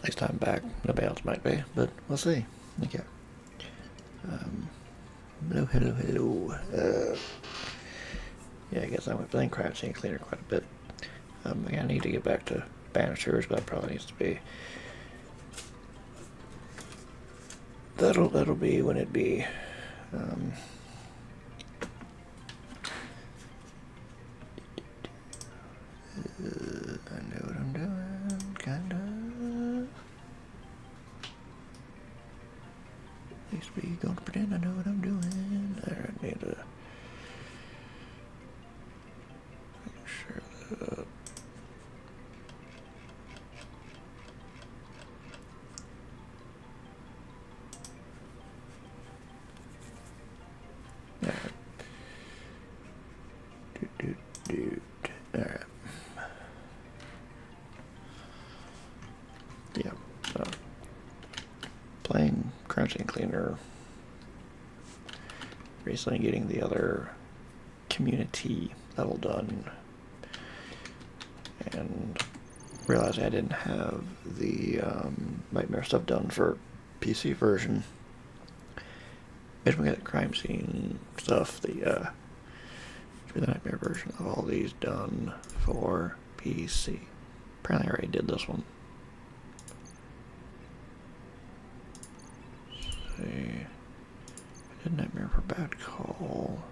Next time back, nobody else might be, but we'll see. Okay. Hello, hello, hello. Yeah, I guess I went playing Crouch Scene Cleaner quite a bit. I need to get back to Banishers, but that probably needs to be. That'll be when it be. I know what I'm doing, kinda. At least we gonna pretend I know what I'm doing. I need to make sure that. Alright. Alright. Yeah, so playing Crouching Cleaner, recently getting the other community level done, and realizing I didn't have the Nightmare stuff done for PC version. Maybe we get the crime scene stuff, the Nightmare version of all these done for PC. Apparently I already did this one. Let's see. I did Nightmare for Bad Call.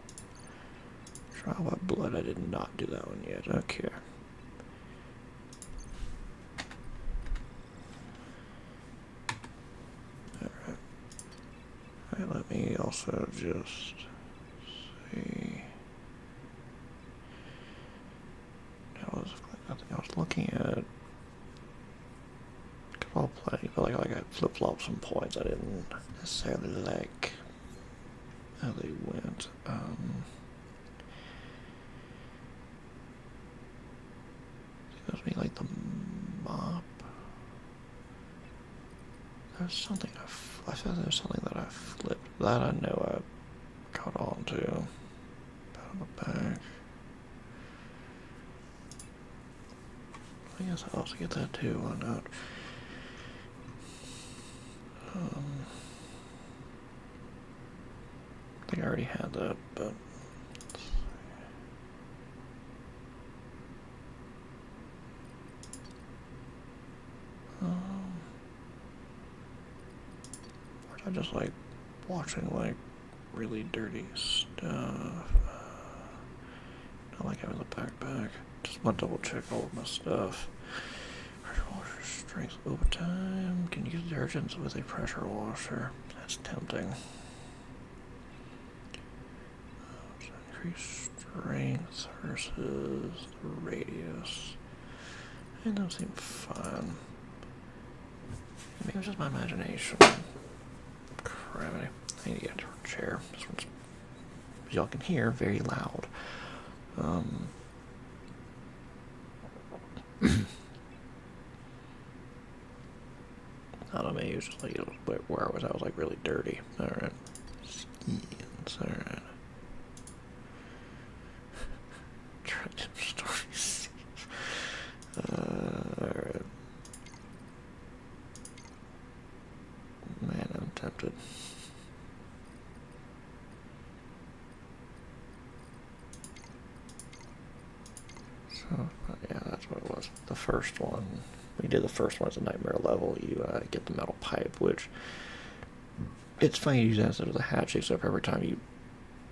Trial by Blood, I did not do that one yet. Okay. Alright. Alright, let me also just see. I think I was looking at. I'll play, but like I flip-flopped some points I didn't necessarily like how they went. That was me like the mop. There's something I feel there was something that I flipped. That I know I caught on to. Pat on the back. I guess I'll also get that too, why not? I think I already had that, but I just like watching like really dirty stuff. Not like having the backpack. Just want to double check all of my stuff. Pressure washer strength over time. Can use detergents with a pressure washer. That's tempting. Increase strength versus the radius. It doesn't seem fun. Maybe it's just my imagination. Gravity. I need to get into a chair. This one's, as y'all can hear, very loud. I don't know, maybe it was just like, where I was like really dirty. Alright. Skins, alright. Tragic stories. Alright. Man, I'm tempted. So, yeah, that's what it was. The first one. We did the first one as a nightmare level. You get the metal pipe, which it's funny to use that instead of the hatch, except every time you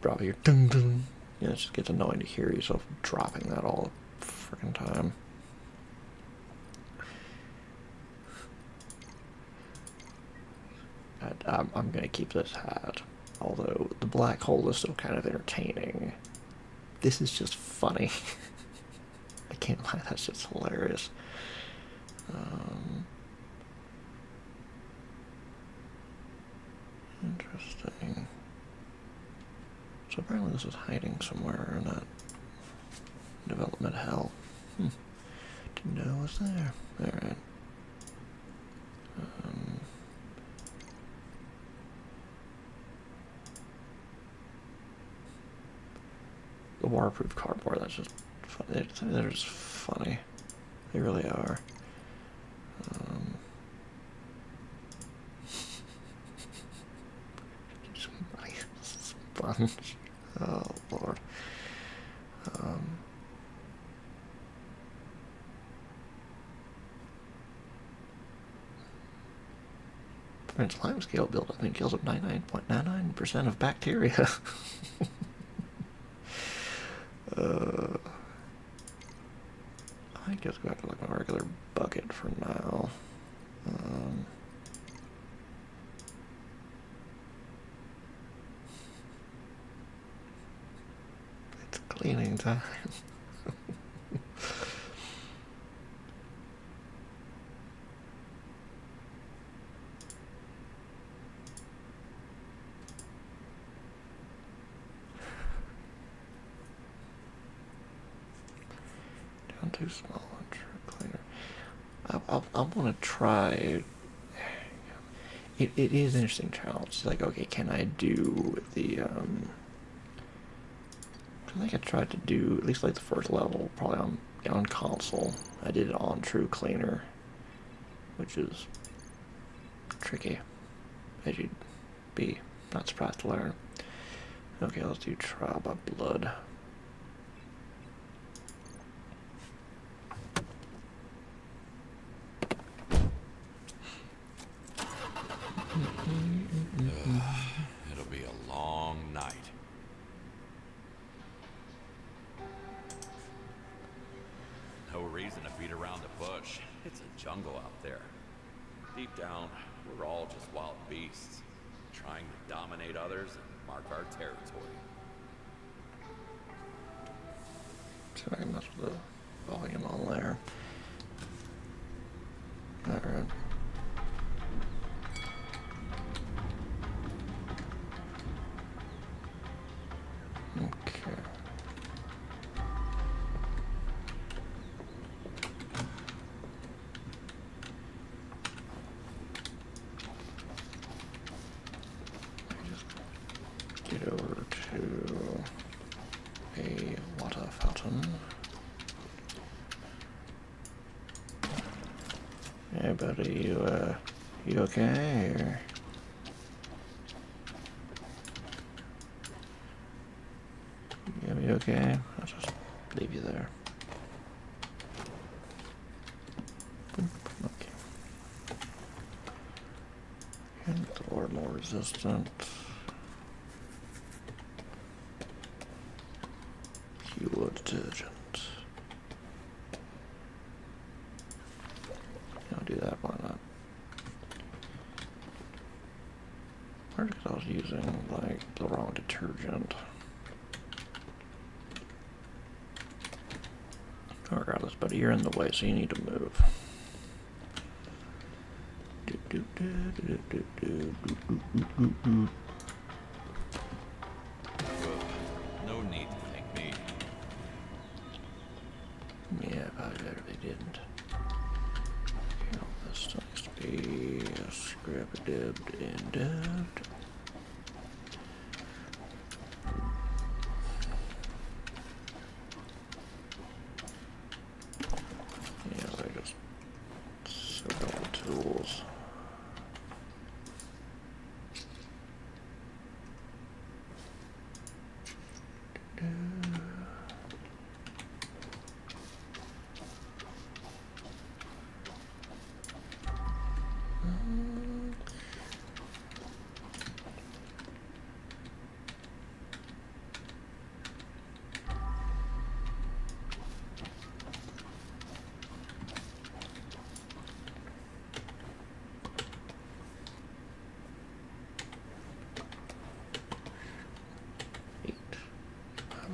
drop it, you're dun dun. Yeah, it just gets annoying to hear yourself dropping that all the freaking time. I'm gonna keep this hat, although the black hole is still kind of entertaining. This is just funny. I can't lie, that's just hilarious. Interesting. So apparently this is hiding somewhere in that development hell. Didn't know it was there. Alright. The waterproof cardboard, that's just funny. They're just funny. They really are. ones. Oh, Lord. Prevents slime scale buildup and kills up 99.99% of bacteria. I guess go back to like a regular bucket for now. It's cleaning time. Down too small. Cleaner. I want to try. It is an interesting challenge. It's like, okay, can I do the I think I tried to do at least like the first level, probably on console. I did it on True Cleaner, which is tricky, as you'd be not surprised to learn. Okay, let's do Trial by Blood. It'll be a long night. No reason to beat around the bush. It's a jungle out there. Deep down, we're all just wild beasts, trying to dominate others and mark our territory. So I can mess with the volume on there. Alright. Okay. Get over to a water fountain. Hey buddy, you okay? Or... You okay? I'll just leave you there. Okay. And the Lord more resistant. Pure detergent. I'll do that, why not? Partly because I was using, like, the wrong detergent. Regardless, buddy, you're in the way, so you need to move. No need to thank me. Yeah, probably better they didn't. Okay, all this still needs to be scrap-a-dubbed and dubbed. Yeah, they just soak up the tools.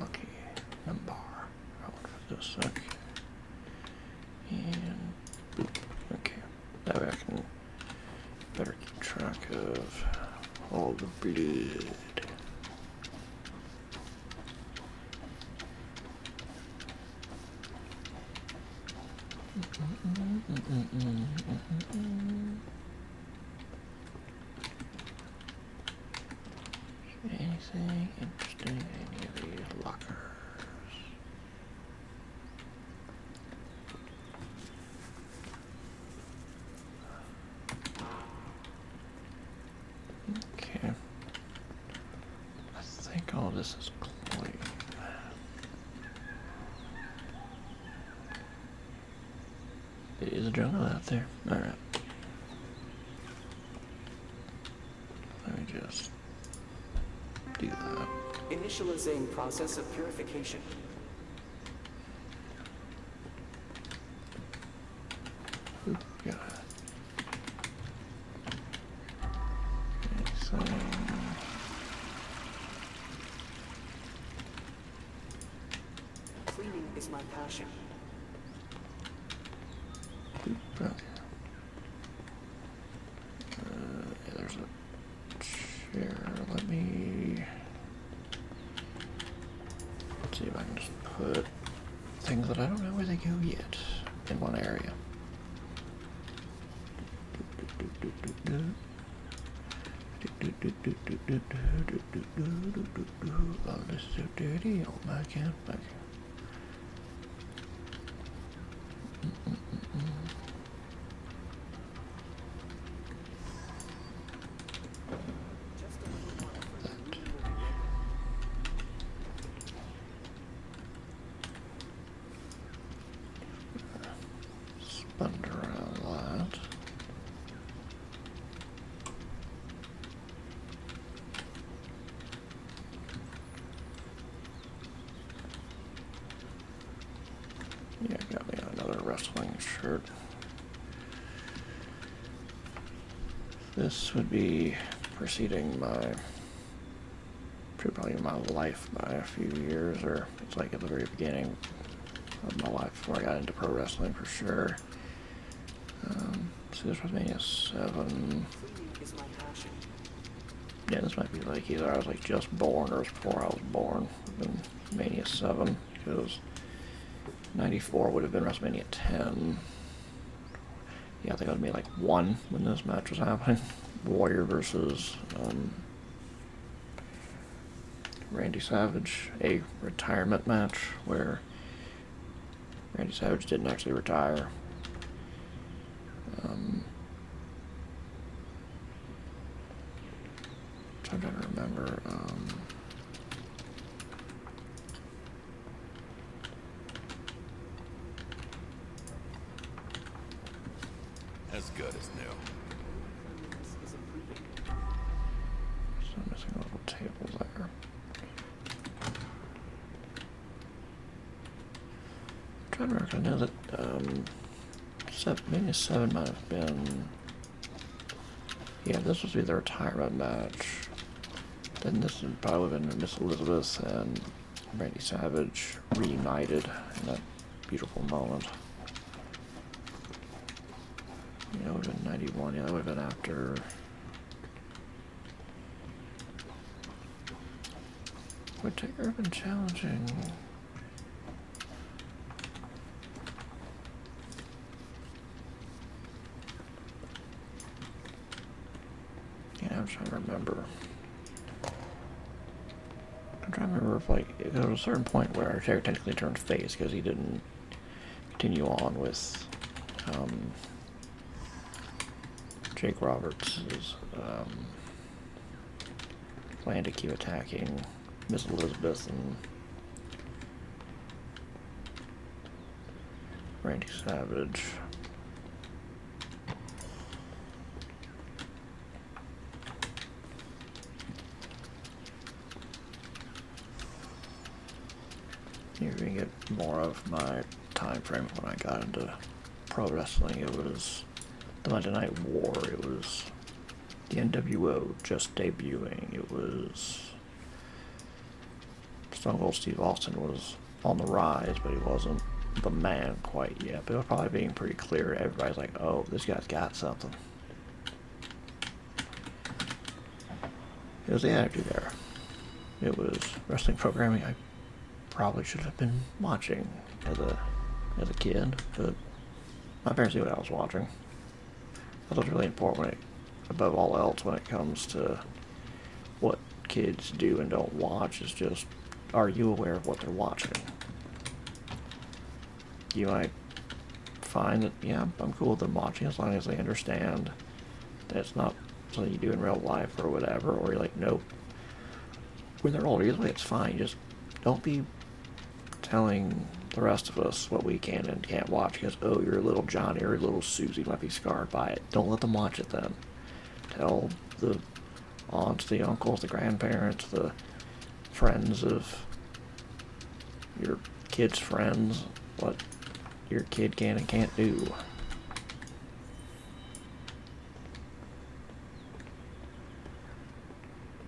Lucky number. I wonder for this sec. And boop. Okay. That way I can better keep track of all the blood. Anything interesting in any of these lockers? Okay. I think I'll this is clean. It is a jungle out there. Alright. Let me just do that. Initializing process of purification. Oop, got it. Okay, so Cleaning is my passion. oop, okay. Yeah, there's a chair. Let me see if I can just put things that I don't know where they go yet in one area. Oh, this is so dirty. Oh my god. Okay. Spun around a lot. Yeah, got me another wrestling shirt. This would be preceding my, probably my life by a few years, or it's like at the very beginning of my life before I got into pro wrestling for sure. So this was Mania 7. Cleaning is my passion. Yeah, this might be like either I was like just born or it was before I was born. Then Mania 7, because 94 would have been WrestleMania 10. Yeah, I think I would be like 1 when this match was happening. Warrior versus Randy Savage, a retirement match where Randy Savage didn't actually retire. I'm trying to remember. As good as new. This is improving. So I'm missing a little table there. I'm trying to remember. I know that Mania 7 might have been. Yeah, this was the retirement match. Then this would probably have been Miss Elizabeth and Randy Savage reunited in that beautiful moment. Yeah, it would have been 91. Yeah, that would have been after. Would Taker have been challenging? Yeah, I'm trying to remember. I'm trying to remember if, like, there was a certain point where Taker technically turned face because he didn't continue on with Jake Roberts' plan to keep attacking Miss Elizabeth and Randy Savage. You're gonna get more of my time frame when I got into pro wrestling. It was the Monday Night War. It was the NWO just debuting. It was Stone Cold Steve Austin was on the rise, but he wasn't the man quite yet. But it was probably being pretty clear. Everybody's like, "Oh, this guy's got something." It was the Attitude Era. It was wrestling programming I probably should have been watching as a kid, but my parents knew what I was watching. That was really important above all else when it comes to what kids do and don't watch. Is just, are you aware of what they're watching? You might find that, yeah, I'm cool with them watching as long as they understand that it's not something you do in real life or whatever, or you're like, nope, when they're older, either way, it's fine. Just don't be telling the rest of us what we can and can't watch because, oh, your little Johnny or your little Susie might be scarred by it. Don't let them watch it then. Tell the aunts, the uncles, the grandparents, the friends of your kid's friends what your kid can and can't do.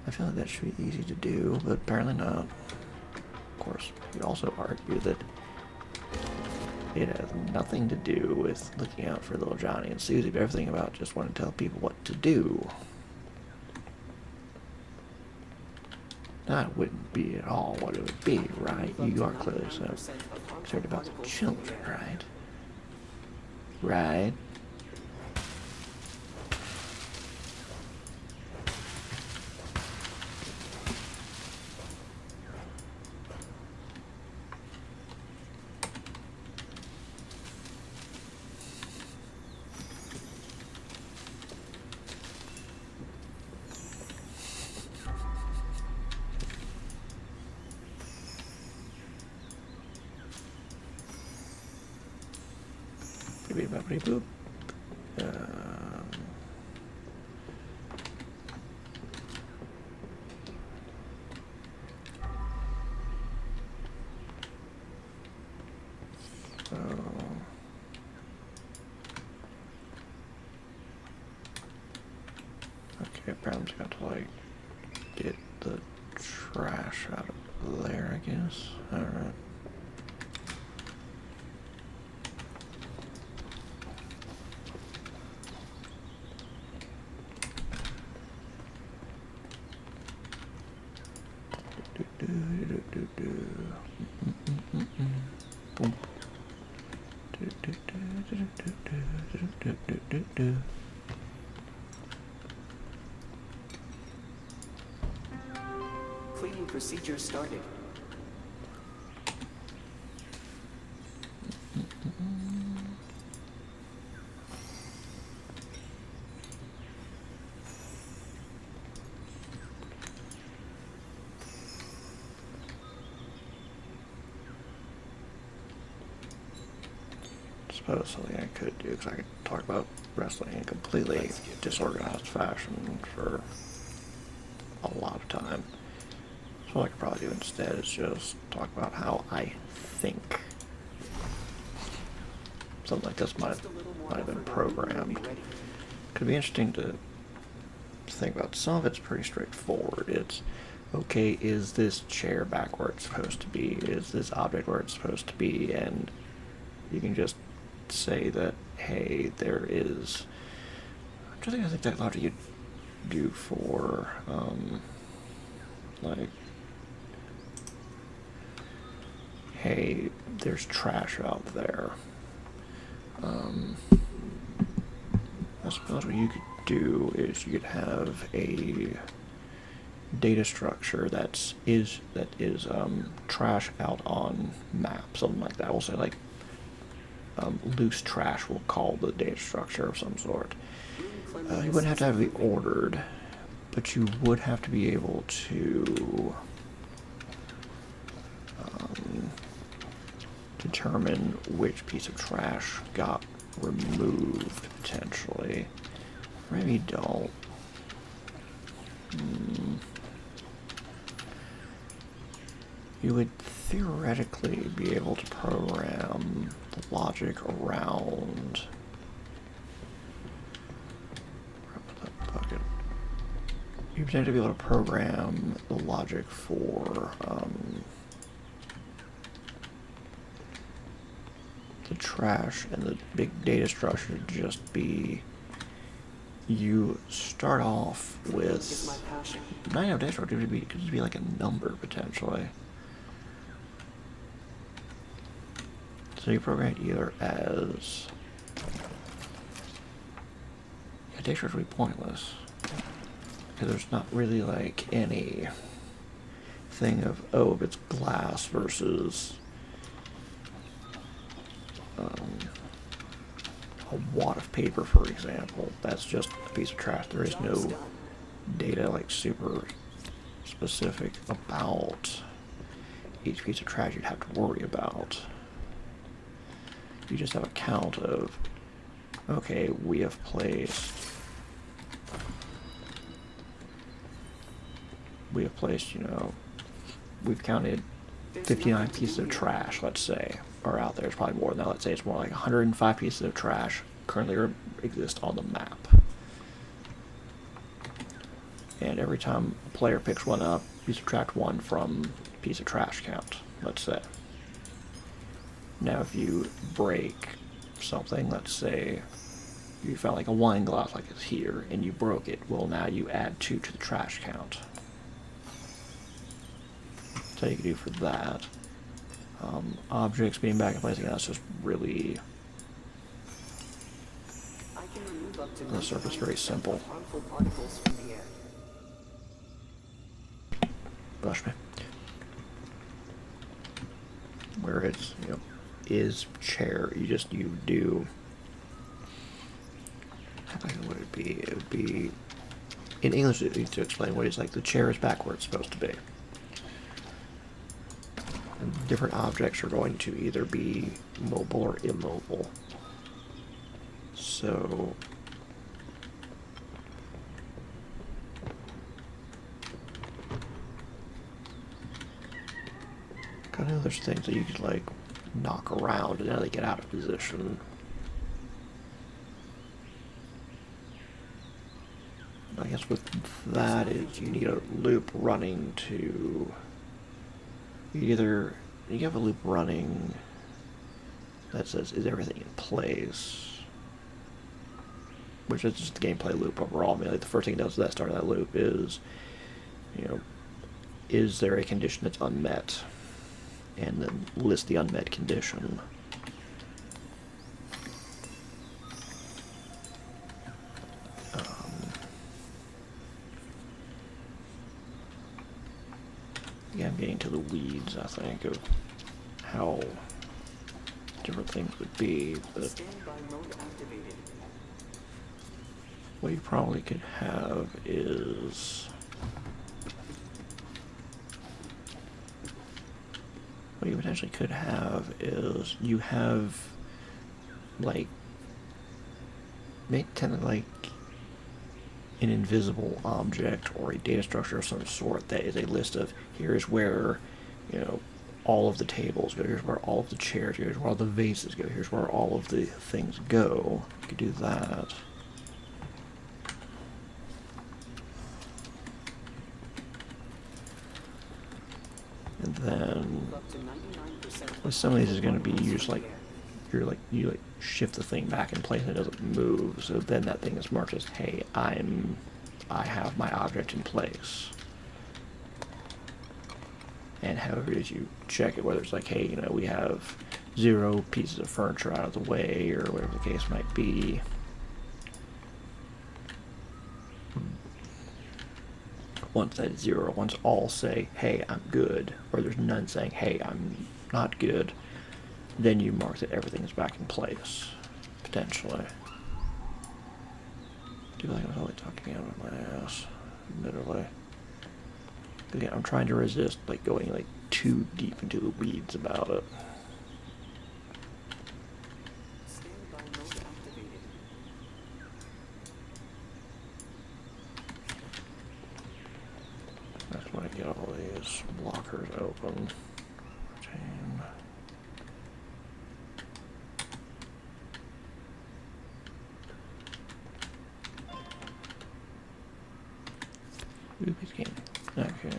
I feel like that should be easy to do, but apparently not. Of course, you also argue that it has nothing to do with looking out for little Johnny and Susie, but everything about just wanting to tell people what to do. That wouldn't be at all what it would be, right? You are clearly so concerned about the children, right? Right? Boop. Okay, apparently I'm just got to like get the trash out of there, I guess. Alright. Cleaning procedure started. Suppose something I could do, because I could talk about wrestling in a completely disorganized fashion for a lot of time. So what I could probably do instead is just talk about how I think something like this might have been programmed. Could be interesting to think about. Some of it's pretty straightforward. It's, okay, is this chair back where it's supposed to be? Is this object where it's supposed to be? And you can just say that, hey, there is... I'm trying to think that logic you'd do for, like, hey, there's trash out there. I suppose what you could do is you could have a data structure that is trash out on map, something like that. We'll say like loose trash, we'll call the data structure of some sort. You wouldn't have it be ordered, but you would have to be able to determine which piece of trash got removed, potentially. Maybe don't. You would theoretically be able to program the logic around... You'd potentially be able to program the logic for the trash and the big data structure to just be, you start off with, not even data structure, it could just be like a number potentially. So you program it either as, yeah, data structure would be pointless, because there's not really like any thing of, oh, if it's glass versus a wad of paper, for example. That's just a piece of trash. There is no data like super specific about each piece of trash you'd have to worry about. You just have a count of, okay, we have placed, you know, we've counted 59 pieces of trash, let's say, are out there. It's probably more than that. Let's say it's more like 105 pieces of trash currently exist on the map. And every time a player picks one up, you subtract one from piece of trash count, let's say. Now if you break something, let's say you found like a wine glass like it's here, and you broke it, well now you add 2 to the trash count. That's how you can do for that. Objects being back in place again, that's just really, I can remove up to on the surface, very simple. harmful particles from the air. Brush me. Where it's, you know, is chair, you do, how would it be? It would be, in English to explain what it's like, the chair is back where it's supposed to be. And different objects are going to either be mobile or immobile. So I know there's things that you could like knock around and now they get out of position. I guess with that is you need a loop running to either, you have a loop running that says is everything in place, which is just the gameplay loop overall. I mean, like the first thing it does at the start of that loop is, you know, is there a condition that's unmet, and then list the unmet condition. Yeah, I'm getting to the weeds, I think, of how different things would be, but Standby mode activated. what you probably could have is, what you potentially could have is you have like make kind of like an invisible object or a data structure of some sort that is a list of here's where, you know, all of the tables go, here's where all of the chairs go, here's where all the vases go, here's where all of the things go. You could do that. And then Up to 99% with some of these is going to be you just like you shift the thing back in place and it doesn't move, so then that thing is marked as, hey, I have my object in place. And however it is you check it, whether it's like, hey, you know, we have 0 pieces of furniture out of the way, or whatever the case might be. Once that is 0, once all say, hey, I'm good, or there's none saying, hey, I'm not good, then you mark that everything is back in place, potentially. I feel like I'm totally talking out of my ass, admittedly. Again, I'm trying to resist like going like too deep into the weeds about it. standby mode activated. That's when I get all these blockers open. Retain. Ooh, he's game. Okay.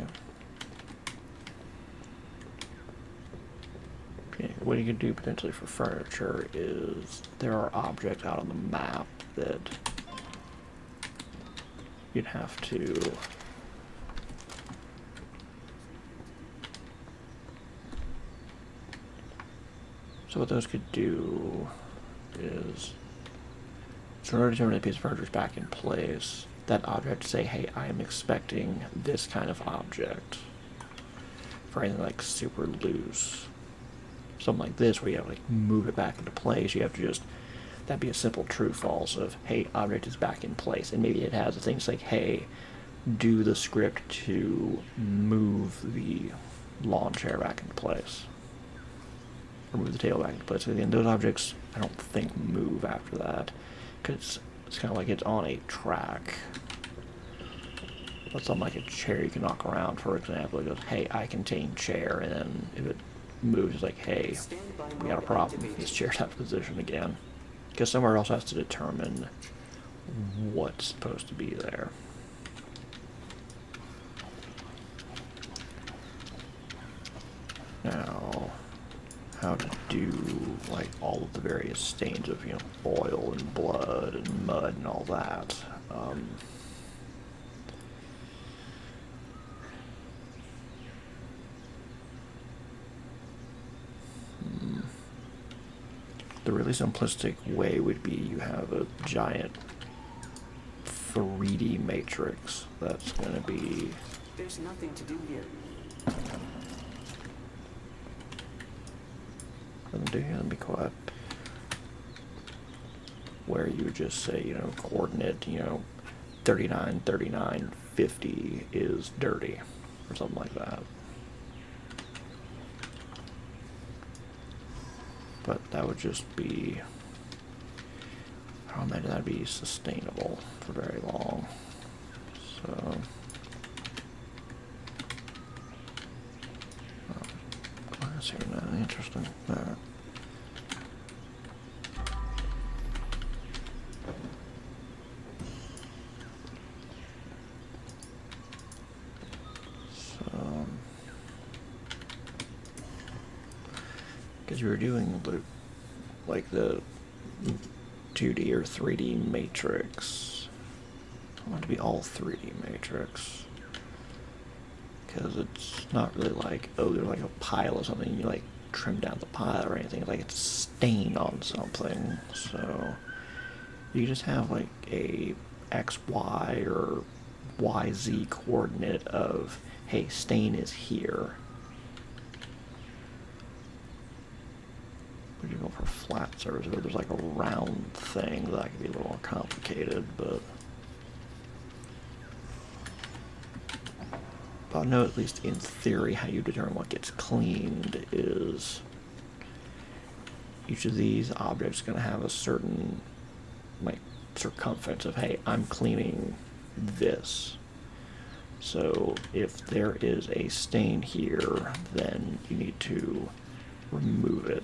Okay, what you can do potentially for furniture is there are objects out on the map that you'd have to so what those could do is, so in order to determine a piece of furniture is back in place, that object to say, hey, I am expecting this kind of object. For anything like super loose, something like this where you have to like move it back into place, you have to just, that'd be a simple true false of, hey, object is back in place, and maybe it has a thing like, hey, do the script to move the lawn chair back into place. Or move the table back into place. And those objects, I don't think, move after that. Because it's kind of like it's on a track. That's on like a chair you can knock around, for example. It goes, hey, I contain chair. And then if it moves, it's like, hey, we got a problem. This chair's out of position again. Because somewhere else has to determine what's supposed to be there. Now, how to do like all of the various stains of, oil and blood and mud and all that. The really simplistic way would be you have a giant 3D matrix that's going to be... There's nothing to do here. Let me quiet. Where you would just say, coordinate, 39, 39, 50 is dirty, or something like that. But that would just be, I don't imagine that'd be sustainable for very long. So, class here now, interesting. All right. Because you were doing like the 2D or 3D matrix. I want it to be all 3D matrix. Because it's not really like, oh, there's like a pile of something, you like trim down the pile or anything. Like it's a stain on something. So you just have like a XY or YZ coordinate of, hey, stain is here. You go for flat surface, or there's like a round thing that could be a little more complicated, but I know at least in theory how you determine what gets cleaned is each of these objects is going to have a certain like circumference of, hey, I'm cleaning this. So if there is a stain here, then you need to remove it.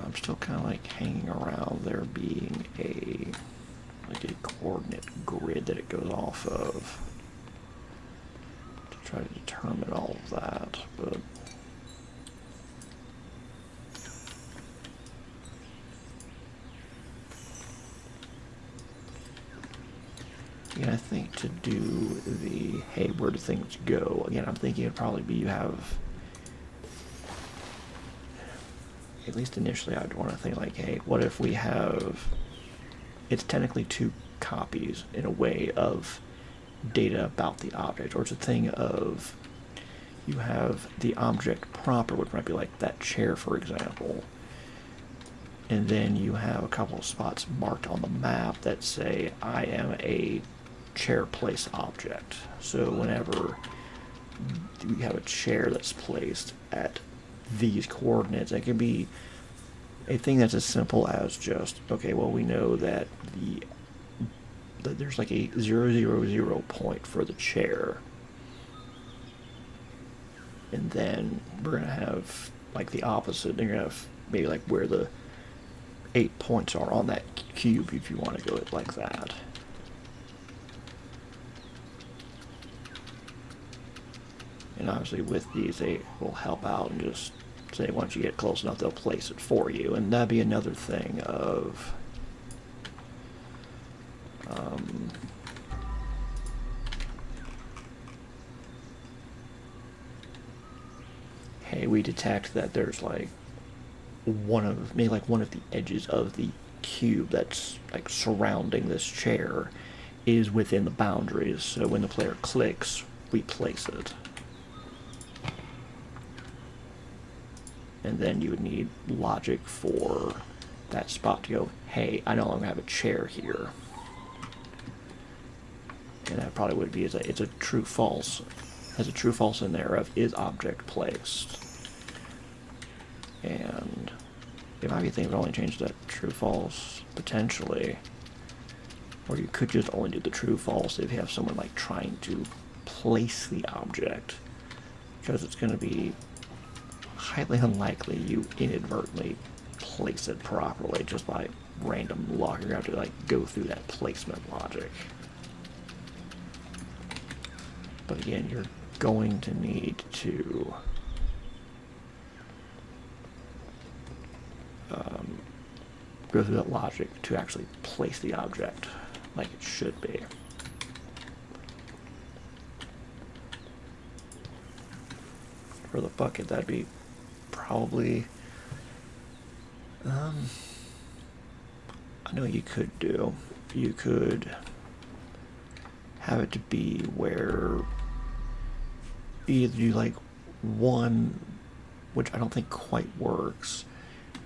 I'm still kind of like hanging around there being a coordinate grid that it goes off of to try to determine all of that, but yeah, I think to do the, hey, where do things go? Again, I'm thinking it'd probably be you have, at least initially I'd want to think like, hey, what if we have, it's technically two copies in a way of data about the object, or it's a thing of, you have the object proper, which might be like that chair, for example, and then you have a couple of spots marked on the map that say, I am a chair place object. So whenever we have a chair that's placed at these coordinates, it can be a thing that's as simple as just, okay, well, we know that that there's like a 000 point for the chair, and then we're gonna have like the opposite. You're gonna have maybe like where the 8 points are on that cube, if you want to go it like that. And obviously with these, they will help out and just say once you get close enough, they'll place it for you. And that'd be another thing of, hey, we detect that there's like one of the edges of the cube that's like surrounding this chair is within the boundaries. So when the player clicks, we place it. And then you would need logic for that spot to go, hey, I no longer have a chair here. and that probably would be, it's a true false. Has a true false in there of is object placed. And it might be things that only change that true false, potentially. Or you could just only do the true false if you have someone like trying to place the object. Because it's going to be highly unlikely you inadvertently place it properly just by random luck. You're going to have to like go through that placement logic. But again, you're going to need to go through that logic to actually place the object like it should be. For the bucket, that'd be probably, I know what you could do. You could have it to be where either you like one, which I don't think quite works,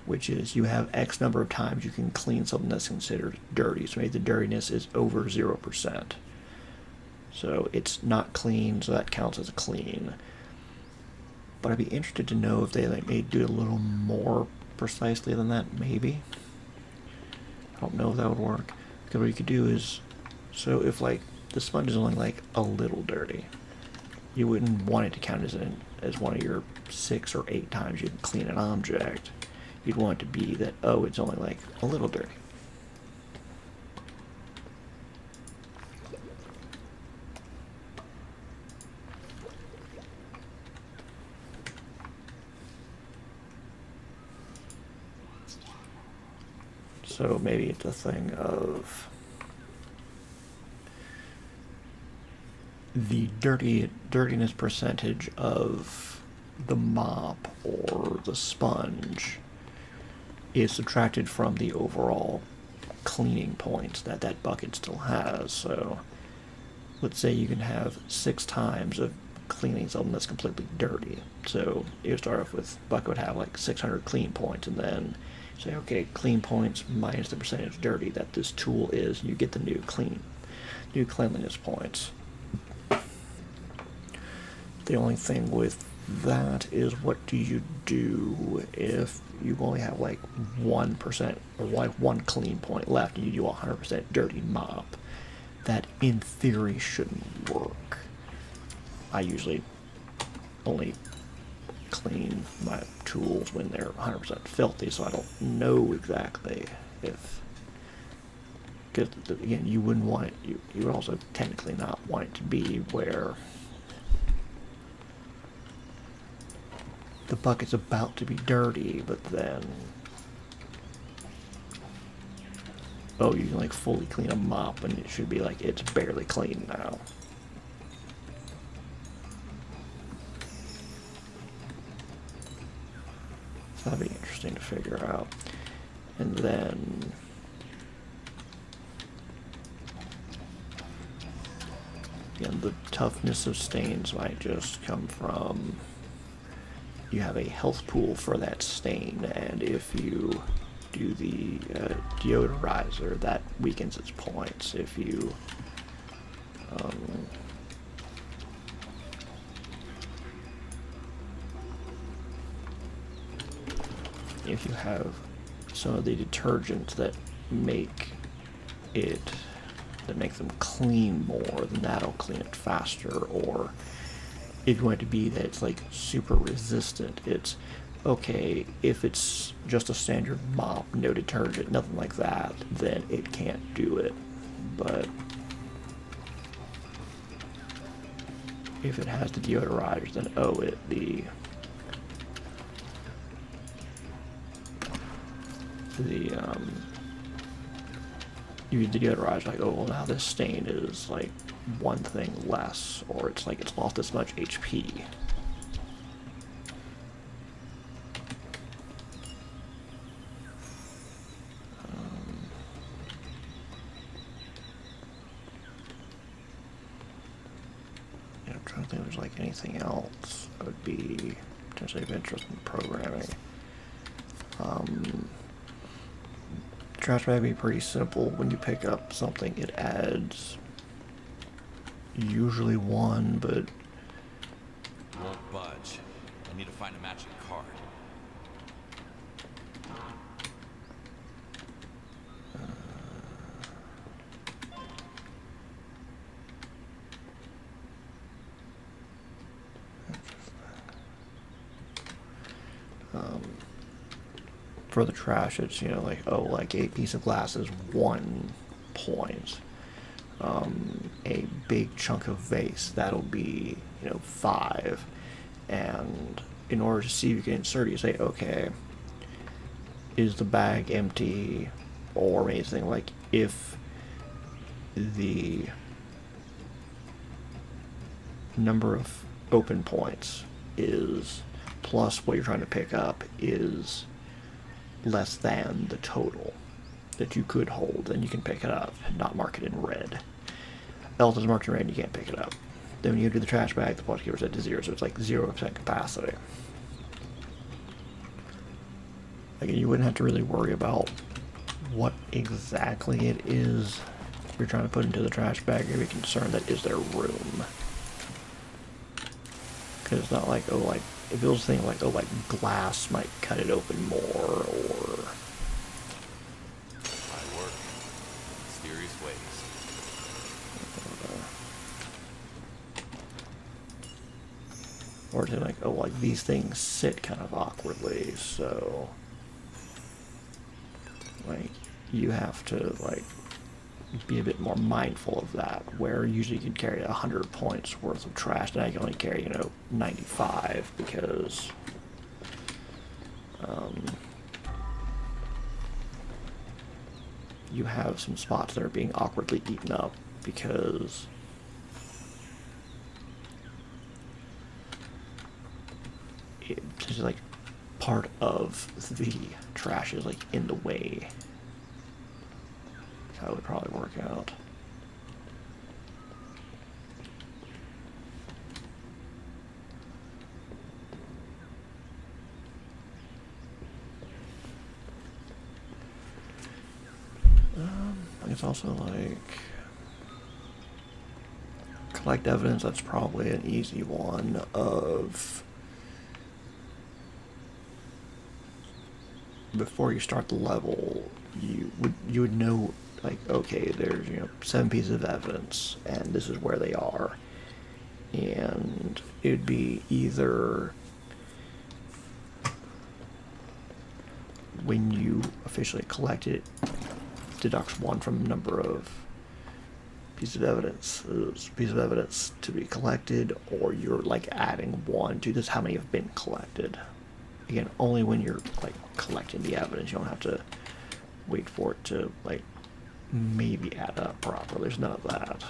which is you have X number of times you can clean something that's considered dirty. So maybe the dirtiness is over 0%. So it's not clean, so that counts as a clean. But I'd be interested to know if they like may do it a little more precisely than that, maybe. I don't know if that would work. Because what you could do is, so if like the sponge is only like a little dirty, you wouldn't want it to count as one of your 6 or 8 times you can clean an object. You'd want it to be that, oh, it's only like a little dirty. So maybe it's a thing of the dirtiness percentage of the mop or the sponge is subtracted from the overall cleaning points that that bucket still has. So let's say you can have 6 times of cleaning something that's completely dirty. So you start off with bucket would have like 600 clean points, and then say, okay, clean points minus the percentage dirty that this tool is, you get the new cleanliness points. The only thing with that is, what do you do if you only have like 1% or like 1 clean point left and you do a 100% dirty mop? That in theory shouldn't work. I usually only clean my tools when they're 100% filthy, so I don't know exactly if, because again, you wouldn't want it, you would also technically not want it to be where the bucket's about to be dirty, but then, oh, you can like fully clean a mop and it should be like it's barely clean now. So that'd be interesting to figure out. And then again, the toughness of stains might just come from, you have a health pool for that stain, and if you do the deodorizer, that weakens its points. If you have some of the detergents that make them clean more, then that'll clean it faster. Or if you want it to be that it's like super resistant, it's okay, if it's just a standard mop, no detergent, nothing like that, then it can't do it. But if it has the deodorizer, then you use the deodorizer, like, oh, well, now this stain is like 1 thing less, or it's like it's lost this much HP. I'm trying to think if there's like anything else that would be potentially of interest in programming. Trash bag would be pretty simple. When you pick up something, it adds usually one, but Won't budge. I need to find a matching card. for the trash, it's, you know, like, oh, like a piece of glass is 1 point. A big chunk of vase, that'll be, you know, 5. And in order to see if you can insert it, you say, okay, is the bag empty, or anything, like, if the number of open points is plus what you're trying to pick up is less than the total that you could hold, then you can pick it up and not mark it in red. Else is marked in red and you can't pick it up. Then when you do the trash bag, the point keeper set to 0, so it's like 0% capacity. Again, you wouldn't have to really worry about what exactly it is you're trying to put into the trash bag. You're concerned that is there room. Because it's not like, oh, like, if it was a thing like, oh, like, glass might cut it open more, or... I work in mysterious ways. Or to like, oh, like, these things sit kind of awkwardly, so... like, you have to, like, be a bit more mindful of that, where usually you can carry 100 points worth of trash, and I can only carry, you know, 95, because you have some spots that are being awkwardly eaten up, because it's just like part of the trash is like in the way. That would probably work out. I think it's also like collect evidence. That's probably an easy one. Of before you start the level, you would know, like, okay, there's, you know, 7 pieces of evidence, and this is where they are, and it'd be either when you officially collect it, deducts 1 from the number of pieces of evidence to be collected, or you're like adding 1 to just how many have been collected. Again, only when you're like collecting the evidence. You don't have to wait for it to like maybe add up properly. There's none of that.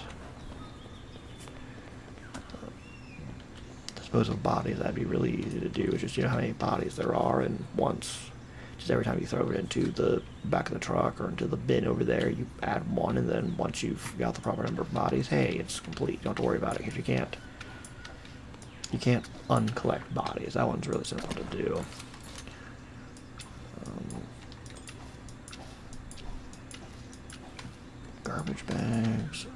Dispose of bodies, that'd be really easy to do. It's just, you know, how many bodies there are, and once, just every time you throw it into the back of the truck or into the bin over there, you add 1, and then once you've got the proper number of bodies, hey, it's complete. You don't have to worry about it, because you can't uncollect bodies. That one's really simple to do. Garbage bags.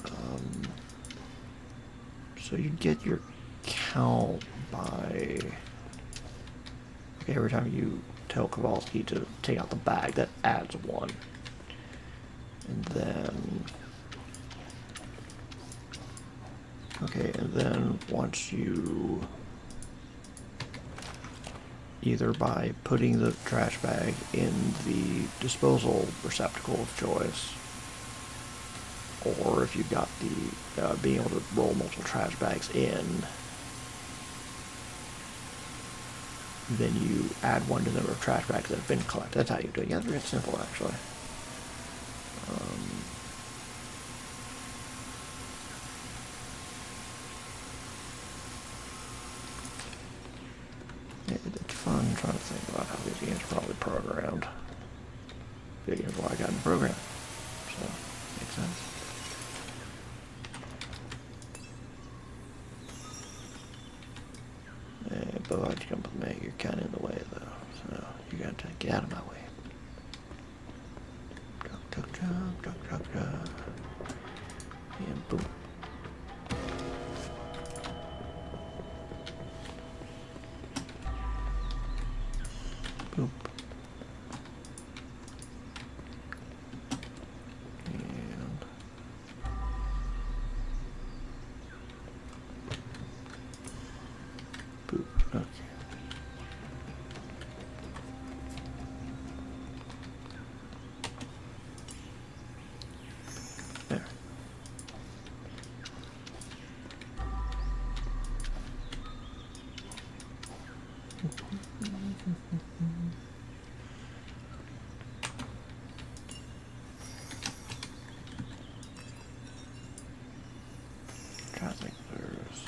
So you get your count by... okay, every time you tell Kowalski to take out the bag, that adds 1. And then... okay, and then once you... either by putting the trash bag in the disposal receptacle of choice, or if you've got the being able to roll multiple trash bags in, then you add 1 to the number of trash bags that have been collected. That's how you do it. Yeah, it's very simple, actually. It's fun trying to think about how these games are probably programmed. Video games, why I got in the program. So, makes sense. Hey, but why'd you come with me? You're kind of in the way, though. So, you got to get out of my way. Truck. And boom. I think there's...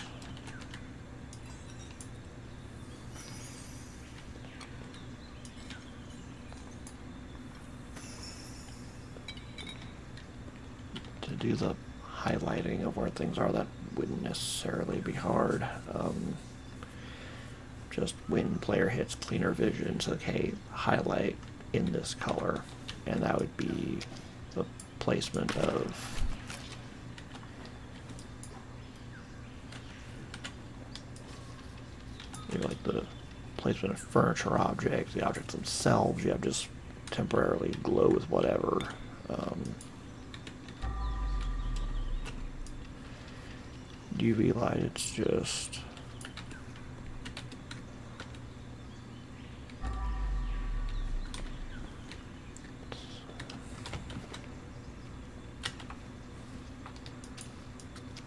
To do the highlighting of where things are, that wouldn't necessarily be hard. Just when player hits cleaner vision, so okay, highlight in this color, and that would be the placement of like the placement of furniture objects, the objects themselves. You have just temporarily glow with whatever. UV light, it's just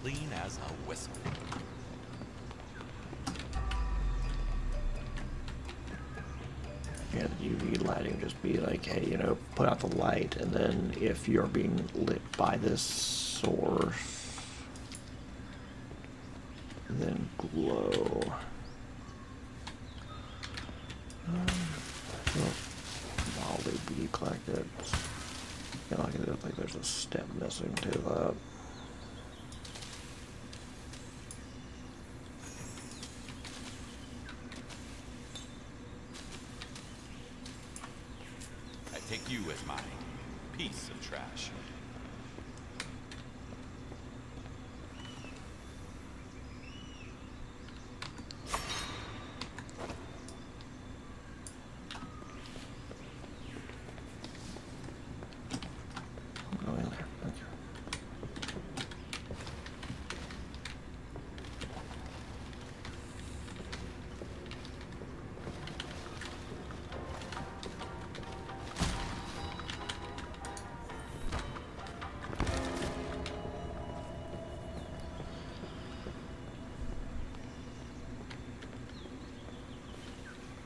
Clean as a whistle. yeah, the UV lighting just be like, hey, you know, put out the light, and then if you're being lit by this source, then glow. Mildly be like that. Yeah, like I think there's a step missing to that. I take you as my piece of trash. Go in there. Thank you.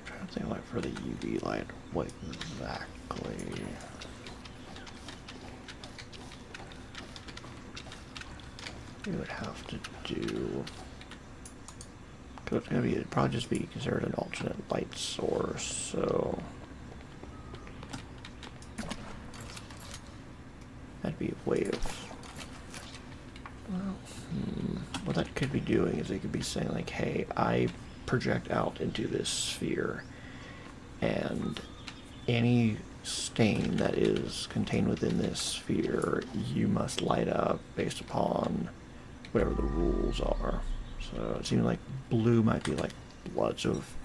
Trying to think like for the UV light, what exactly? You would have to do. Cause it's gonna be, it'd probably just be considered an alternate light source, so that'd be a way of. Well, what that could be doing is it could be saying like, hey, I project out into this sphere, and any stain that is contained within this sphere, you must light up based upon whatever the rules are. So it seems like blue might be like blood. So if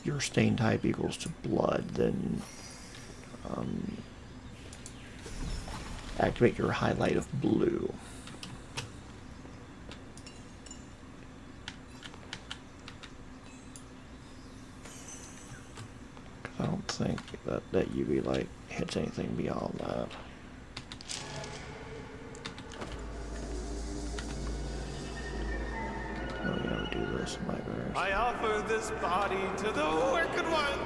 your stain type equals to blood, then activate your highlight of blue. I don't think that UV light hits anything beyond that. Oh yeah, we do this in nightmares. I offer this body to the wicked one.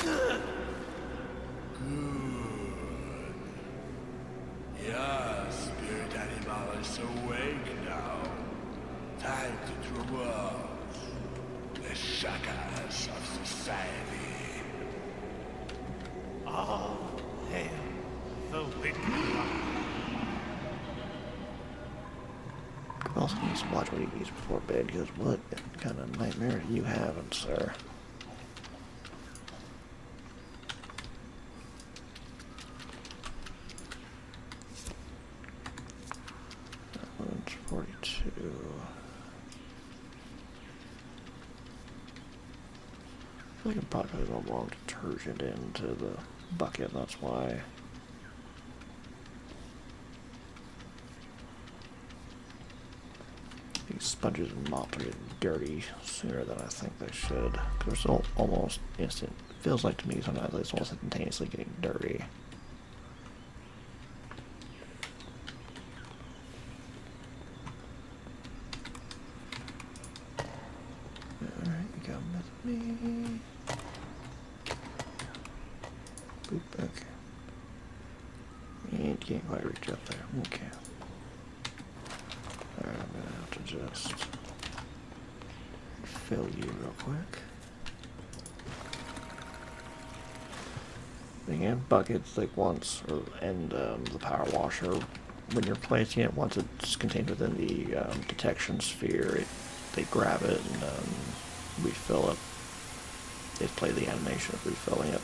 Good. Your spirit animal is awake now. Time to towards the shackles of society. All hail the wicked one. Also needs to watch what he eats before bed, because what kind of nightmare are you having, sir? That one's 42. I feel like I'm probably putting the wrong detergent into the bucket, that's why. These sponges and mops are getting dirty sooner than I think they should. They're still almost instant. Feels like to me sometimes it's almost instantaneously getting dirty. Alright, you come with me. Boop, okay. And you can't quite reach up there. Okay. Alright, I'm gonna have to just fill you real quick. Again, buckets like once, and the power washer, when you're placing it, once it's contained within the detection sphere, they grab it and refill it. They play the animation of refilling it.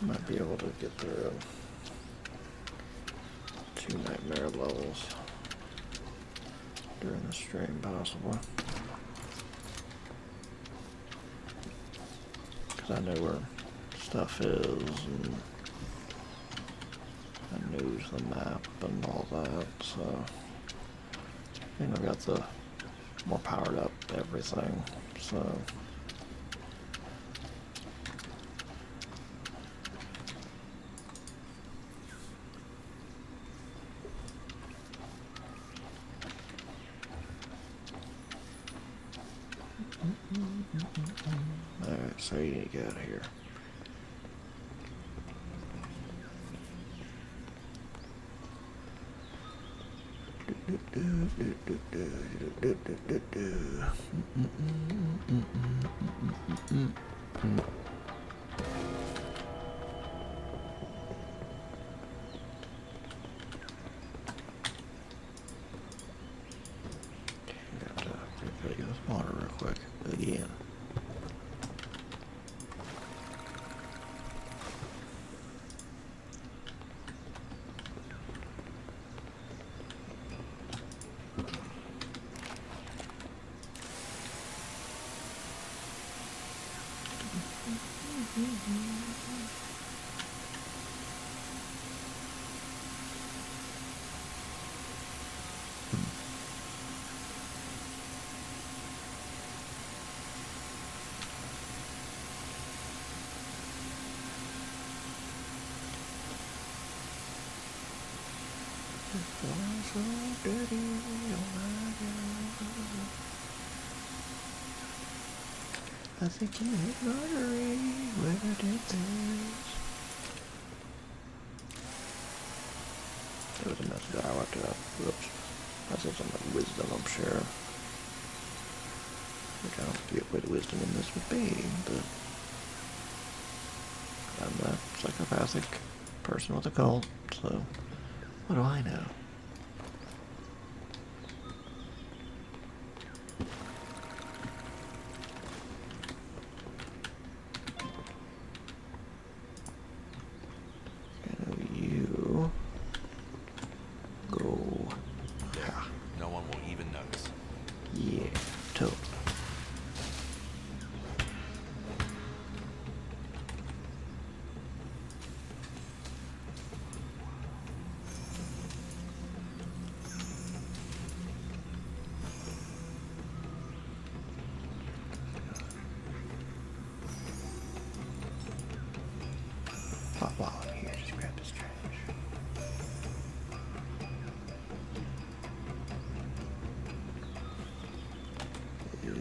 Might be able to get through 2 nightmare levels during the stream, possibly. Because I know where stuff is, and I knows the map and all that, so I think I got the more powered up everything, so. Alright, so you need to get out of here. Got to refill this water real quick again. So dirty, oh my God. I think you hit lottery when I did this. There was a message I left up. Whoops. I said something about wisdom, I'm sure. Which I don't forget what wisdom in this would be, but I'm a psychopathic person with a cult, so what do I know? You go. There. No one will even notice. Yeah, totally. Pop out here, just grab this trash. Yeah.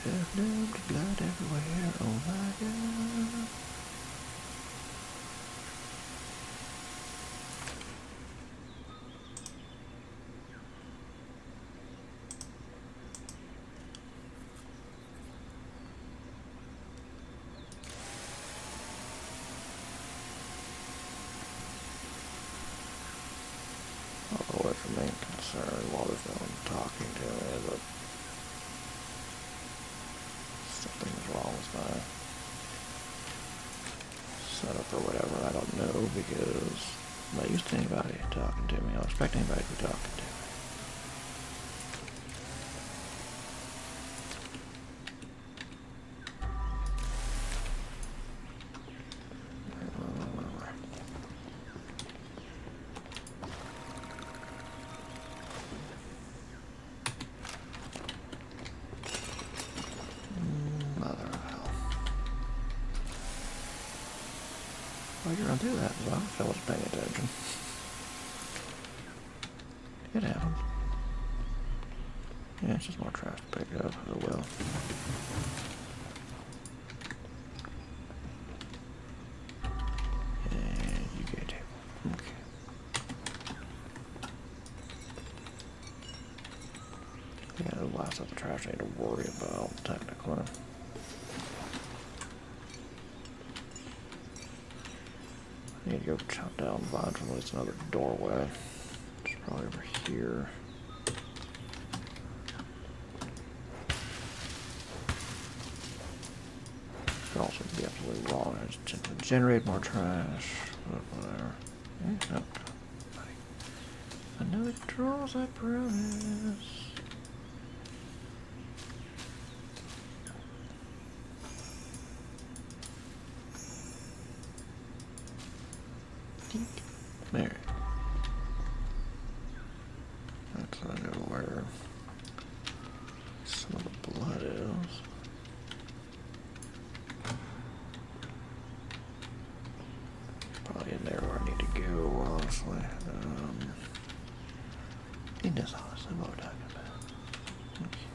There's no blood everywhere, oh my god. Although what's the main concern while there's no one talking to me is that something's wrong with my setup or whatever. I don't know because I'm not used to anybody talking to me. I don't expect anybody to be talking to me. Oh, you're gonna do that as well. I wasn't paying attention. It happens. Yeah, it's just more trash to pick up. Oh well. And you get it. Okay. Yeah, the last of the trash I need to worry about, technically. I need to go chop down vines from at least another doorway. It's probably over here. Could also be absolutely wrong. I just generate more trash. But whatever. Yeah, no. I know it draws, I promise. There. That's I know where some of the blood is. Probably in there where I need to go, honestly. In this honestly what we're talking about. Okay.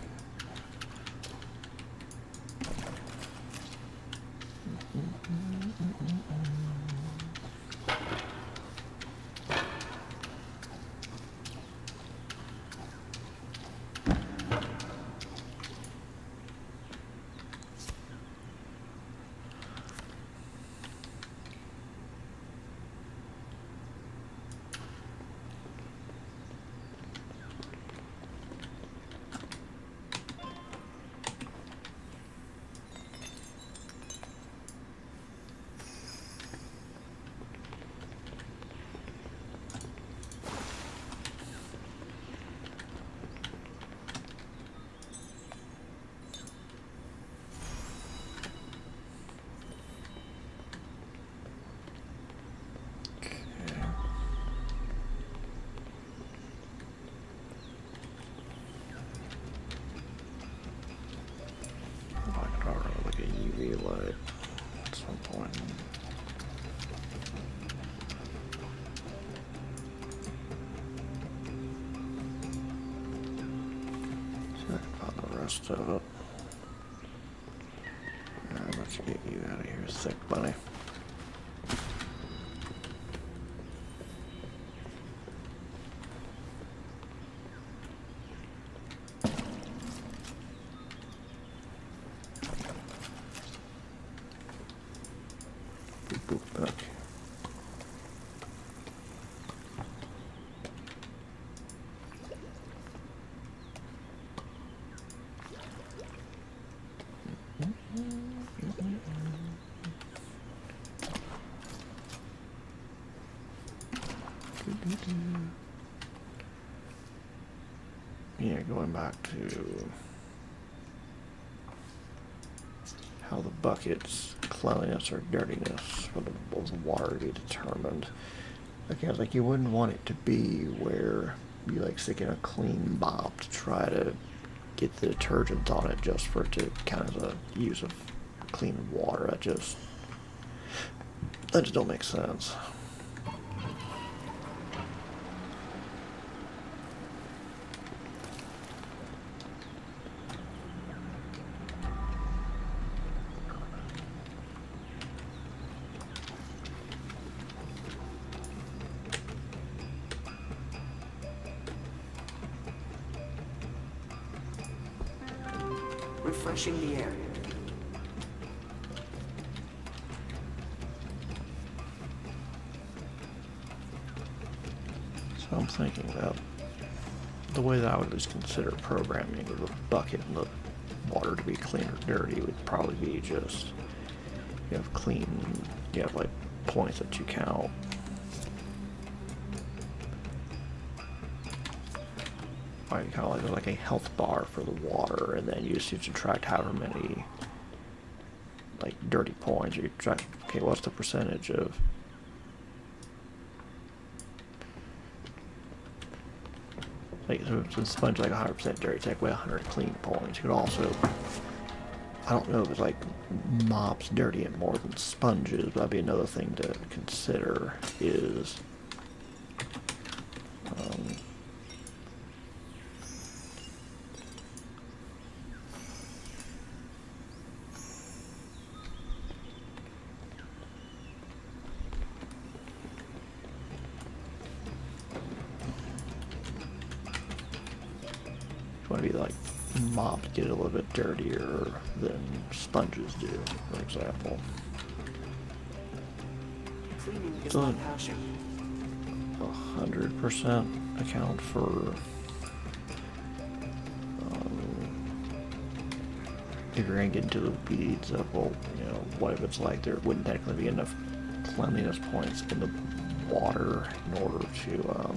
Light at some point. See if I can find the rest of it. Let's get you out of here, sick bunny. Okay. Yeah, going back to how the bucket's cleanliness or dirtiness for the water be determined. Okay, I was like, you wouldn't want it to be where you like stick in a clean mop to try to get the detergent on it just for it to count as a use of clean water. That just don't make sense. refreshing the air. So I'm thinking that the way that I would at least consider programming the bucket and the water to be clean or dirty would probably be just you have clean, you have like points that you count. Right, kind of like a health bar for the water, and then you just subtract however many like dirty points. You try, okay, what's the percentage of like so sponge like 100% dirty, take away 100 clean points. You could also, I don't know if it's like mops dirty it more than sponges, but that'd be another thing to consider is want to be like mops get a little bit dirtier than sponges do, for example. Cleaning is So- my passion. 100% account for if you're gonna get into the weeds of, well, you know, what if it's like there wouldn't technically be enough cleanliness points in the water in order to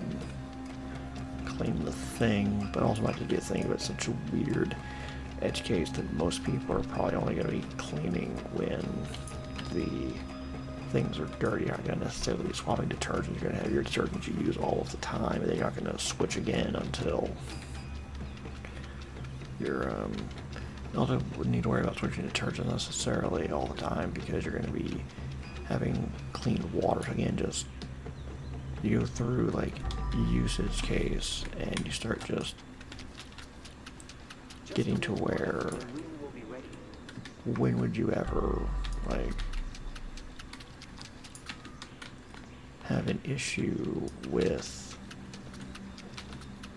clean the thing, but also might just be a thing, but it's such a weird edge case that most people are probably only going to be cleaning when the things are dirty. You're not going to necessarily be swapping detergents. You're going to have your detergents you use all of the time, and then you're not going to switch again until you're, you also wouldn't need to worry about switching detergent necessarily all the time because you're going to be having clean water. So again, just you go through like usage case and you start just getting to where when would you ever like have an issue with,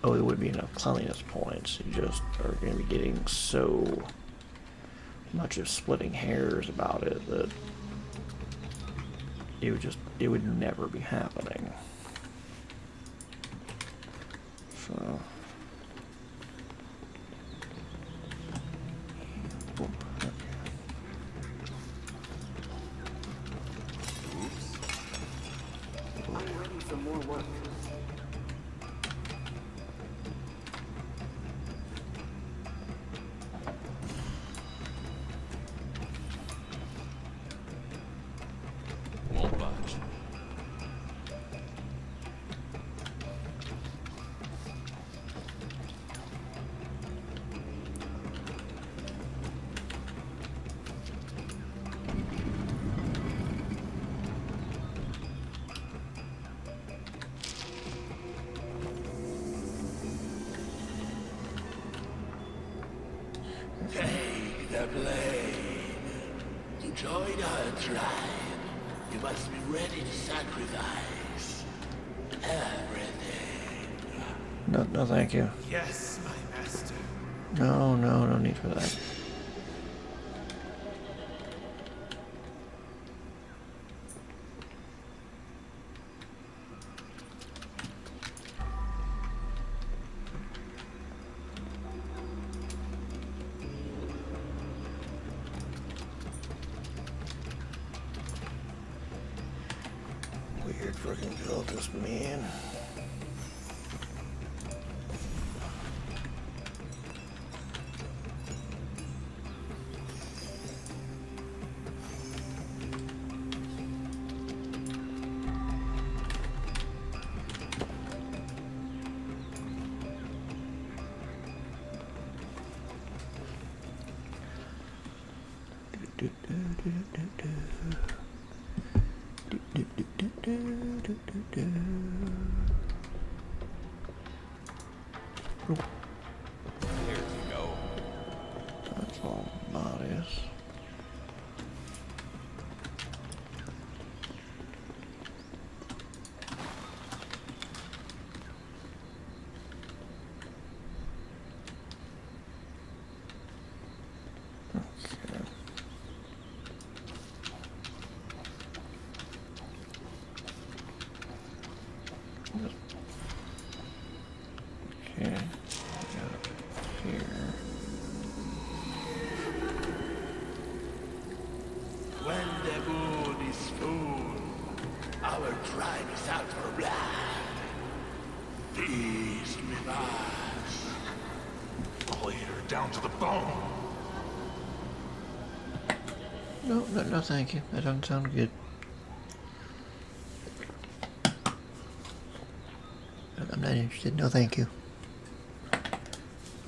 oh, there wouldn't be enough cleanliness points. You just are going to be getting so much of splitting hairs about it that it would never be happening. So I'm ready for more work. Won't budge. Take the blade. To join our tribe, you must be ready to sacrifice everything. no, thank you. Yes, my master. No need for that. Weird freaking cultist, man. There you go. That's all nice. Okay. Got here. When the moon is full, our tribe is out for blood. Feast with us. I'll eat her down to the bone. No, no, no, thank you. That doesn't sound good. I'm not interested. No, thank you.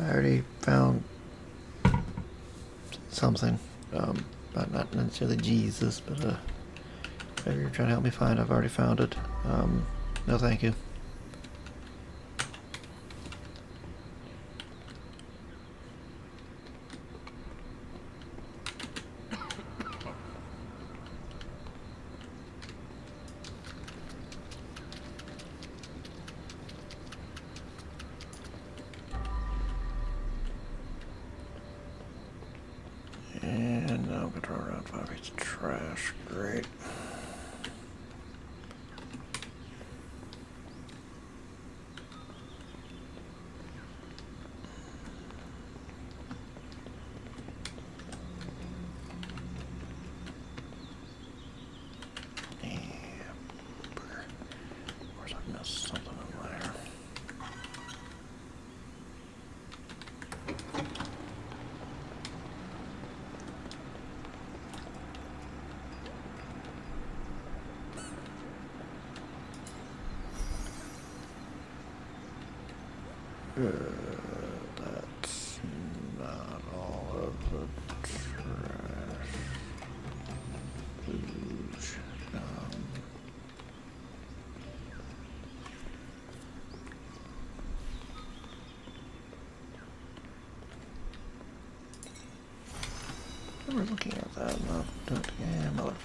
I already found something. Not necessarily Jesus, but whatever you're trying to help me find, I've already found it. No, thank you. And now I'm gonna throw around 5 feet of trash. Great. Yeah. Of course, I missed something in there. That's not all of the trash. Oosh. We're looking at that. No, don't. Yeah, motherfucker.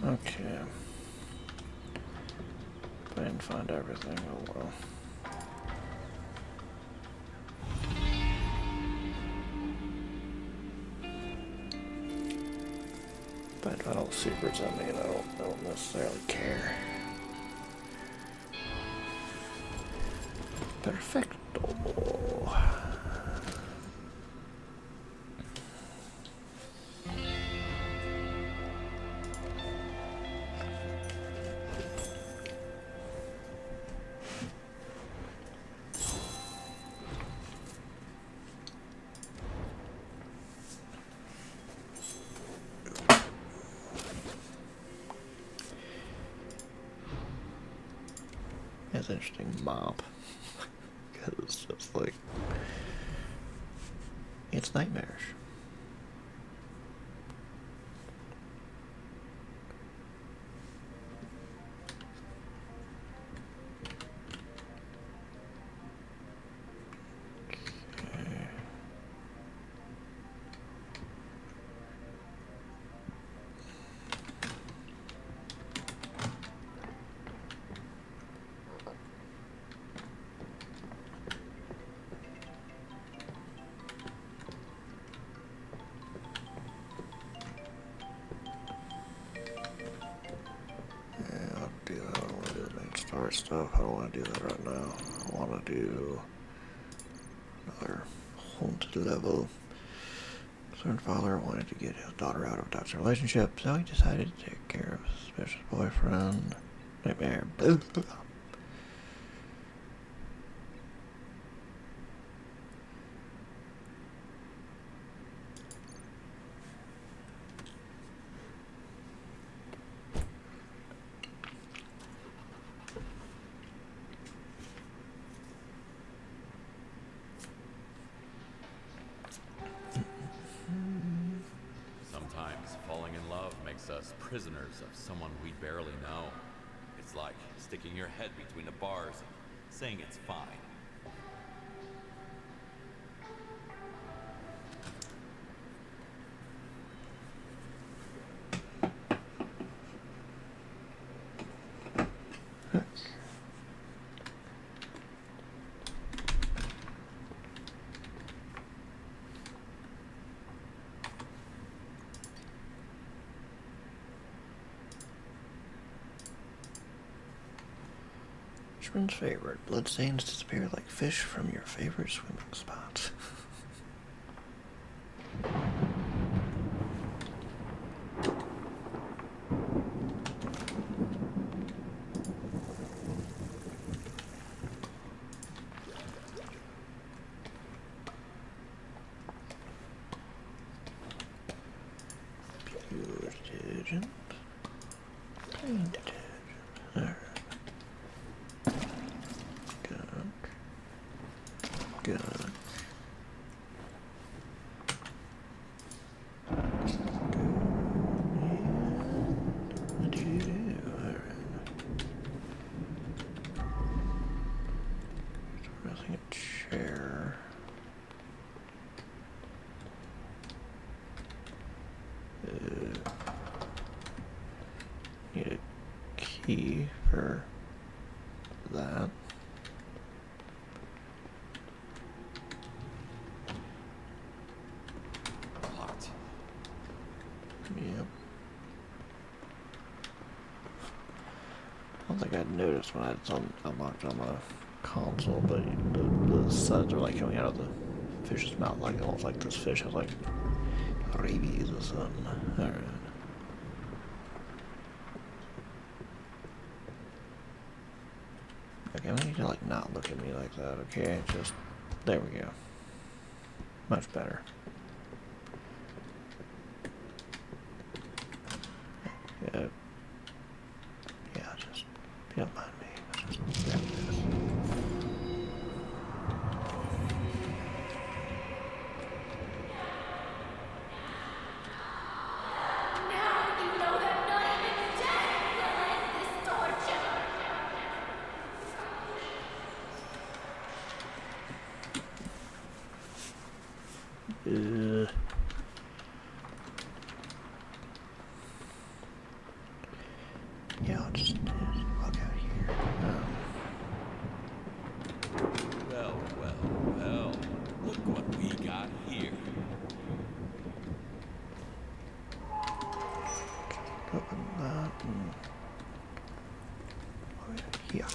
Okay. I didn't find everything. Oh well. If I find all the secrets, I mean, I don't necessarily care. Perfecto. That's an interesting mop. Because it's just like, it's nightmarish. I'll do that. I don't want to do the main story stuff. I don't want to do that right now. I want to do another haunted level. Concerned father wanted to get his daughter out of a toxic relationship, so he decided to take care of his suspicious boyfriend. Nightmare. Blah, blah. prisoners of someone we barely know. It's like sticking your head between the bars and saying it's fine. Fisherman's favorite. Bloodstains disappear like fish from your favorite swimming spot. Pure detergent. Clean detergent. Alright. Good. Pressing a chair. Need a key for that. Locked. Yep. I don't think I'd noticed when it's unlocked on the console, but the suds are like coming out of the fish's mouth, like almost like this fish has like rabies or something. Alright. Okay, I need to like not look at me like that, okay? Just there we go. Much better. Yeah. Yeah, just don't mind me. Just grab this. Now you know that not even death will end this torture. Yeah, I'll just walk out here. Well, well, well. Look what we got here. Open that and here.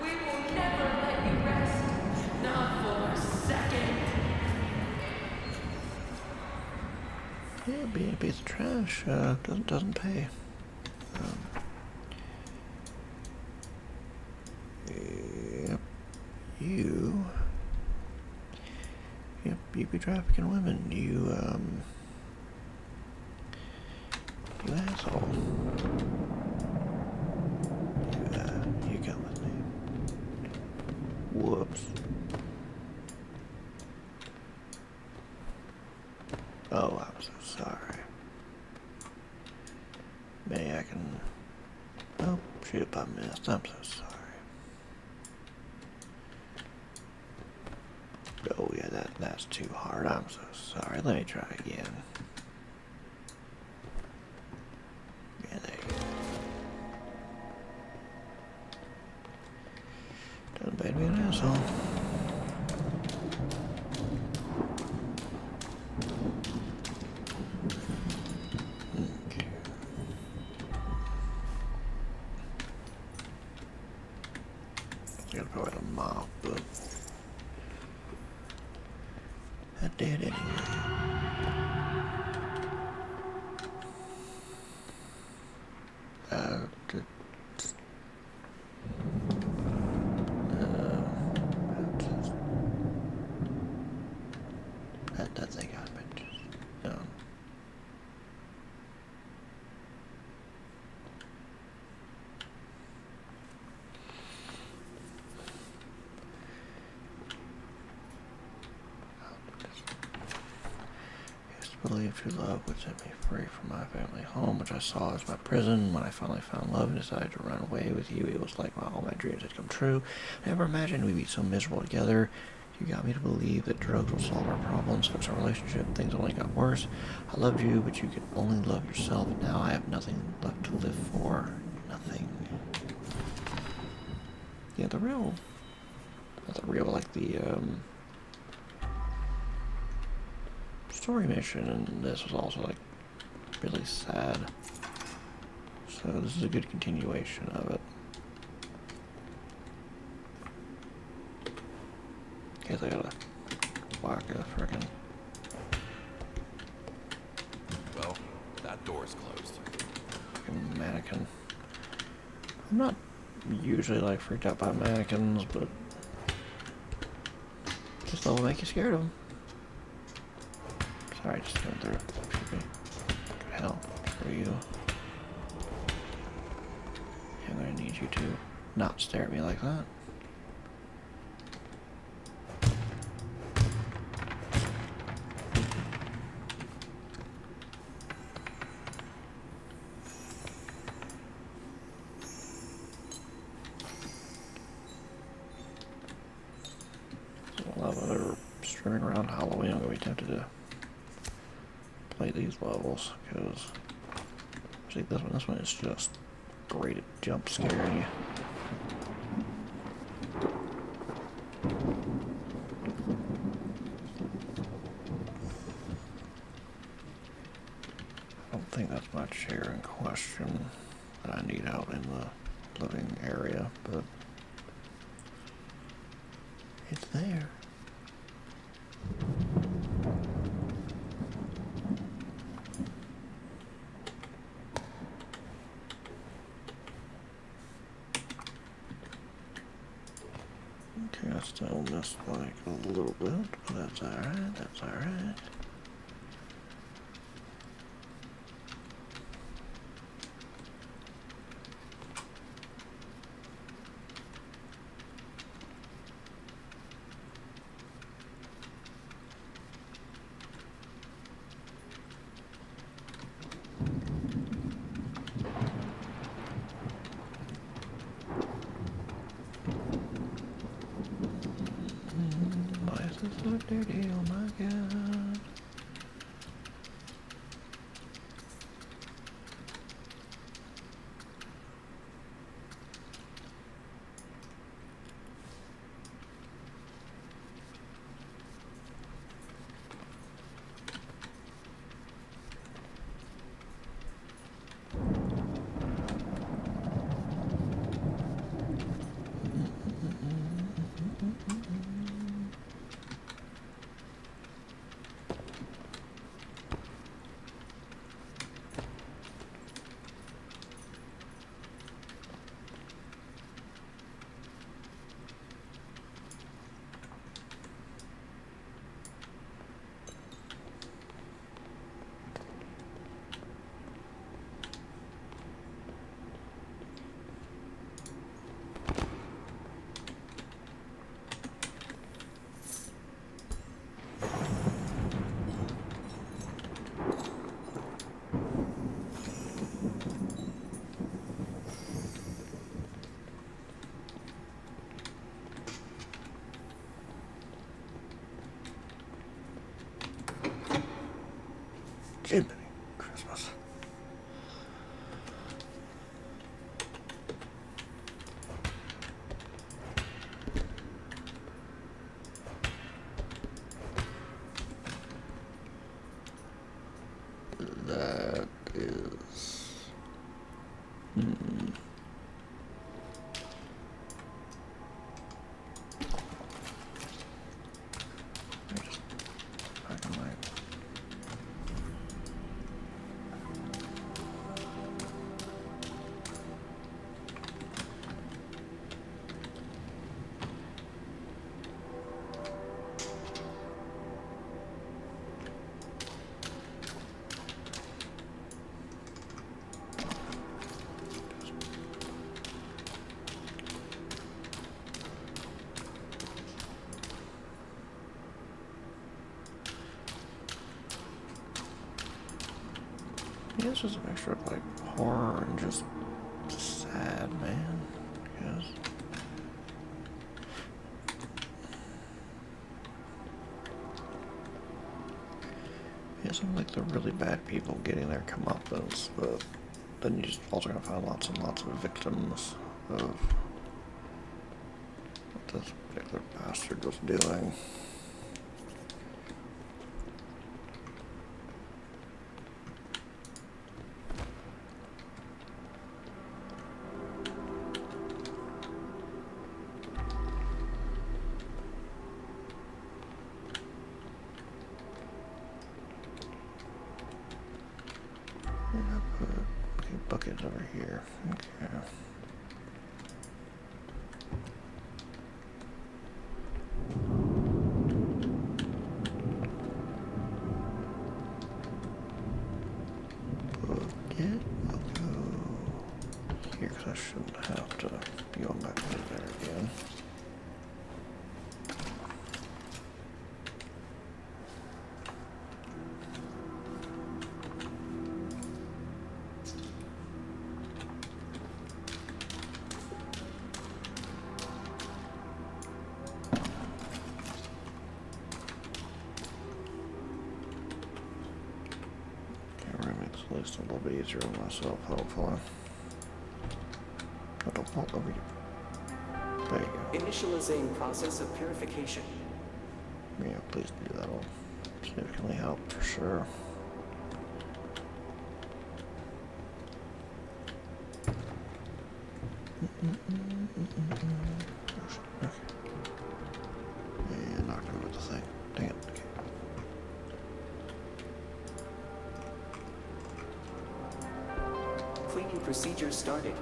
We will never let you rest. Not for a second. Yeah, being a piece of trash doesn't pay. Yep. You be trafficking women. You asshole. You come with me. Whoops. Oh, I'm so sorry. Maybe I can... Oh, shoot, I missed. I'm so sorry. Oh, yeah, that's too hard. I'm so sorry. Let me try again. Yeah, there you go. Doesn't pay to be an asshole. Okay. I gotta probably the mop, but I did anyway. That thing I've been just done. believe true love would set me free from my family home, which I saw as my prison. When I finally found love and decided to run away with you, it was like all my dreams had come true. I never imagined we'd be so miserable together. You got me to believe that drugs will solve our problems, fix our relationship. Things only got worse. I loved you, but you could only love yourself. Now I have nothing left to live for. Nothing. Yeah, not the real, like the, story mission, and this was also, like, really sad. So this is a good continuation of it. Guess I gotta whack a frickin'... Well, that door's closed. Fucking mannequin. I'm not usually, like, freaked out by mannequins, but this level will make you scared of them. Sorry, just went through. Excuse me. Good hell. For you. I'm gonna need you to not stare at me like that. Love of ever streaming around Halloween. I'm gonna be tempted to play these levels because see this one is just great at jump scaring you. I don't think that's my chair in question that I need out in the living area, but it's there. Okay, I still missed like a little bit, but that's alright, that's alright. Why is this so dirty? Oh my god. Jiminy Christmas. That is... I just... I can like... Yeah, it's just a mixture of like horror and just sad, man. Yes. Yeah, some like the really bad people getting their comeuppance, but then you just also gonna find lots and lots of victims of what this particular bastard was doing. Okay, buckets over here. Okay. Bucket. I'll go here because I shouldn't have to be going back over there again. At least a little bit easier on myself, hopefully. I don't want over you. There you go. Initializing process of purification. Yeah, please do that. Will significantly help for sure. Okay. Yeah, knocked over the thing. Dang it. Okay. Cleaning procedure started.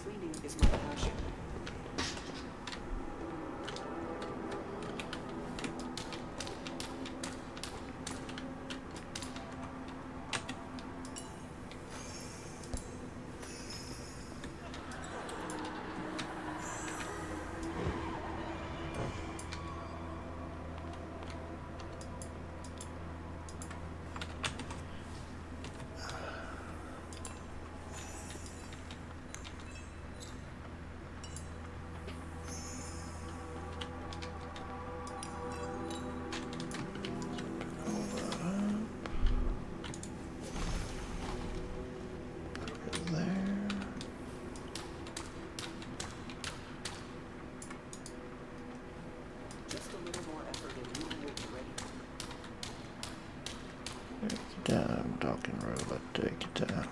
Cleaning is my passion. Time, talking robot, take your time.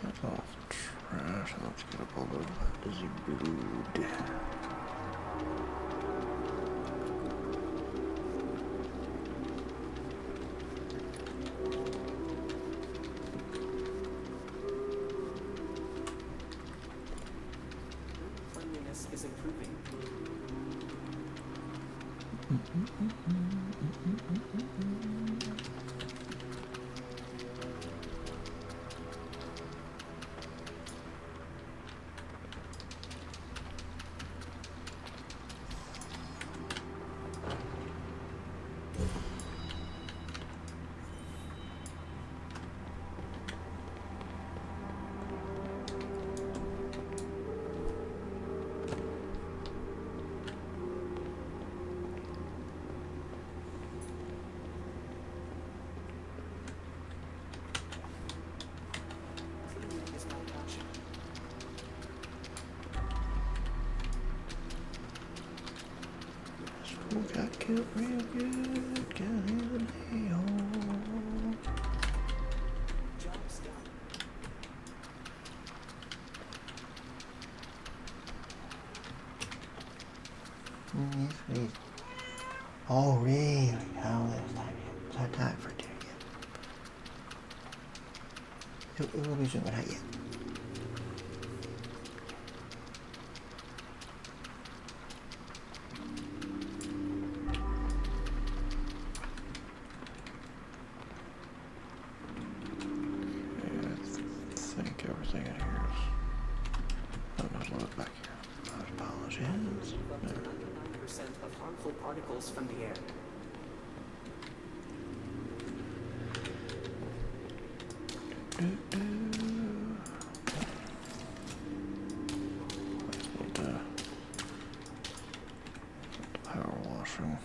Get off trash. Let's get up all the busy brood. Cleanliness is improving. Cleaning is my passion. School got killed real good. Got his day home. Job's done. Yes, please. Oh, really? How is that? Is that time for dinner yet? It will be soon, but not yet. everything in here is... Oh, there's a lot back here. I apologize. Up to 99% of harmful particles from the air. Need the power washing.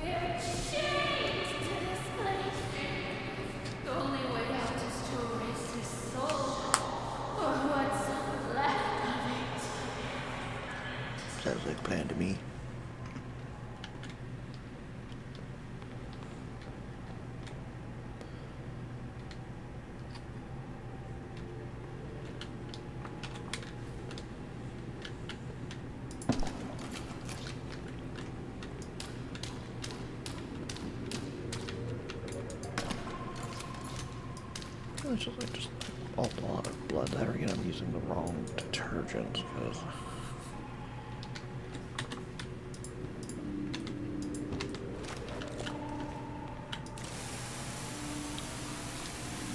We're chained to this place. The only way out is to erase his soul, or what's left of it. Sounds like a plan to me. It's just a lot of blood there. Again, I'm using the wrong detergent because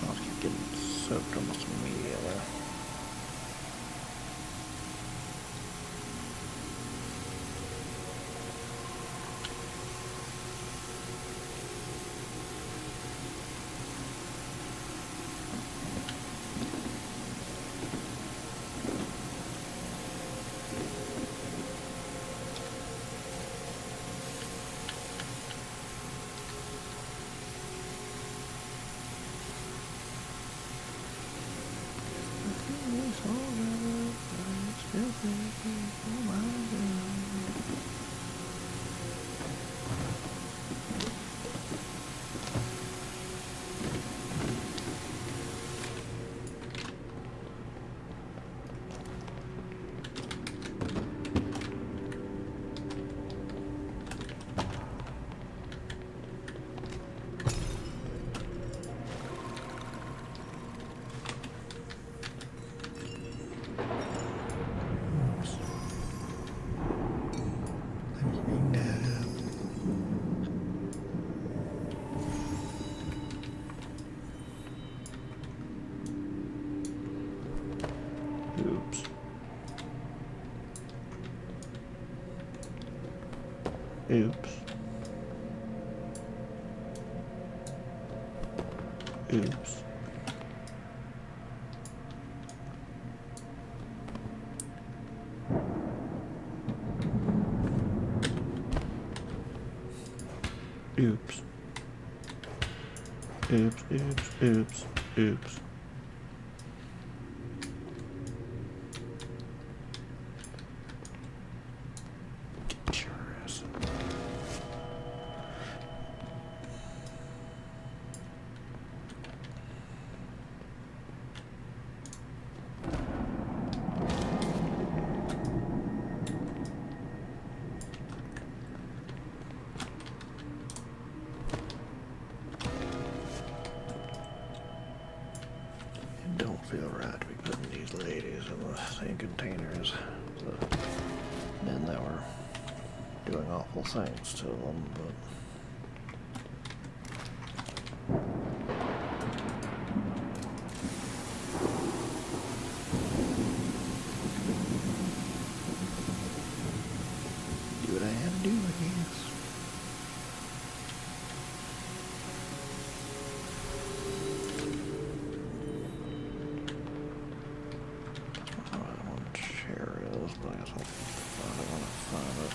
I'll keep getting soaked almost immediately. Oops. Oops. Oops. Oops. Oops, oops, oops, oops. Get your ass. It don't feel right to be putting these ladies in the same containers. The men that were doing awful things to them, but do what I have to do, I guess. I don't want to share this, but I guess I'll find it when I find it.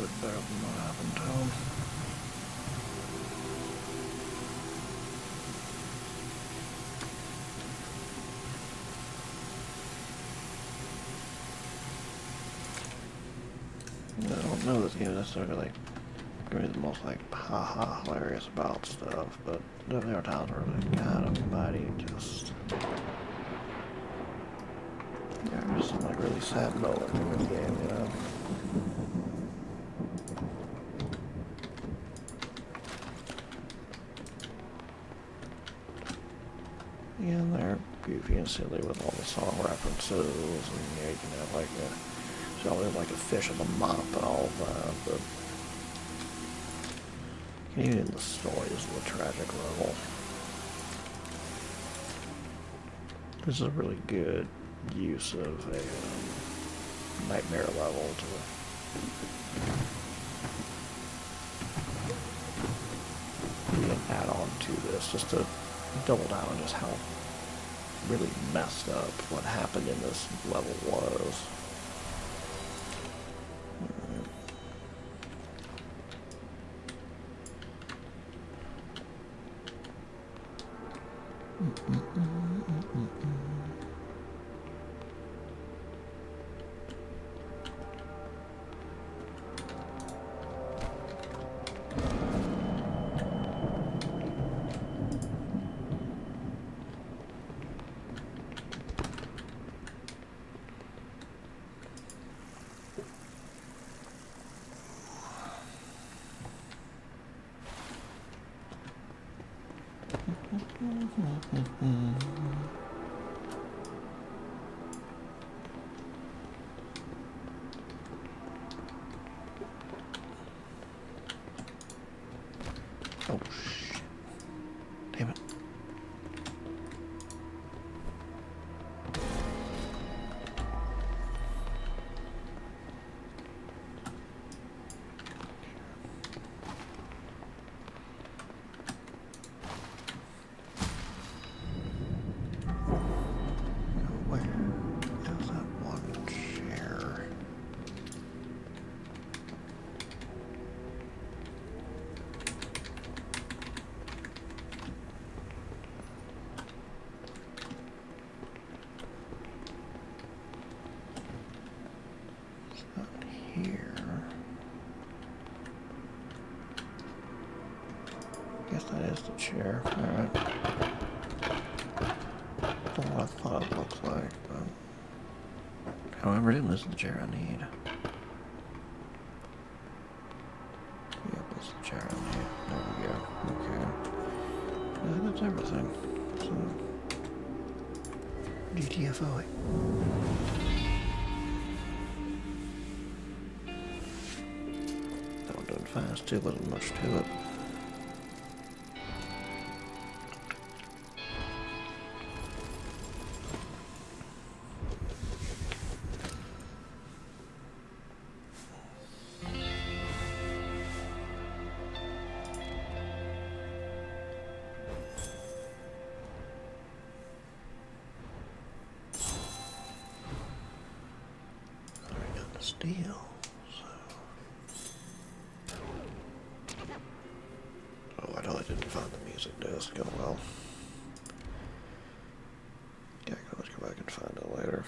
bit better than what happened to him. I don't know this game necessarily like gonna be the most like haha hilarious about stuff, but there are times where it's kind of mighty just there's some like really sad moments in this game, you know. Yeah, and they're goofy and silly with all the song references, and yeah, you can have like there's always like a fish in the mop and all that, but even the story is a tragic level. This is a really good use of a nightmare level to be an add-on to this, just to double down on just how really messed up what happened in this level was. Oh shit. Damn it. Where is that one chair? It's not here. I guess that is the chair. Alright. That's what I thought it looked like, but however, this is the chair I need. Yep, this is the chair I need. There we go. Okay. I think that's everything. So, GTFO. That one doing fast too, wasn't much to it. Steel. Oh, I totally didn't find the music disc. Oh well. Yeah, I can always go back and find it later.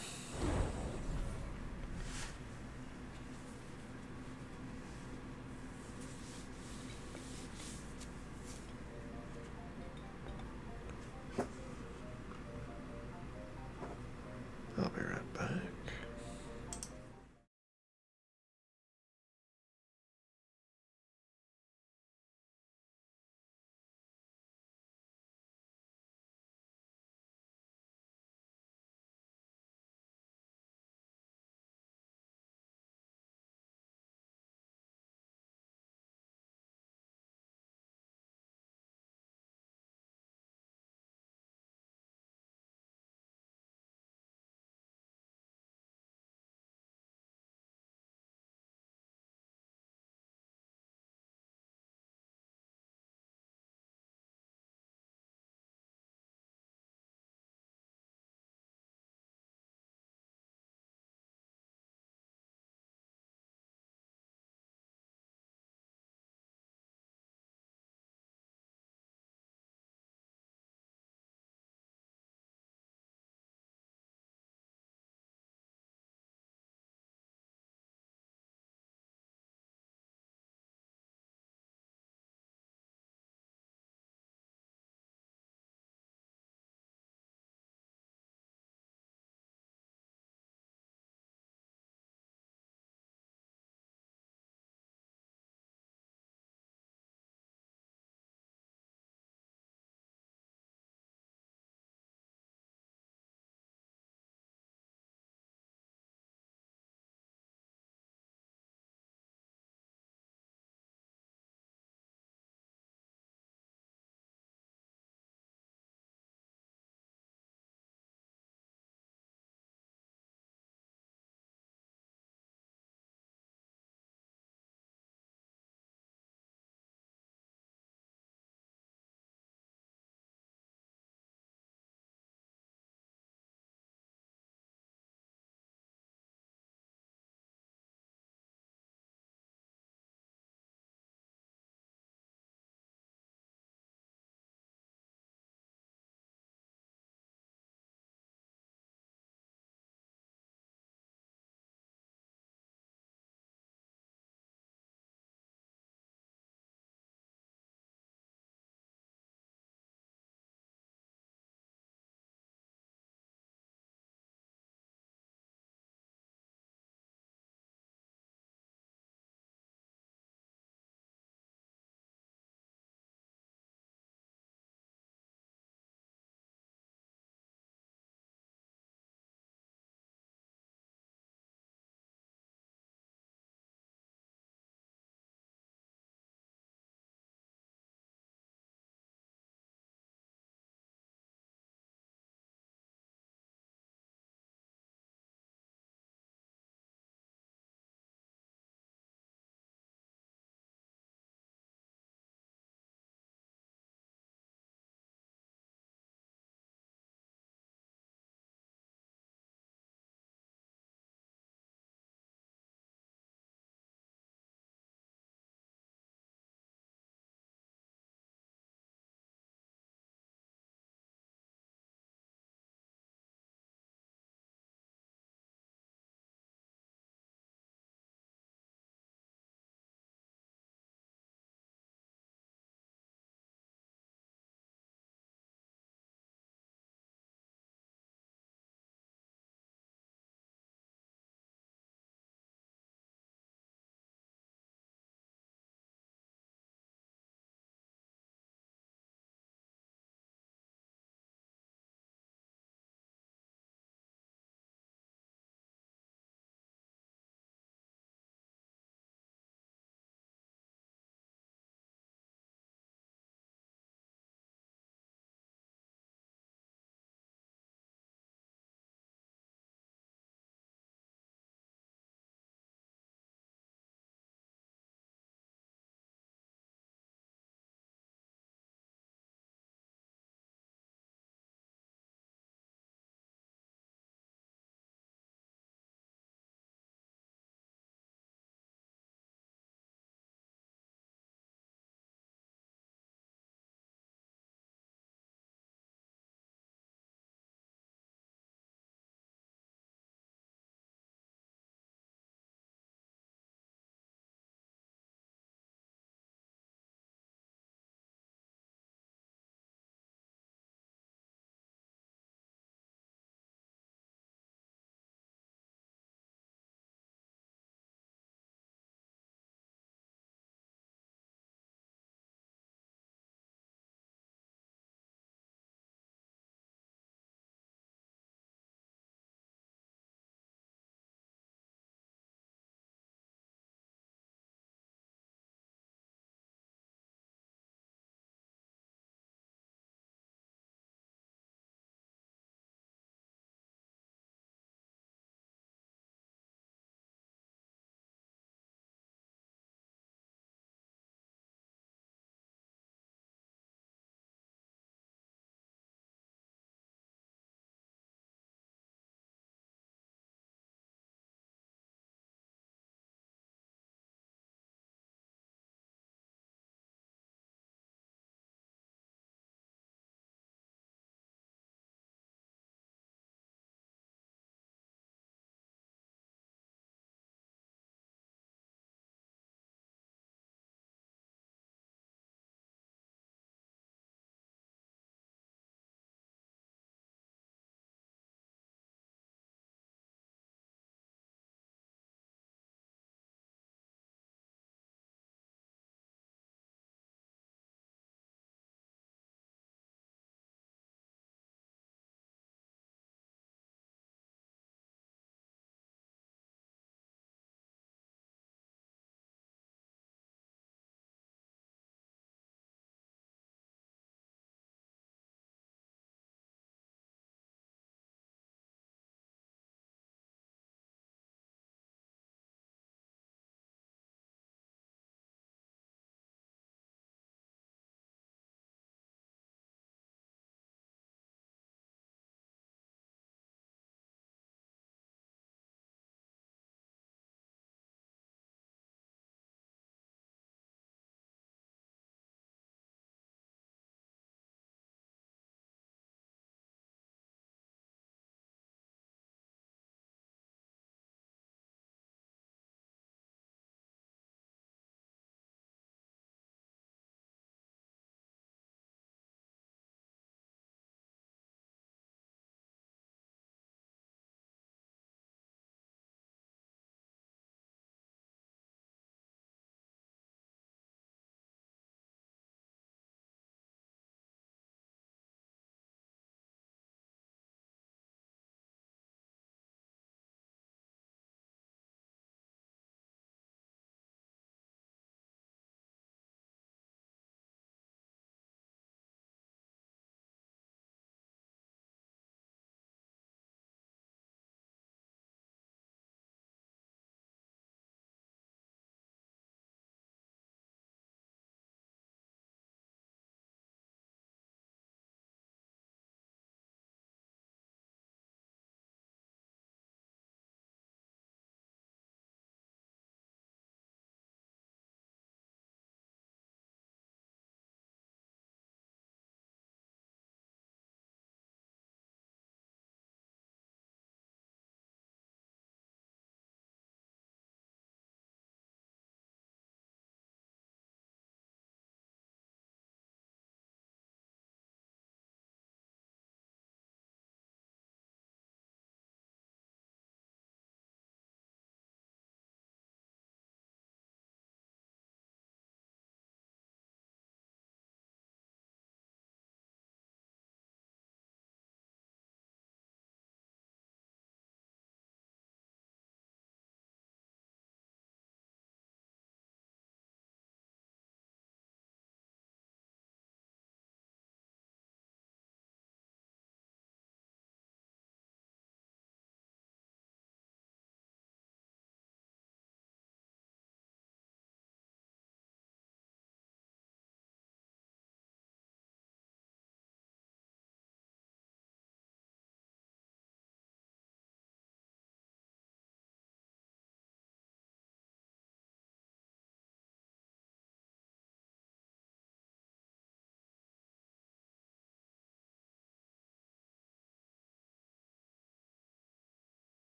I'll be right back.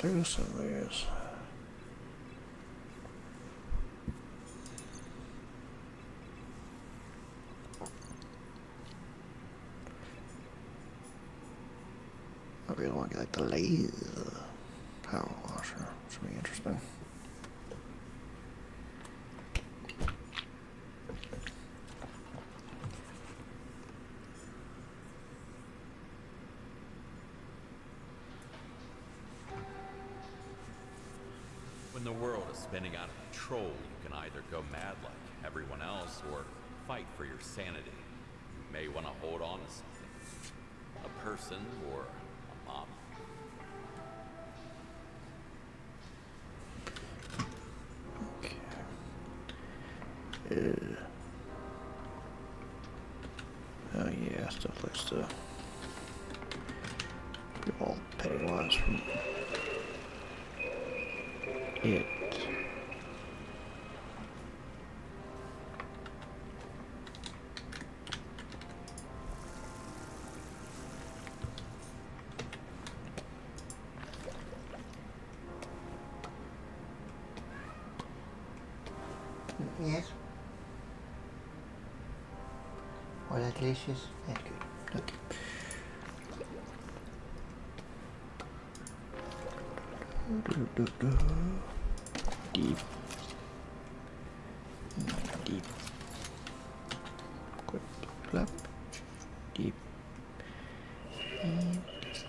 through some of these. I really want to get like the laser power washer. Should be interesting. When the world is spinning out of control, you can either go mad like everyone else or fight for your sanity. You may want to hold on to something. A person or a mom. Okay. Oh yeah, stuff likes to be all Pennywise from it. Yes. All that delicious. That's good. Okay. Deep. Deep. Quick. Clap. Deep. And just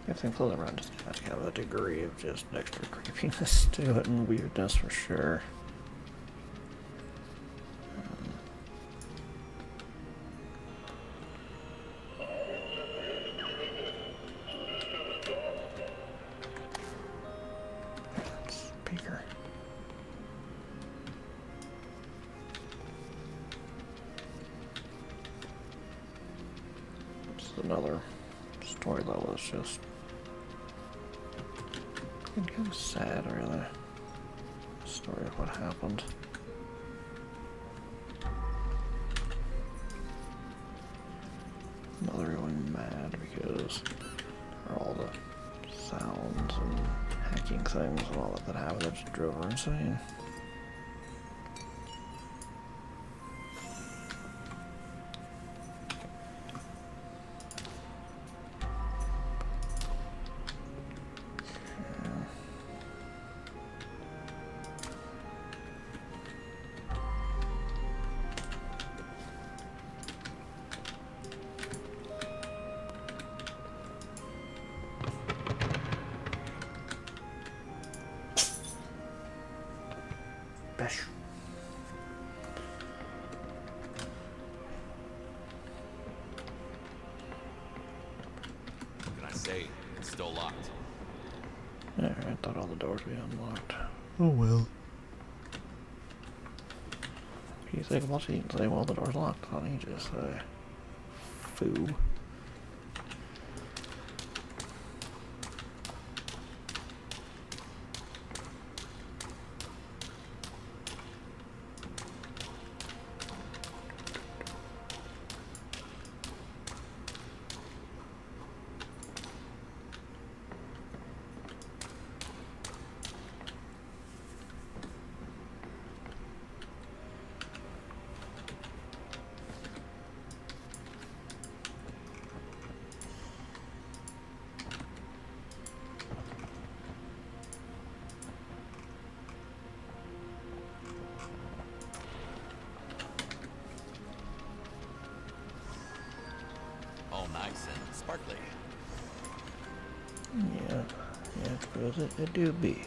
everything floating around just has kind of a degree of just extra creepiness to it and weirdness for sure. Speaker. It's another story that was just kind of sad, really. Story of what happened. Mother going mad because all the sounds and hacking things and all that happened that just drove her insane. Bash. What can I say? It's still locked. Yeah, I thought all the doors would be unlocked. Oh well. You think much you can say, well, the door's locked. Why don't you just say, foo? All nice and sparkly. Yeah, it's good as it do be.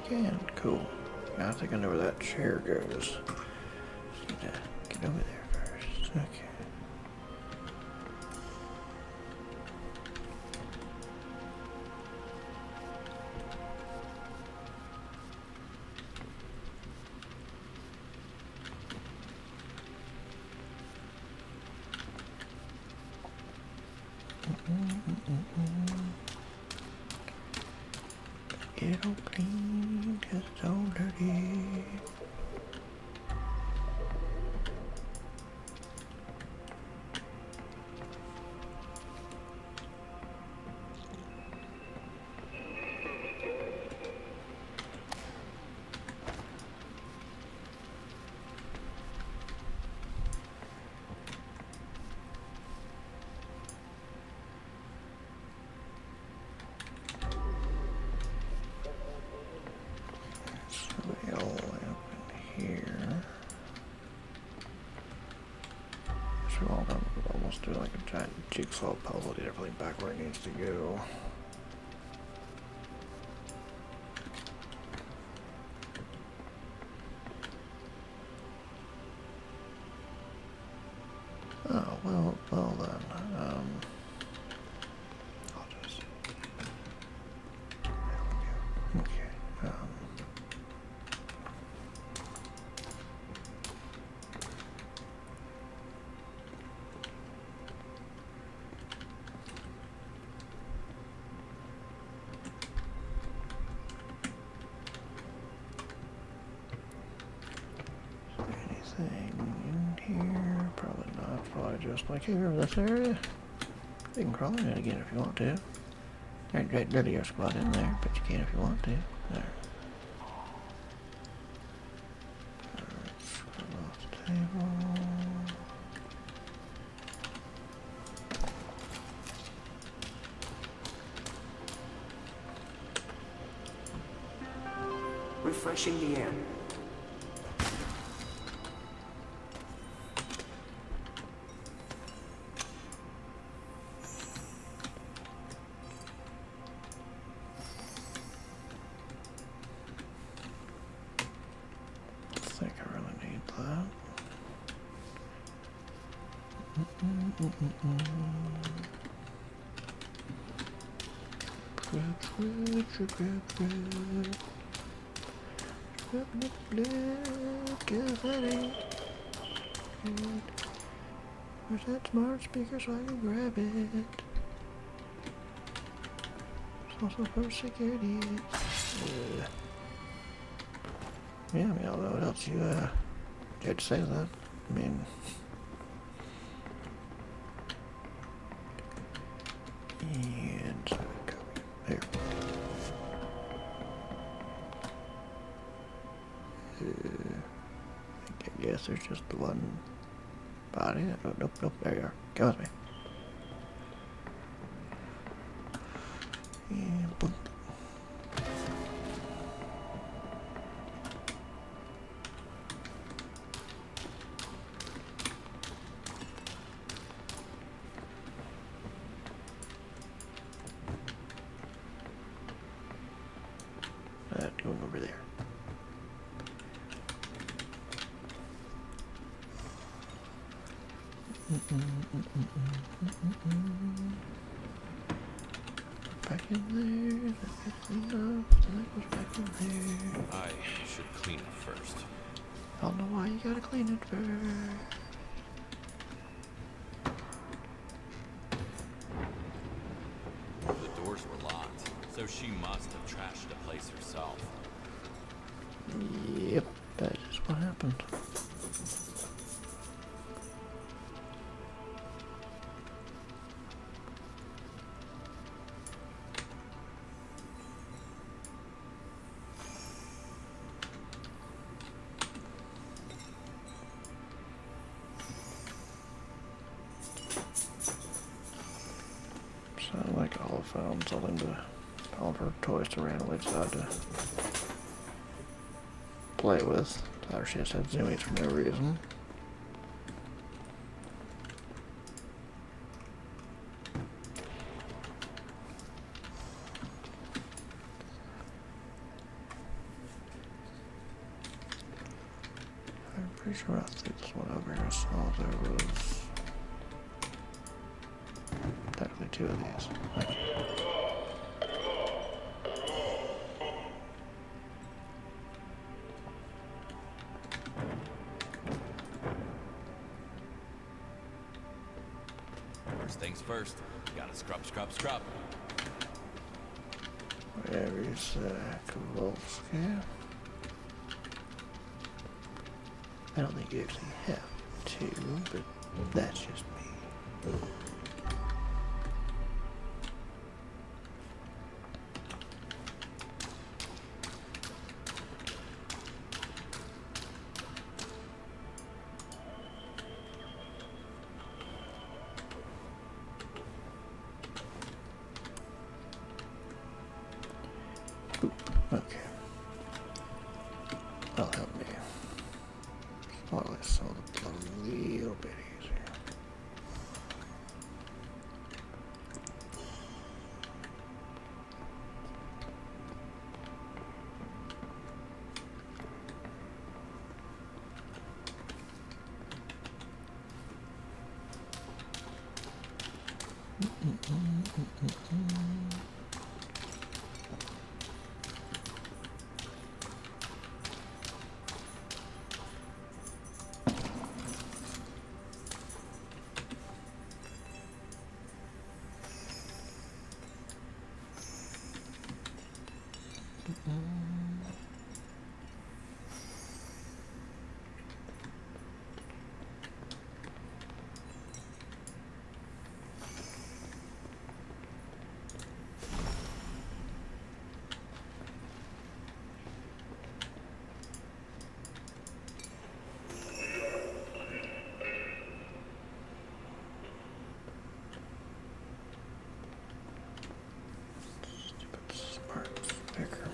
Again, cool. I think I know where that chair goes. Just need to get over there first. Okay. Get it all clean, 'cause it's all dirty. So we all the way up in here. So we're all gonna almost do like a giant jigsaw puzzle, get everything back where it needs to go. Oh, well then, I'll just, there we go. Okay, anything in here? Probably not. Probably just like here in this area. You can crawl in it again if you want to. There's a dirty spot in there, but you can if you want to. There. Alright, scroll off the table. Refreshing the air. I think I really need that. Where's that smart speaker so I can grab it? It's also for security. Yeah, I mean, I don't know what else you had to say to that. I mean, and so copy there. I guess there's just the one body. Oh, nope, there you are. Come with me. And boom. That going over there. Back in there. That's enough. That goes back in there. I should clean it first. I don't know why you gotta clean it first. The doors were locked, so she must have trashed the place herself. Yep, that is what happened. Sounded like Olive found something to, all of her toys to randomly decide to play with. Or she just had zoomies for no reason. pretty sure I think this one over here I saw there was technically 2 of these. Okay. First things first, gotta scrub, scrub, scrub. Whatever you say, Kowalski. I don't think you actually have to, but that's just me. Okay. That'll help me. Slowly saw the blood a little bit easier. Stupid smart sticker.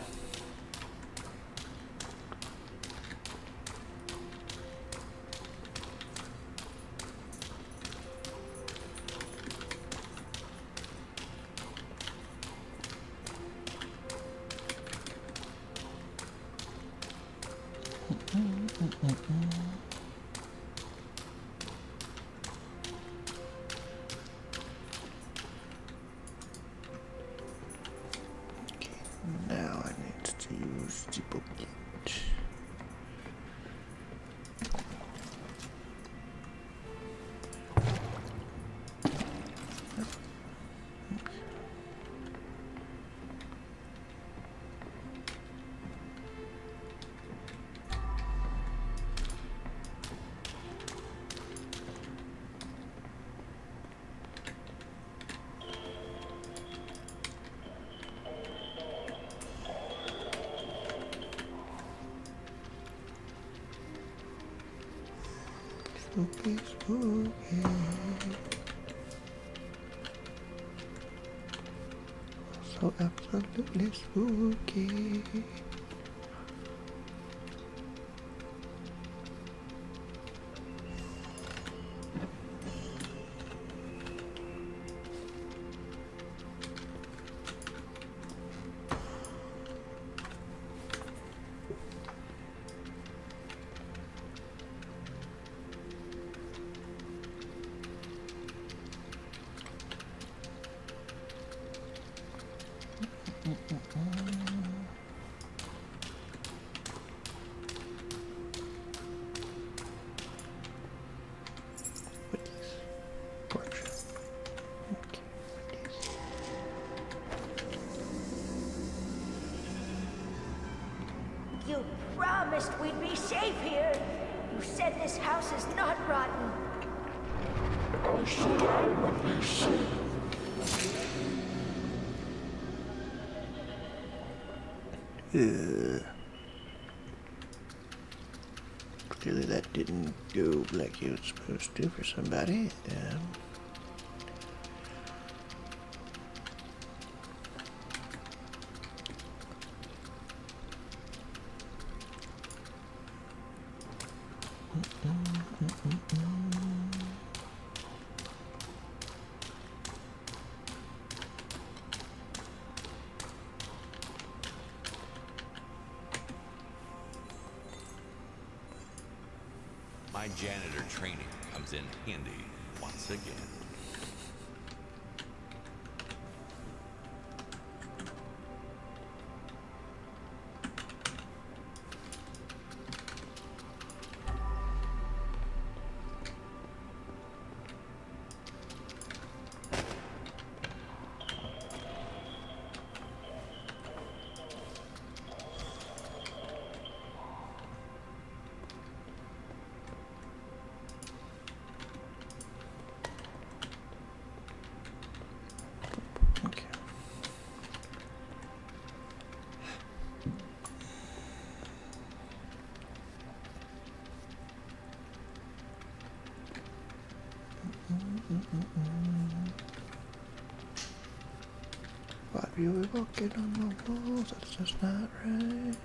Okay, now I need to use the bucket. Spooky, spooky. So absolutely spooky. Witties. Porch. Okay, witties. You promised we'd be safe here. You said this house is not rotten. I said I would be safe. Clearly that didn't go like it was supposed to for somebody. My janitor training comes in handy once again. Okay. Why are you walking on the walls? That's just not right.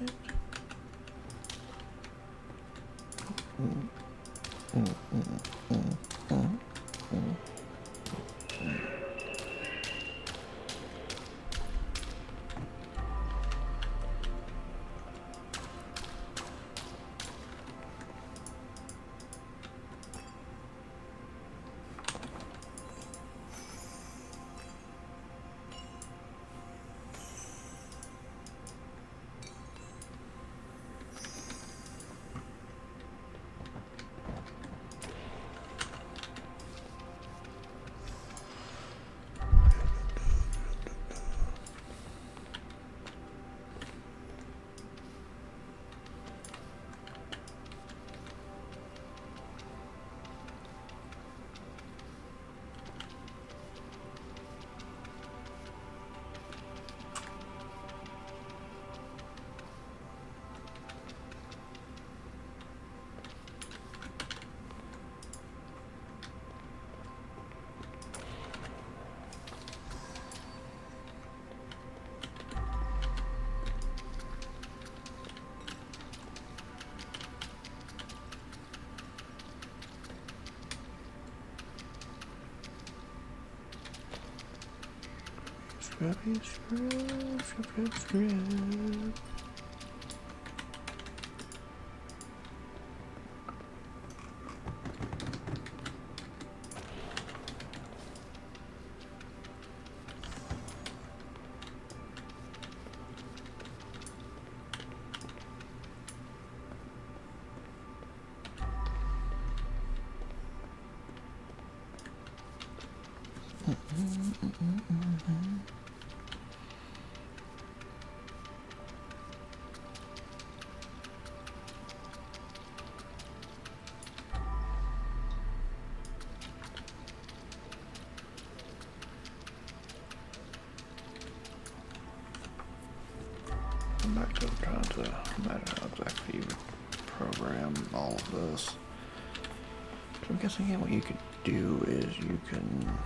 Scrubby, scrub, scrub, scrub. I'm back to trying to imagine how exactly you would program all of this. So I'm guessing what you could do is you can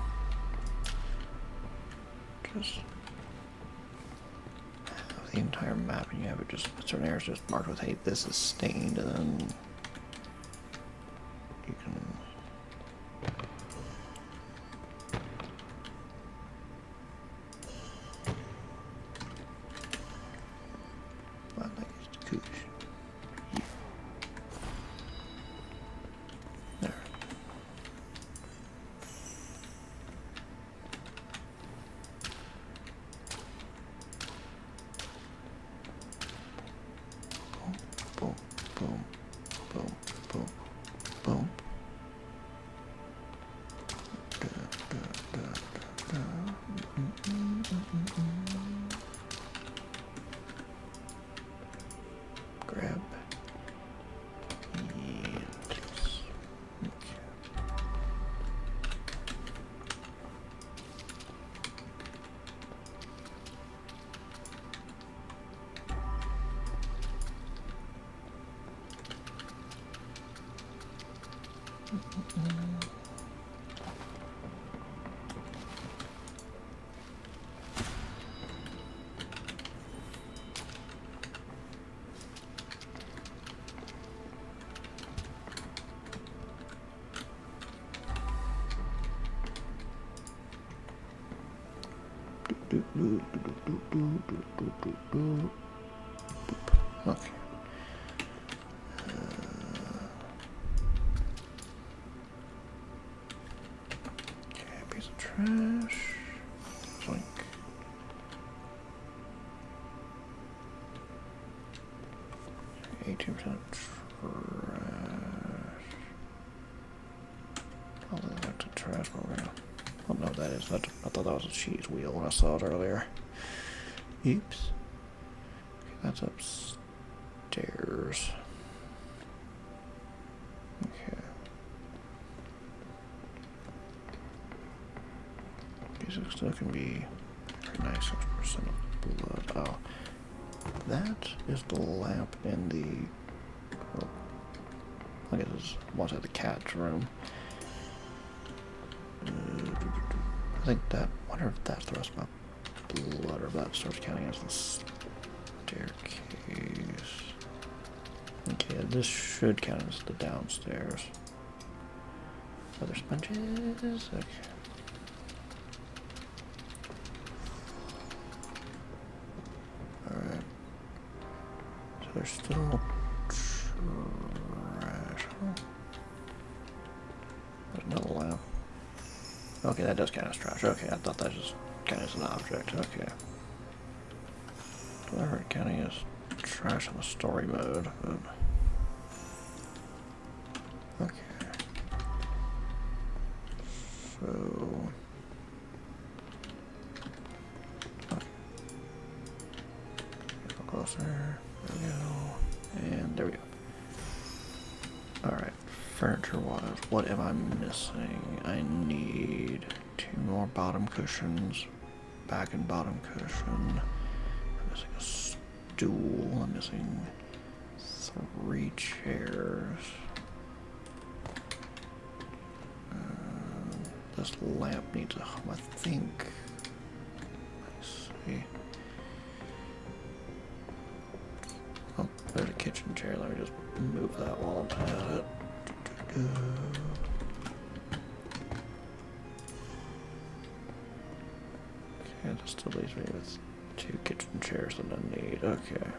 just have the entire map and you have it just certain areas just marked with, hey, this is stained, and then you can there. Boom, boom, boom, boom, boom. Da, da, da, da, da. Grab. And place. Okay. Okay. 18% trash. Oh, that's a trash program. Oh no, that is. I thought that was a cheese wheel when I saw it earlier. Oops. Okay, that's upstairs. Okay. These still can be very nice 6% of blood. Oh. That is the lamp in the. Oh, I guess it's what's at the cat's room. I think that. Wonder if that's the rest of my blood, or if that starts counting as the staircase. Okay, this should count as the downstairs. Other sponges. Okay. Alright. So there's still trash. There's another lamp. Okay, that does count as trash. Okay, I thought that just counted as an object. Okay. Whatever counting as trash on the story mode. But... okay. So... okay. Closer. There we go. And there we go. Alright. Furniture-wise, what am I missing? I need 2 more bottom cushions, back and bottom cushion. I'm missing a stool. I'm missing 3 chairs. This lamp needs a home, I think. Let's see. Oh, there's a kitchen chair. Let me just move that while I'm at it. Okay, that still leaves me with 2 kitchen chairs that I need. Okay.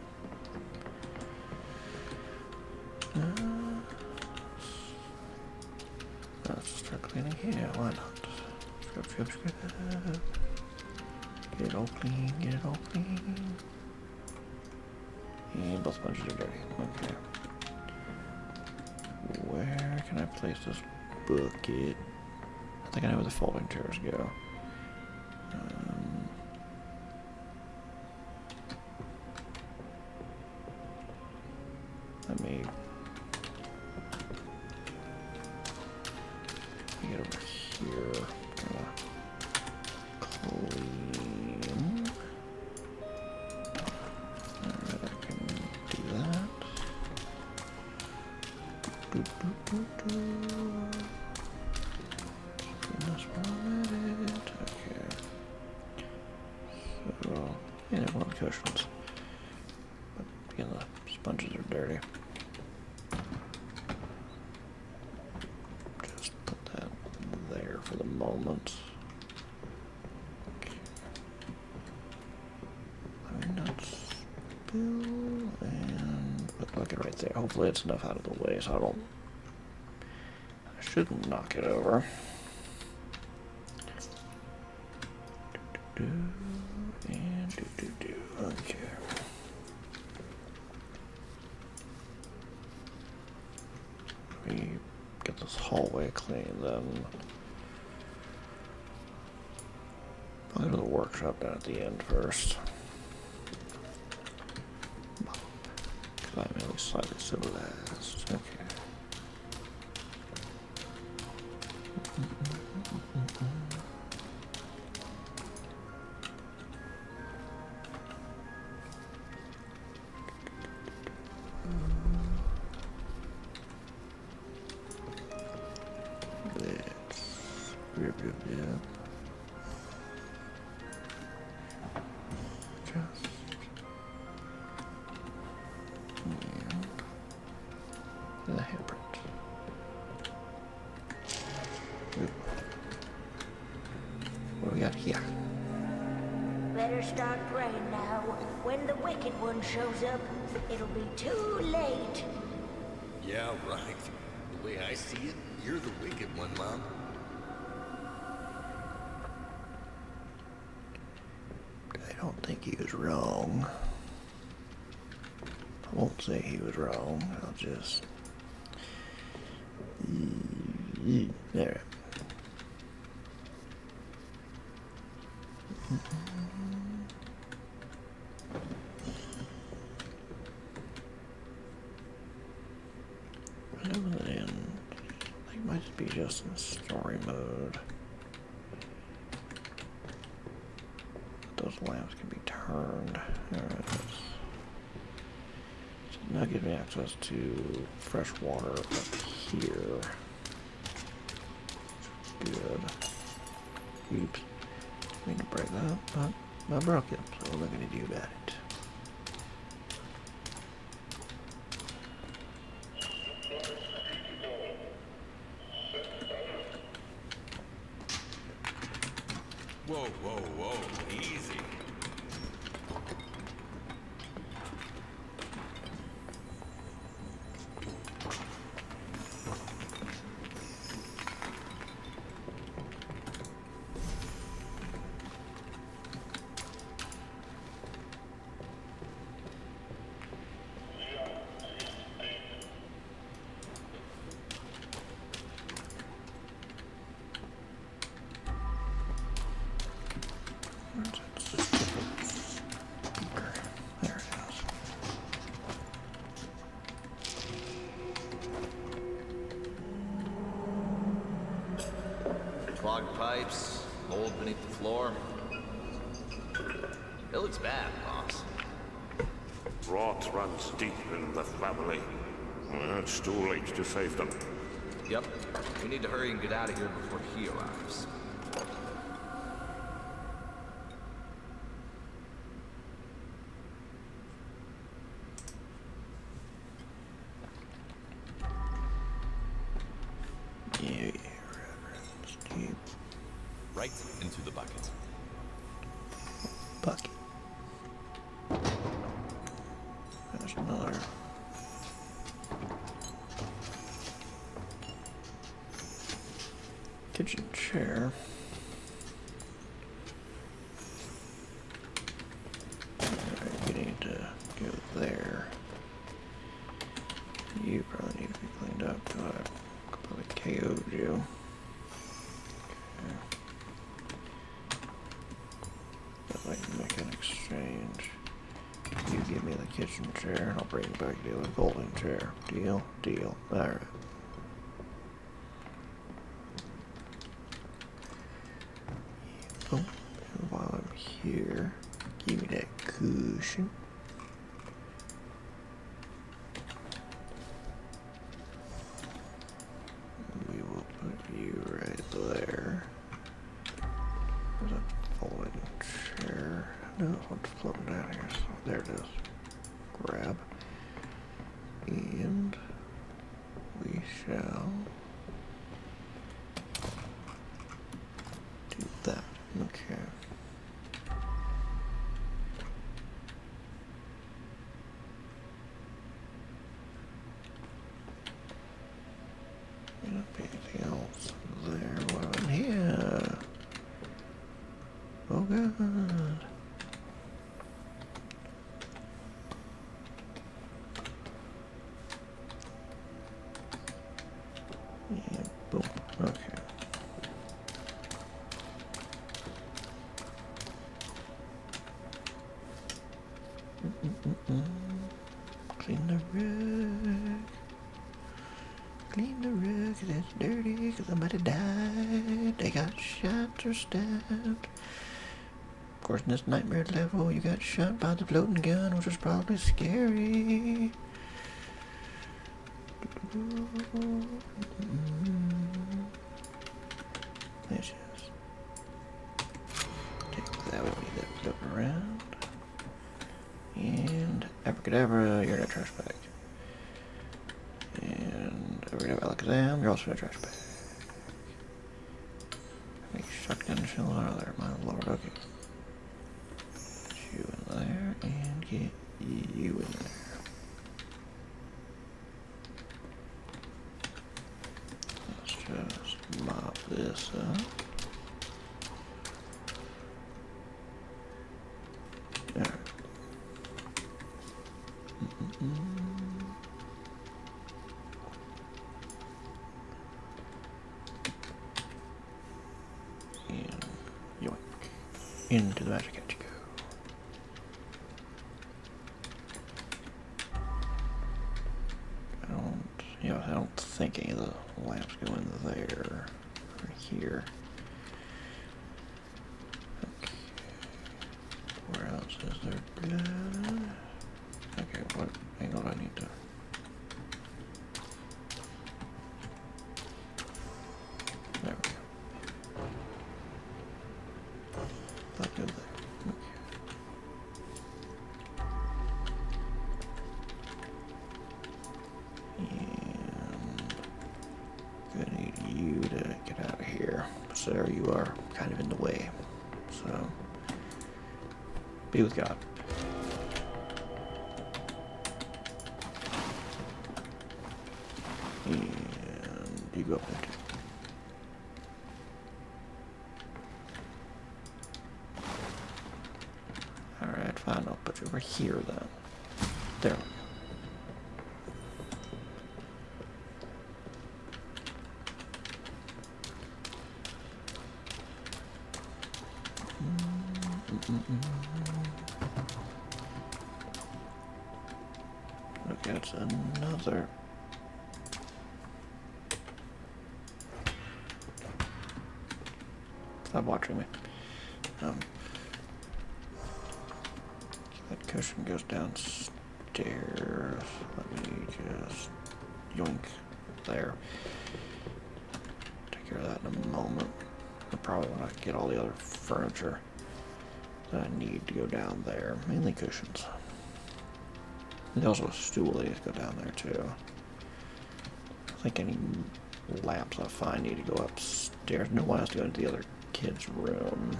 Let's just start cleaning here. Why not? Scrub, scrub, scrub. Get it all clean. Get it all clean. And both sponges are dirty. Okay. Where can I place this bucket? I think I know where the folding chairs go. Let me get over here. Clean. Alright, I can do that. Okay. So, yeah, one cushions. But again, the sponges are dirty. Just put that there for the moment. Okay. Let me not spill, and put the bucket right there. Hopefully it's enough out of the way so I shouldn't knock it over. And okay. We get this hallway clean, then I'll go to the workshop down at the end first. Because I'm only slightly civilized. Okay. And the handprint. What do we got here? Better start praying now. When the Wicked One shows up, it'll be too late. Yeah, right. The way I see it, you're the Wicked One, Mom. I don't think he was wrong. I won't say he was wrong. I'll just... There. It might be just in story mode. Those lamps can be turned. Alright. So now give me access to fresh water up here. Good. Oops. I mean to break that, but I broke it, so what am I going to do about it? Whoa, whoa, whoa, easy. There it is. Clogged pipes, mold beneath the floor. It looks bad, boss. Rot runs deep in the family. It's too late to save them. Yep. We need to hurry and get out of here before he arrives. Yeah, Steve. Right into the bucket. Bucket. There's another. Kitchen chair. Alright, you need to go there. You probably need to be cleaned up. I probably KO'd you. Okay. I can make an exchange. You give me the kitchen chair, and I'll bring back the other golden chair. Deal? Deal. Alright. Oh, and while I'm here, give me that cushion. We will put you right there. There's a folding chair. No, it's floating down here, so there it is. Grab. And we shall do that. Okay. May not be anything else there while I'm here. Oh god. Yeah, boom. Okay. Clean the rug. Clean the rug, 'cause it's dirty, 'cause somebody died. They got shot or stabbed. Of course, in this nightmare level, you got shot by the floating gun, which was probably scary. Let's just take that. We don't need that floating around. And abracadabra, you're in a trash bag. And abracadabra, alakazam, you're also in a trash bag. Make shotgun shells out of there, my lord. Okay. Put you in there and get you in there. Let's just mop this up. Alright. into the magic hat you go. I don't think any of the lamps go in there. Right here. Okay. Where else is there blood? Okay, what angle do I need to? There we go. That good there. Okay. And gonna need you to get out of here. So there you are, kind of in the way. So be with God. And you go up there too. Alright, fine, I'll put you over here then. There we go. Okay, that's another. Stop watching me. That cushion goes downstairs. Let me just yoink there. Take care of that in a moment. I probably want to get all the other furniture that I need to go down there. Mainly cushions. There's also a stool that needs to go down there too. I think any lamps I find need to go upstairs. No one has to go into the other kid's room.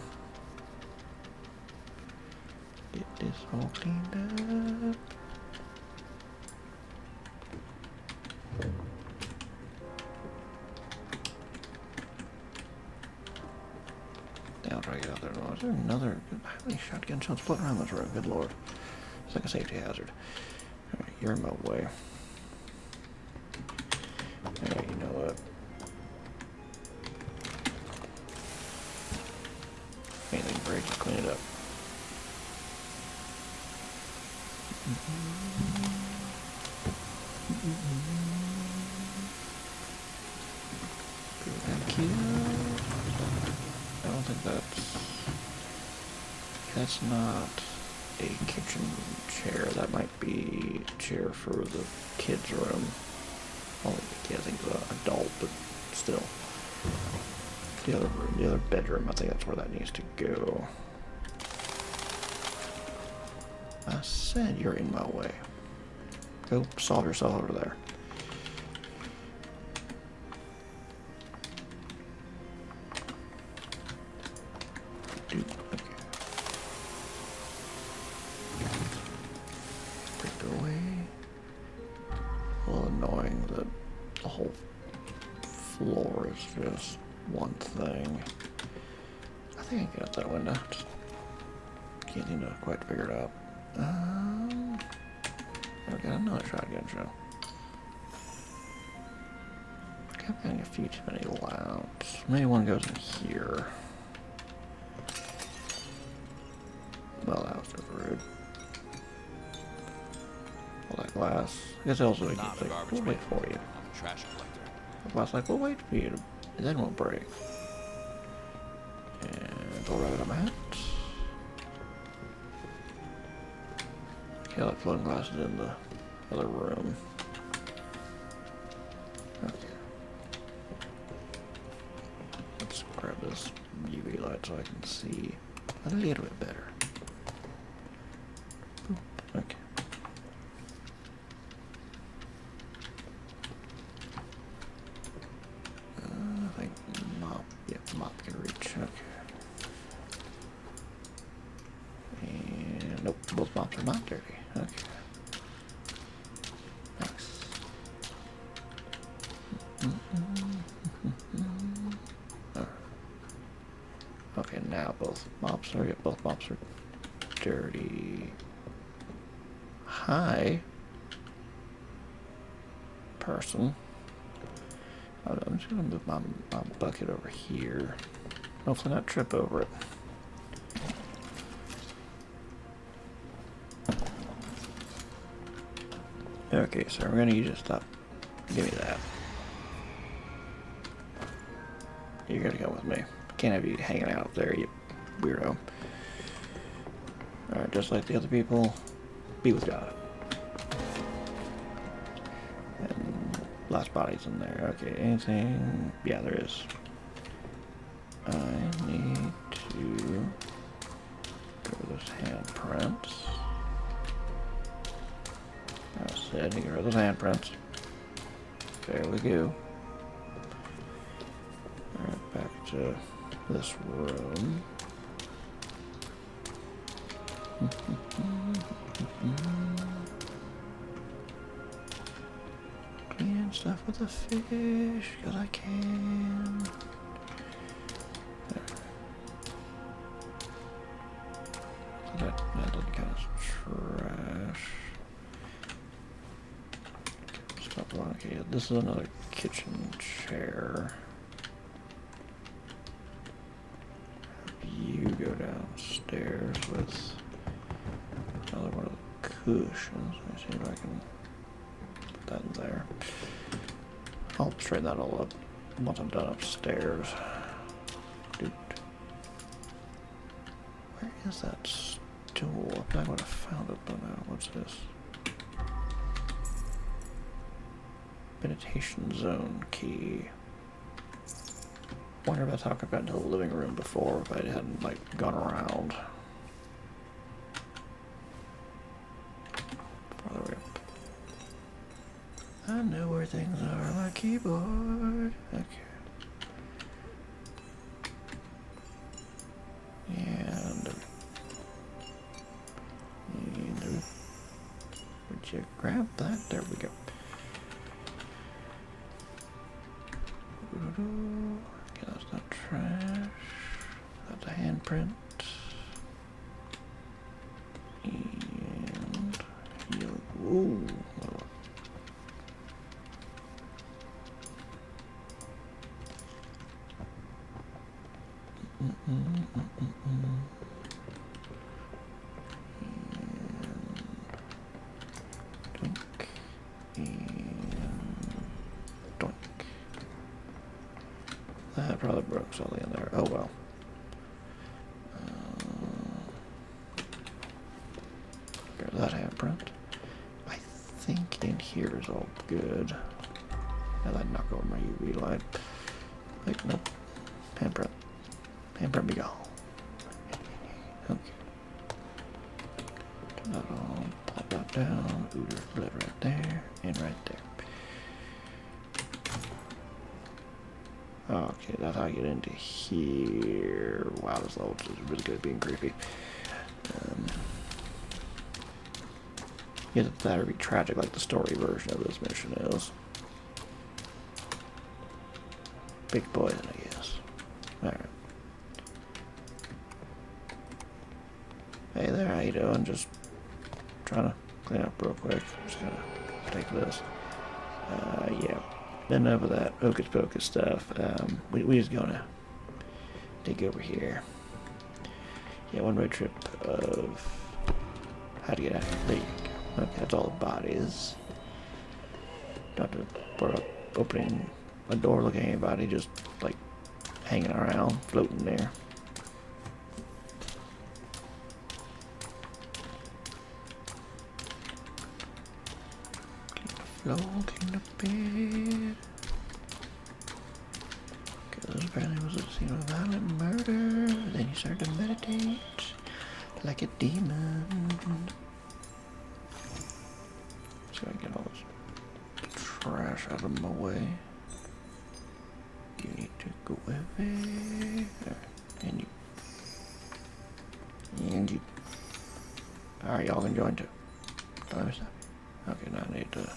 Get this all cleaned up. Now I'll try to get out there. Is there another? How many shotgun shells floating around this room? Good lord. It's like a safety hazard. Alright, you're in my way. Alright, you know what? Anything break, just clean it up. Thank you. I don't think that's not a kitchen chair. That might be a chair for the kids' room. Well, I think it's an adult, but still. The other room, the other bedroom, I think that's where that needs to go. I said you're in my way. Go solve yourself over there. Dude, okay. Take it away. A little annoying that the whole floor is just one thing. I think I can get out that window. Just can't seem to quite figure it out. I got another shotgun shell. I kept getting a few too many lamps. Maybe one goes in here. Well, that was just rude. All that glass. I guess also like, we'll wait for you. I'm a trash collector. The glass like, we'll wait for you, and then we'll break. And throw right on my hat. Okay, that floating glass is in the other room. Okay. Let's grab this UV light so I can see a little bit better. Boop. Okay. I think mop. Yep, mop can reach. Okay. And nope, both mops are not dirty. Okay. Nice. Okay, now both mops are dirty. Hi, person. I'm just gonna move my bucket over here. Hopefully not trip over it. Okay, so we're gonna use this stuff. Give me that. You're gonna come with me. Can't have you hanging out up there, you weirdo. Alright, just like the other people, be with God. And last bodies in there. Okay, anything? Yeah, there is. I need to go with those handprints. I said, get rid of those handprints. There we go. Alright, back to this room. Cleaning stuff with a fish, cause I can. That didn't count as trash. Stop long. Okay, this is another kitchen chair. You go downstairs with another one of the cushions. Let me see if I can put that in there. I'll straighten that all up once I'm done upstairs. Dude. Where is that stool? I would have found it, but now what's this? Meditation zone key. Wonder if that's how I got into the living room before, if I hadn't like gone around. Farther up. I know where things are on my keyboard. Okay. And would you grab that? There we go. Okay, that's not trash. That's a handprint. And you. Ooh. Doink. And doink. That probably broke something in there. Oh well. Grab that handprint. I think in here is all good. Now that knock over my UV light. Like, nope. Handprint. Handprint be gone. Okay. Turn that on. Pop that down. Ooh, there's blood right there. And right there. Okay, that's how I get into here. Wow, this level is really good at being creepy. Yeah, that would be tragic like the story version of this mission is. Big poison, I guess. Alright. Hey there, how you doing? Just trying to clean up real quick. Just gonna take this. Yeah. Enough of that hocus pocus stuff. We just gonna dig over here. Yeah, one road trip of how to get out of here. There you go. Okay, that's all the bodies. Not to worry about opening a door, looking at anybody, just like hanging around, floating there. Clean the bed. Because apparently it was a scene of violent murder. Then you start to meditate like a demon. So I get all this trash out of my way. You need to go away. And you. Alright, y'all can join too. Let me stop. Okay, now I need to.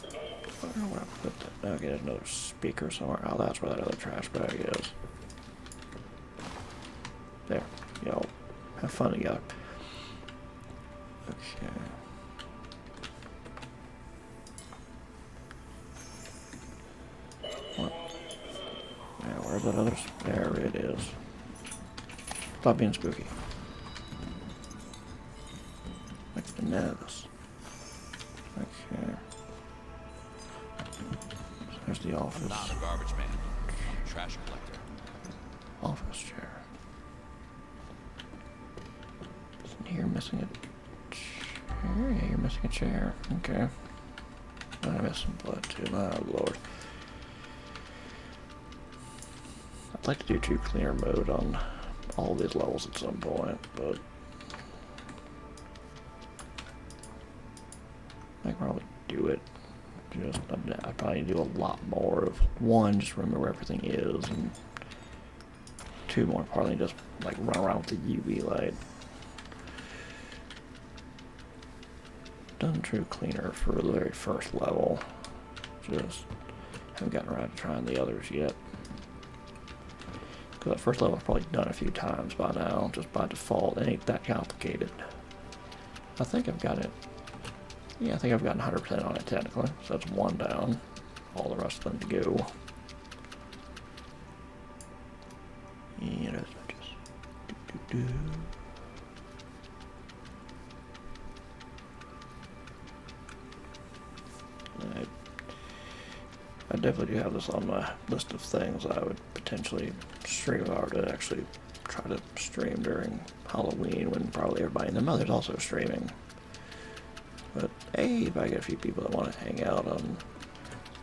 I don't know where I put that. Okay, there's another speaker somewhere. Oh, that's where that other trash bag is. There. Y'all have fun together. Okay. What? Now, where's that other? There it is. Stop being spooky. Telekinesis. Okay. There's the office. I'm not a garbage man. I'm a trash collector. Office chair. Isn't here missing a chair? Yeah, you're missing a chair. Okay. I'm missing blood too. Oh, Lord. I'd like to do true cleaner mode on all these levels at some point, but I can probably do it. Just, I probably need to do a lot more of one, just remember where everything is, and two, more importantly, just like run around with the UV light. Done true cleaner for the very first level. Just haven't gotten around to trying the others yet. Because that first level I've probably done a few times by now, just by default. It ain't that complicated. I think I've got it. Yeah, I think I've gotten 100% on it technically. So that's one down. All the rest of them to go. And as I just I definitely do have this on my list of things I would potentially stream if I were to actually try to stream during Halloween when probably everybody and their mother's also streaming. But hey, if I get a few people that want to hang out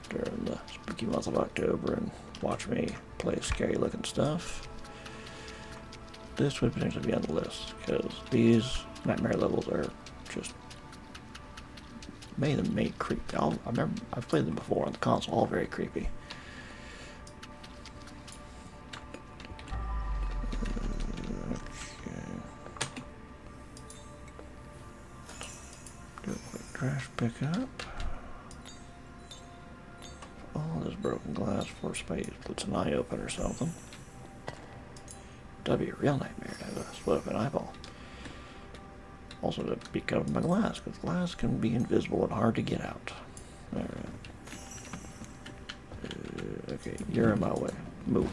during the spooky month of October and watch me play scary looking stuff, this would potentially be on the list, because these nightmare levels are just made creepy. I remember I've played them before on the console, all very creepy. Do a quick trash pickup. All this broken glass for space puts an eye open or something. That'd be a real nightmare to have a split up an eyeball. Also to be covered by glass, because glass can be invisible and hard to get out. Alright. Okay, you're in my way. Move.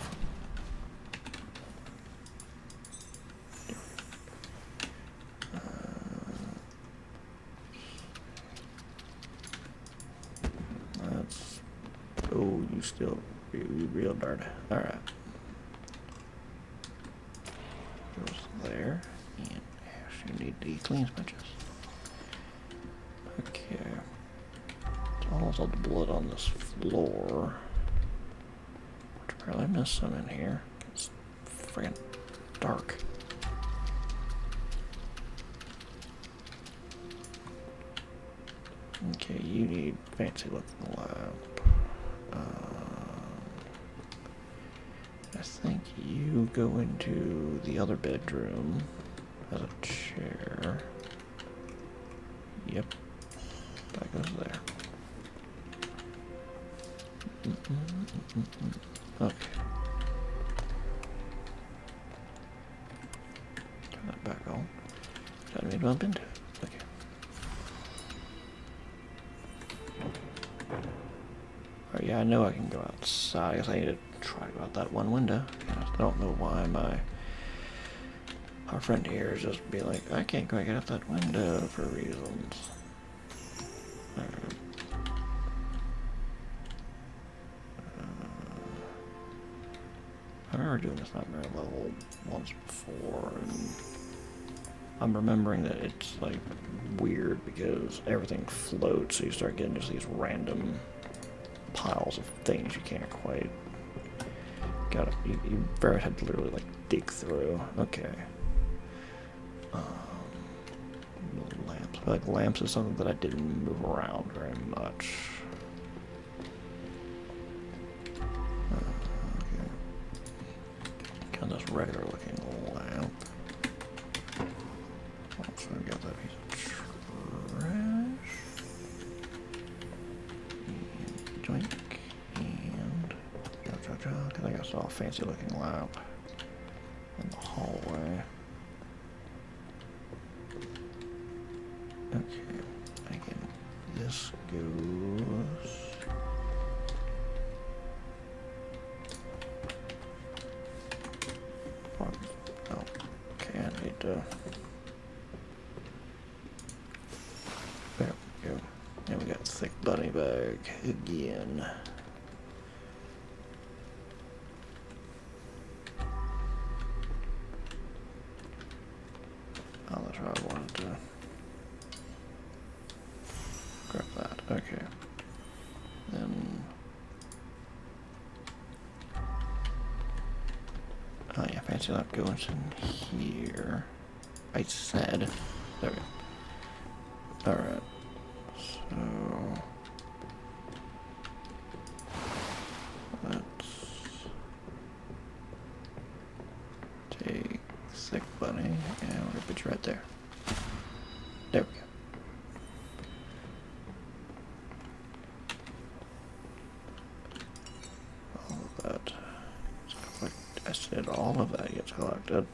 That's... Oh, you still... You real darn. Alright. Goes there. And you need the clean switches. Okay. So almost all the blood on this floor. Which apparently I missed some in here. It's friggin' dark. Okay, you need fancy looking lamp. I think you go into the other bedroom as a chair. Yep, that goes there. Okay. Turn that back on. Trying to bump into it. Okay. Oh yeah, I know I can go outside. I guess I need to try to go out that one window. I don't know why our friend here is just be like, I can't quite get out that window for reasons. I remember doing this nightmare level once before, and I'm remembering that it's like weird because everything floats, so you start getting just these random piles of things you can't quite. You very had to literally like dig through. Okay. Lamps. I feel like lamps is something that I didn't move around very much. Okay. Kind of this regular looking lamp. Also got that piece of trash. And joink. And because I saw a fancy looking lamp in the hallway. Okay, again, this goes. Okay, I need to. bunny bag again. Oh, that's right, I wanted to grab that. Okay. Then... oh yeah, fancy lap goes in here. I said. There we go. Alright. So... let's take Sick Bunny and we're gonna put you right there. There we go. All of that. I said all of that gets collected.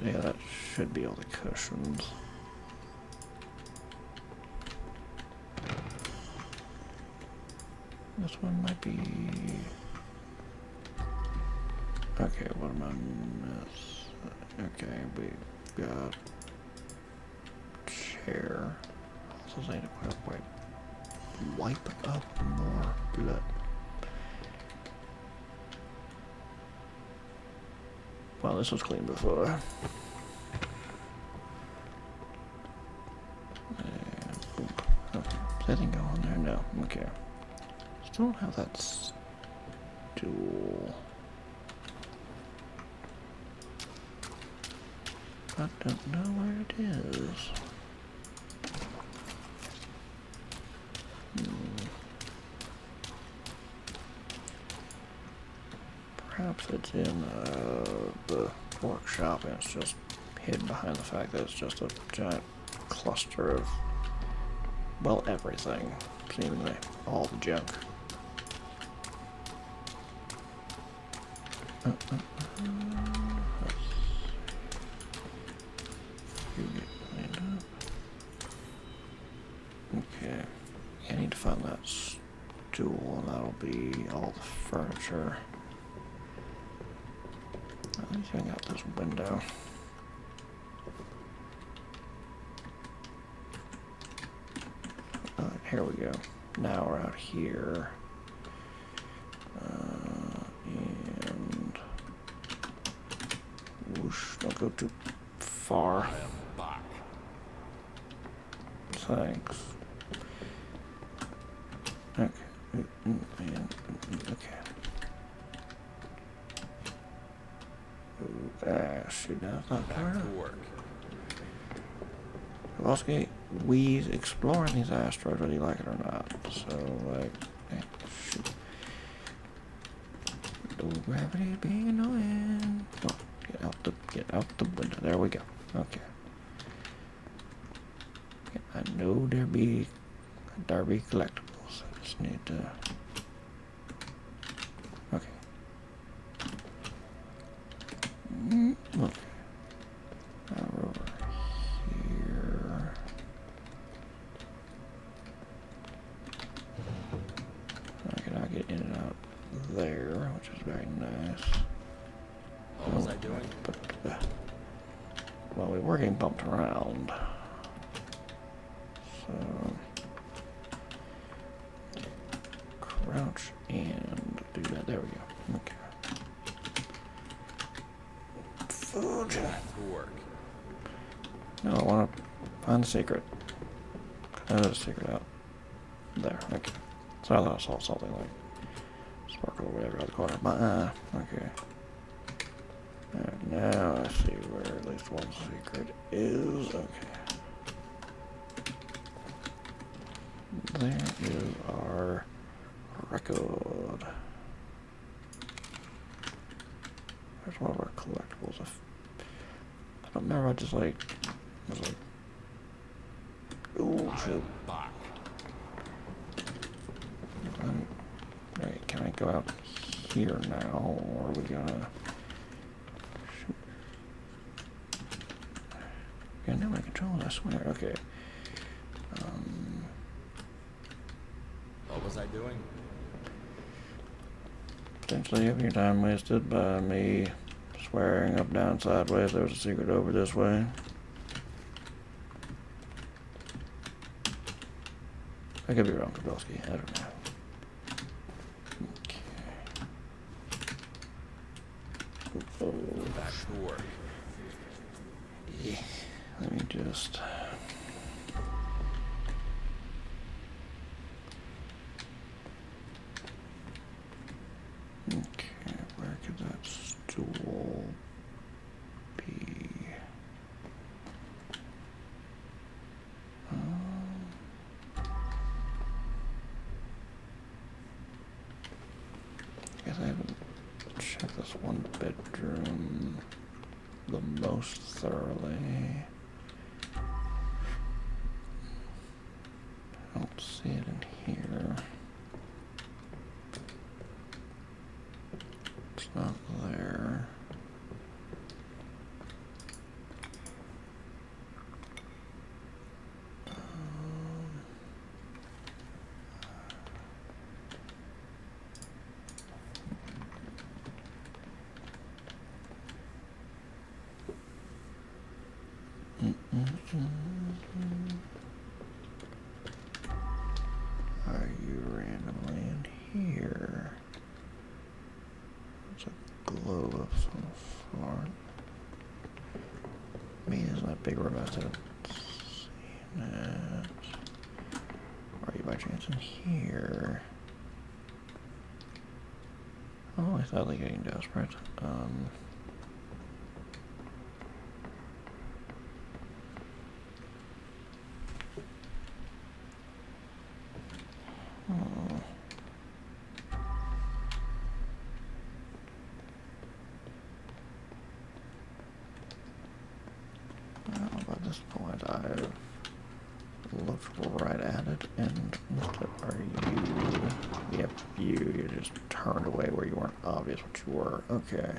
Yeah, that should be all the cushions. This one might be... okay, what am I missing? Okay, we got... chair. Also saying to wipe up more blood. Well, this was clean before. And boom. Okay. Does anything go on there? No. Okay. Still don't have that stool. I don't know where it is. Perhaps it's in the workshop and it's just hidden behind the fact that it's just a giant cluster of, well, everything. Seemingly all the junk. You get cleaned up. Okay. I need to find that stool and that'll be all the furniture. Anything out this window. Here we go. Now we're out here. And whoosh, don't go too far. I am back. Thanks. Okay. Okay. Shoot, now it's not Back to work. Kowalski, we exploring these asteroids whether you like it or not. So, like, hey, shoot. Low gravity is being annoying. Oh, get out the window. There we go. Okay. Yeah, I know there be collectibles. I just need to. Okay. Okay. Now we're over here. I can now get in and out there, which is very nice. What was I doing? But, well, we were getting bumped around. So, crouch and do that. There we go. Okay. Food. Back to work. No, I want to find the secret. There's a secret out there. Okay. So I thought I saw something like sparkle or whatever out of the corner of my eye. Okay. Alright, now I see where at least one secret is. Okay. There is our record. There's one of our collectibles. I don't remember, I just like, was like, ooh, shit. Back. Alright, can I go out here now, or are we gonna... shoot. Yeah, now I control it, I swear, okay. What was I doing? Potentially having your time wasted by me swearing up, down, sideways. There was a secret over this way. I could be wrong, Kowalski. I don't know. Okay. Oh, Back to work. yeah. Let me just. Okay, where could that stool be? I guess I haven't checked this one bedroom the most thoroughly. I don't see it in here. It's not there. Are you randomly in here? It's a globe of some sort. Me is not big room. I haven't seen it. Are you by chance in here? Oh, I thought they were getting desperate. Oh. Well, by this point, I've looked right at it and missed it. Are you? Yep, you just turned away where you weren't obvious what you were. Okay.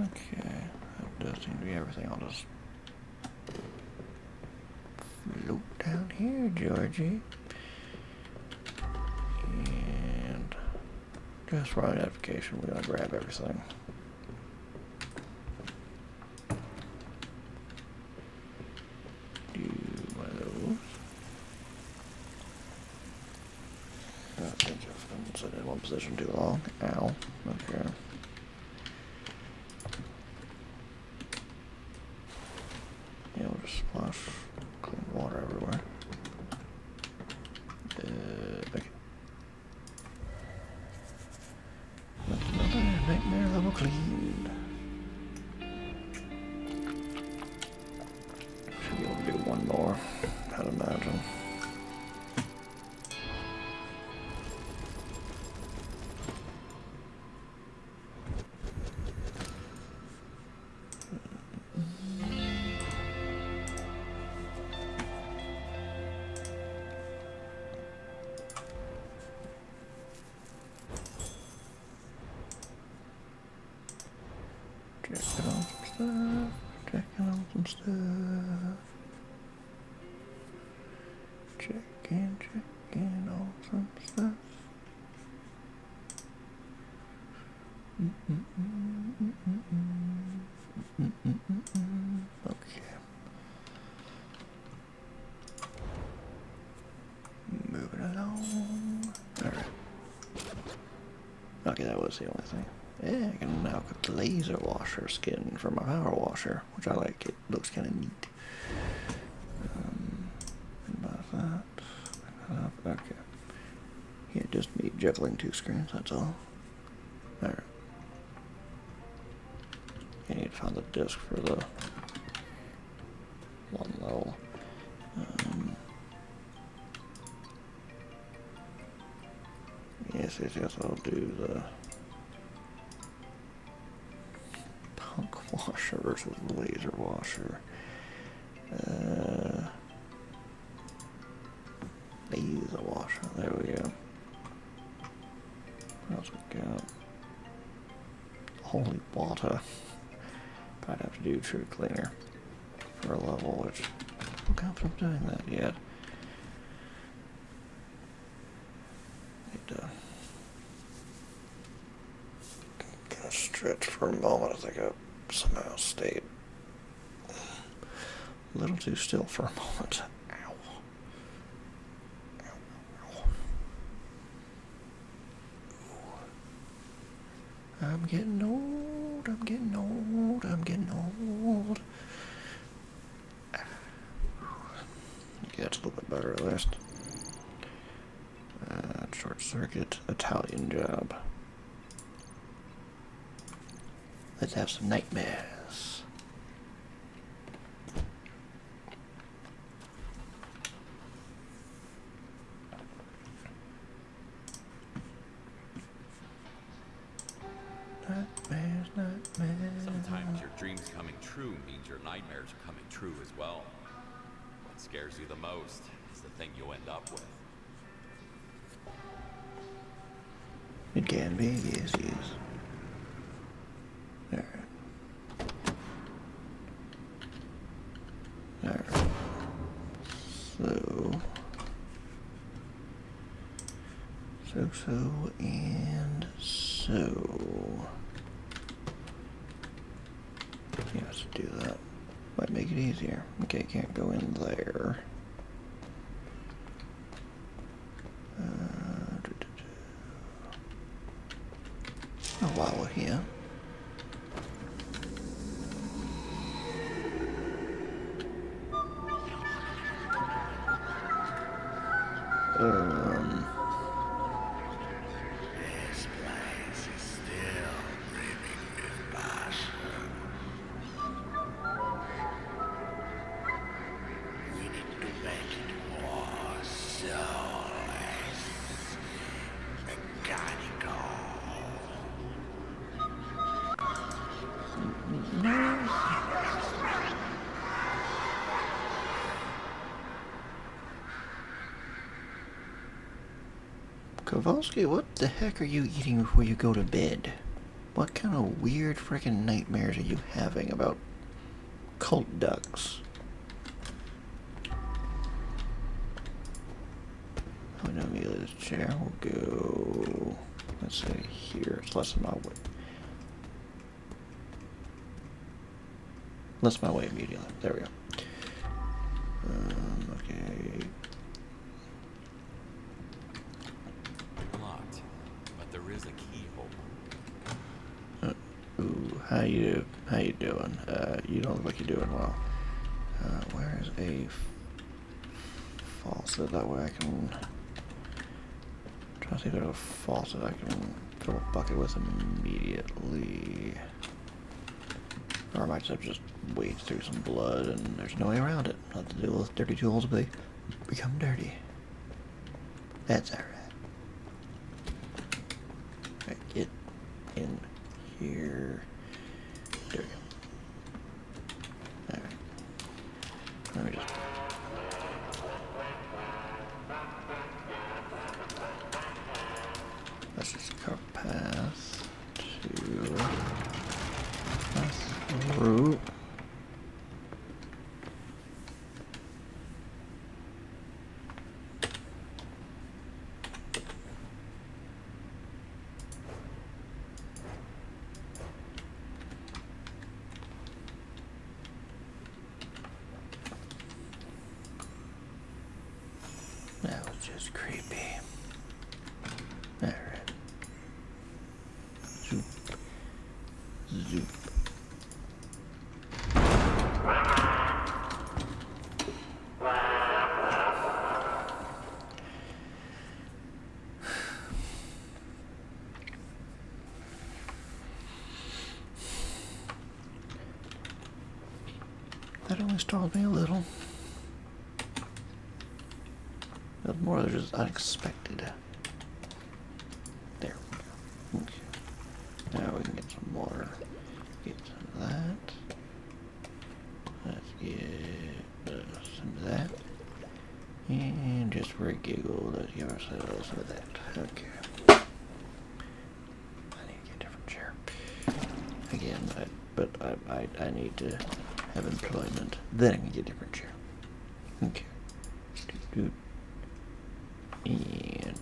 Okay, that does seem to be everything. I'll just float down here, Georgie. And just for identification, we're gonna grab everything. Do one of those. I think I've been sitting in one position too long. Ow. Okay. Yeah, we'll just splash clean water everywhere. Okay. That's another nightmare level cleaned. Should be able to do one more, I'd imagine. Checking on some stuff. Checking on some stuff. Checking on some stuff. Okay. Moving along. Alright. Okay, that was the only thing. Yeah, I can now cook the laser washer skin for my power washer, which I like. It looks kind of neat. About that. Okay. Yeah, just me juggling two screens, that's all. Alright. I need to find the disc for the one level. Yes, I'll do the punk washer versus laser washer. Laser washer, there we go. What else we got? Holy water. Probably have to do true cleaner for a level, which I don't feel confident doing that yet. Need to stretch for a moment. I think I somehow stayed a little too still for a moment. Ow. Ow, ow, ow. I'm getting old, I'm getting old, I'm getting old. Yeah, it's a little bit better at least. Short circuit, Italian job. Let's have some nightmares. Nightmares, nightmares. Sometimes your dreams coming true means your nightmares are coming true as well. What scares you the most is the thing you end up with. It can be, yes, yes. Alright. Alright. So, and so. Yeah, let's do that. Might make it easier. Okay, can't go in there. Oh, while we're here. This place is still brimming with passion. We need to make it more soulless, mechanical. Kowalski, what the heck are you eating before you go to bed? What kind of weird freaking nightmares are you having about cult ducks? Oh no, immediately this chair will go, let's say here, it's less than my weight. Less my way immediately. There we go. Okay. Locked, but there is a keyhole. Ooh, how you doing? You don't look like you're doing well. Where is a faucet? That way I can try to see if there's a faucet I can fill a bucket with immediately. Or I might just wade through some blood and there's no way around it. Let the dirty tools become dirty. That's alright. Alright, get in here. There we go. Alright. Let me just... Let's just carve path to... through. That was just creepy. Alright. Zoop. Zoop. That only startled me a little. That was more just unexpected. There we go. Okay. Now we can get some water. Get some of that. Let's get some of that. And just for a giggle, let's give ourselves some of that. Okay. I need to get a different chair. Again, I need to have employment. Then I can get a different chair. Okay. And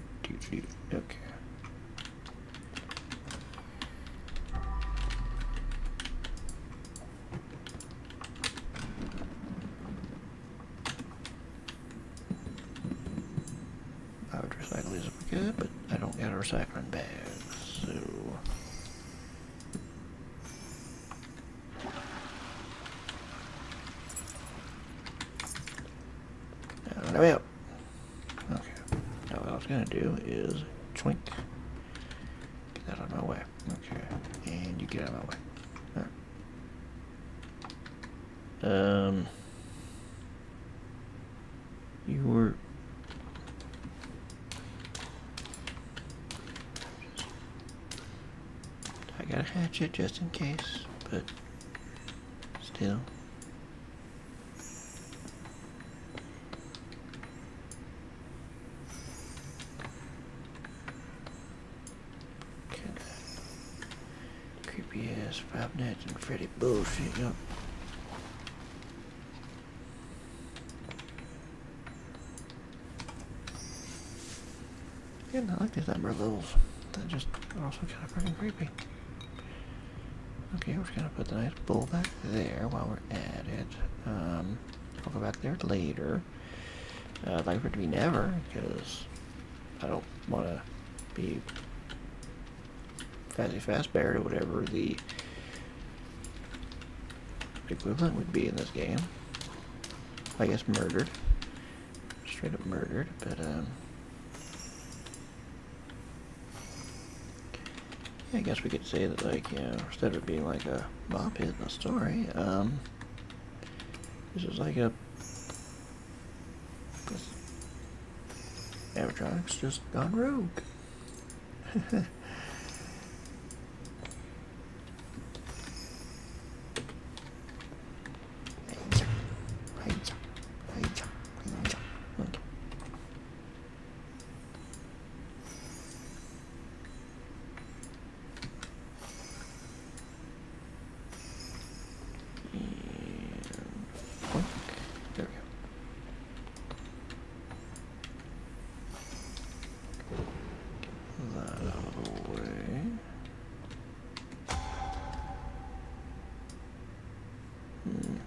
okay. I would recycle these if we could, but I don't got a recycling bag, so... Now, out. Okay. Now what I was gonna do is twink. Get that out of my way. Okay. And you get out of my way. Alright. You were... I got a hatchet just in case, but still. Creepy ass Five Nights and Freddy bullshit, yup. Yeah, I like these number levels. They're just also kind of freaking creepy. Okay, we're just gonna put the nice bowl back there while we're at it. I'll go back there later. I'd like for it to be never, because I don't want to be Fazzy Fazbear or whatever the equivalent would be in this game. I guess murdered. Straight up murdered, but yeah, I guess we could say that, like, you know, instead of being like a mob hit in the story, this is like a animatronics just gone rogue.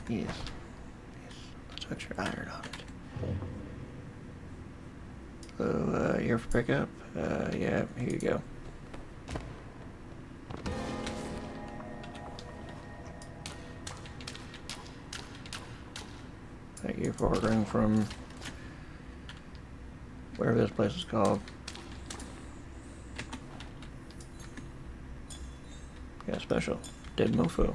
Yes. Let's put your iron on it. So, you're for pickup? Yeah, here you go. Thank you for ordering from wherever this place is called. Yeah, special. Dead mofo.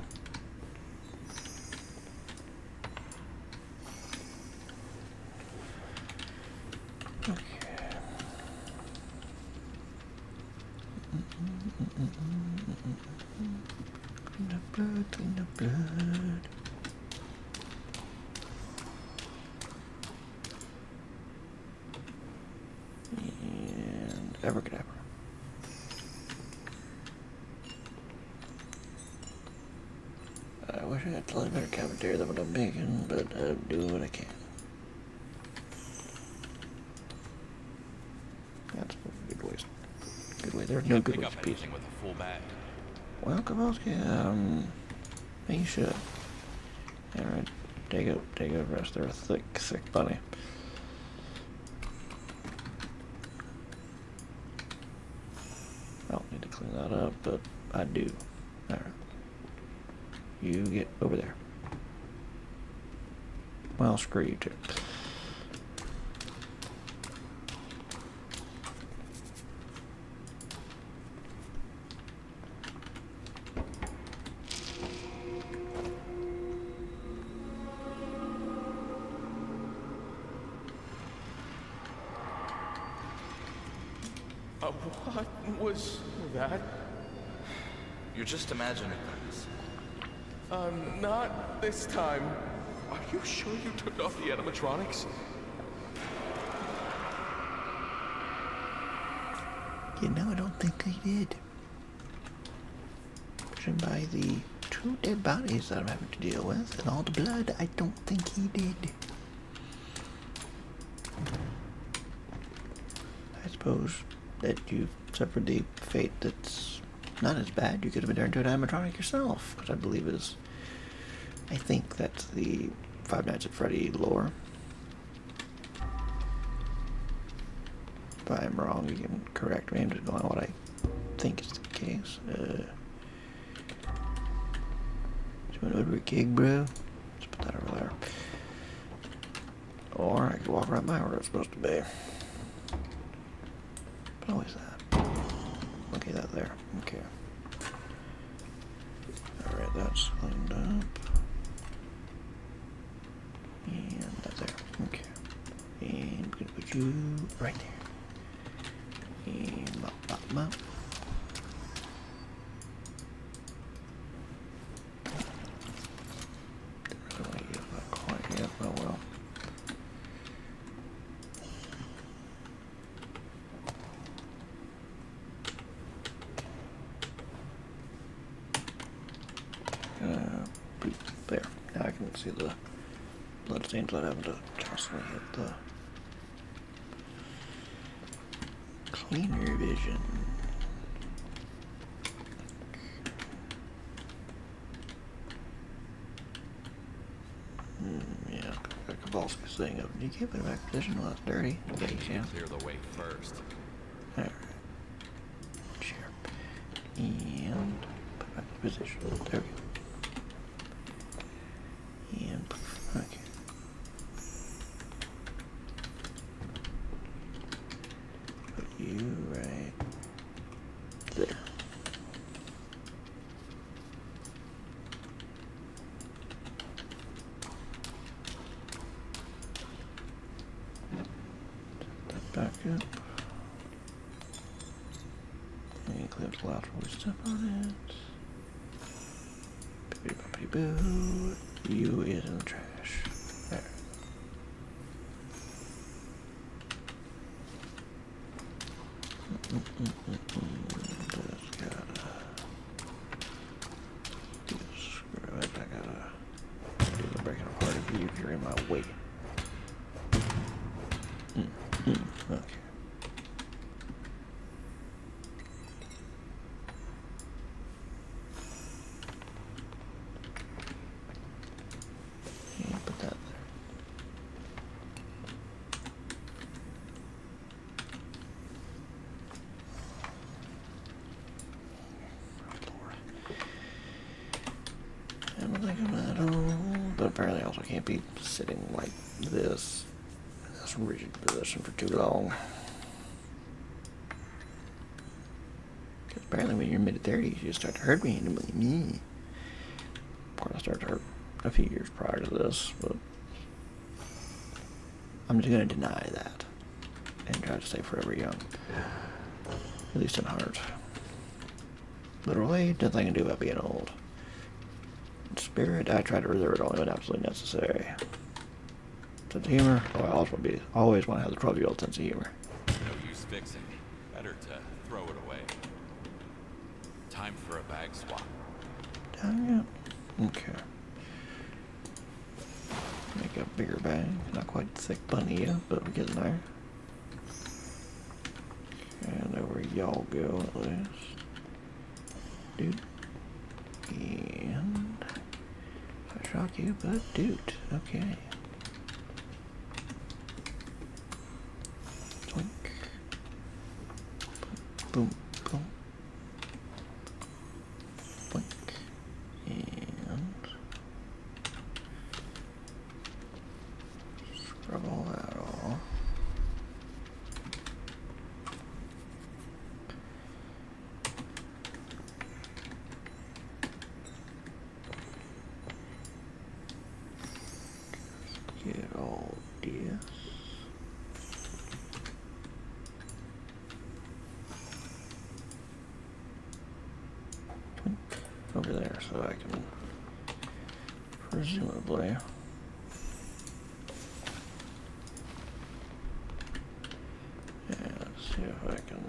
Clean the blood. And abracadabra. I wish I had a slightly better cafeteria than what I'm making, but I'll do what I can. That's a good waste. Good way. There's no good waste of pizza. With a full bag. Well, Kowalski, you should. Alright, take a rest. They're a thick bunny. I don't need to clean that up, but I do. Alright. You get over there. Well, screw you too. What was that? You're just imagining things. Not this time. Are you sure you turned off the animatronics? You know, I don't think I did. Judging by the 2 dead bodies that I'm having to deal with and all the blood, I don't think he did. I suppose that you suffered the fate that's not as bad. You could have been turned into an animatronic yourself, because I think that's the Five Nights at Freddy lore. If I'm wrong, you can correct me. I'm just going on what I think is the case. So an over a gig, bro. Let's put that over there. Or I could walk right by where it's supposed to be. But always that. Okay, that there. Okay. Alright, that's cleaned up. And that there. Okay. And I'm gonna put you right there. And bop, bop, bop. Didn't really get that quite yet, oh well. Boop, there. Now I can see the bloodstains without having to constantly hit the cleaner vision. Yeah, like Kowalski's saying, you can't put it back in position while it's dirty. Yeah, you can. Clear the way first. Alright. Sure. And put it back in position. There we go. And poof. Okay. Put you right there. Set that back up. And clear the loud before we step on it. Bippity boppity boo. You is in the trash. There. Just gotta do the screw it. I gotta do the breaking apart of you if you're in my way. Okay. And put that there. And we're thinking metal, but apparently I also can't be sitting like this in this rigid position for too long. Because apparently when you're mid-30s, you start to hurt randomly. Of course, I started to hurt a few years prior to this, but I'm just going to deny that and try to stay forever young. At least in heart. Literally, nothing I can do about being old. In spirit, I try to reserve it only when absolutely necessary. Sense of humor? Oh, I always want to have the 12-year-old sense of humor. No use fixing. Better to throw it away. Time for a bag swap. Dang it. Okay. Make a bigger bag. Not quite thick bunny yet, but we're getting there. And over y'all go at least. Dude. And I shock you, but dude. Okay. Twink. Boom, boom. Blink. And scrub all that off. Get all this. Over there so I can presumably see if I can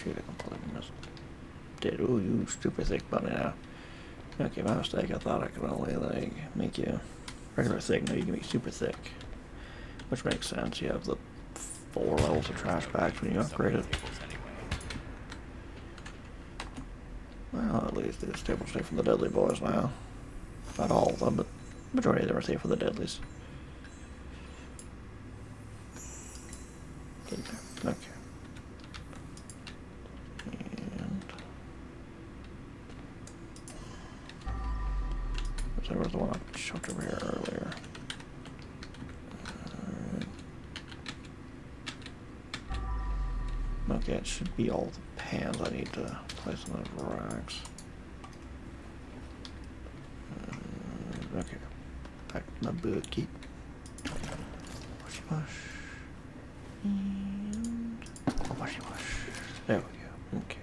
shoot, I completely missed it. Ooh, you stupid thick bunny now. Okay, my mistake. I thought I could only like make you regular thick. No, you can be super thick, which makes sense. You have the 4 levels of trash bags when you upgrade it. Well, at least it's stable safe from the deadly boys now. Not all of them, but the majority of them are safe from the deadlies. in there. Okay. And there was the one I showed over here earlier. Okay, it should be all the pans I need to place on those racks. Okay, back to my bucket. Wash, wash. And wash, wash. There we go. Okay.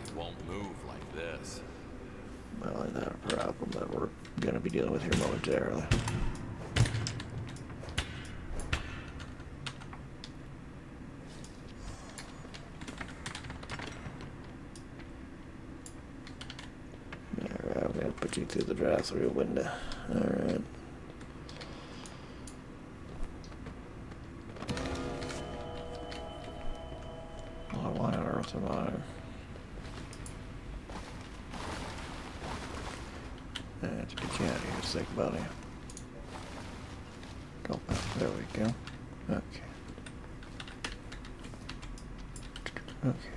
It won't move like this. Well, is that a problem that we're going to be dealing with here momentarily? Alright, I'm going to put you through the drive-through window. Alright. Well, why on earth am I? Let's get you out of here, sick buddy. Go back. There we go. Okay. Okay.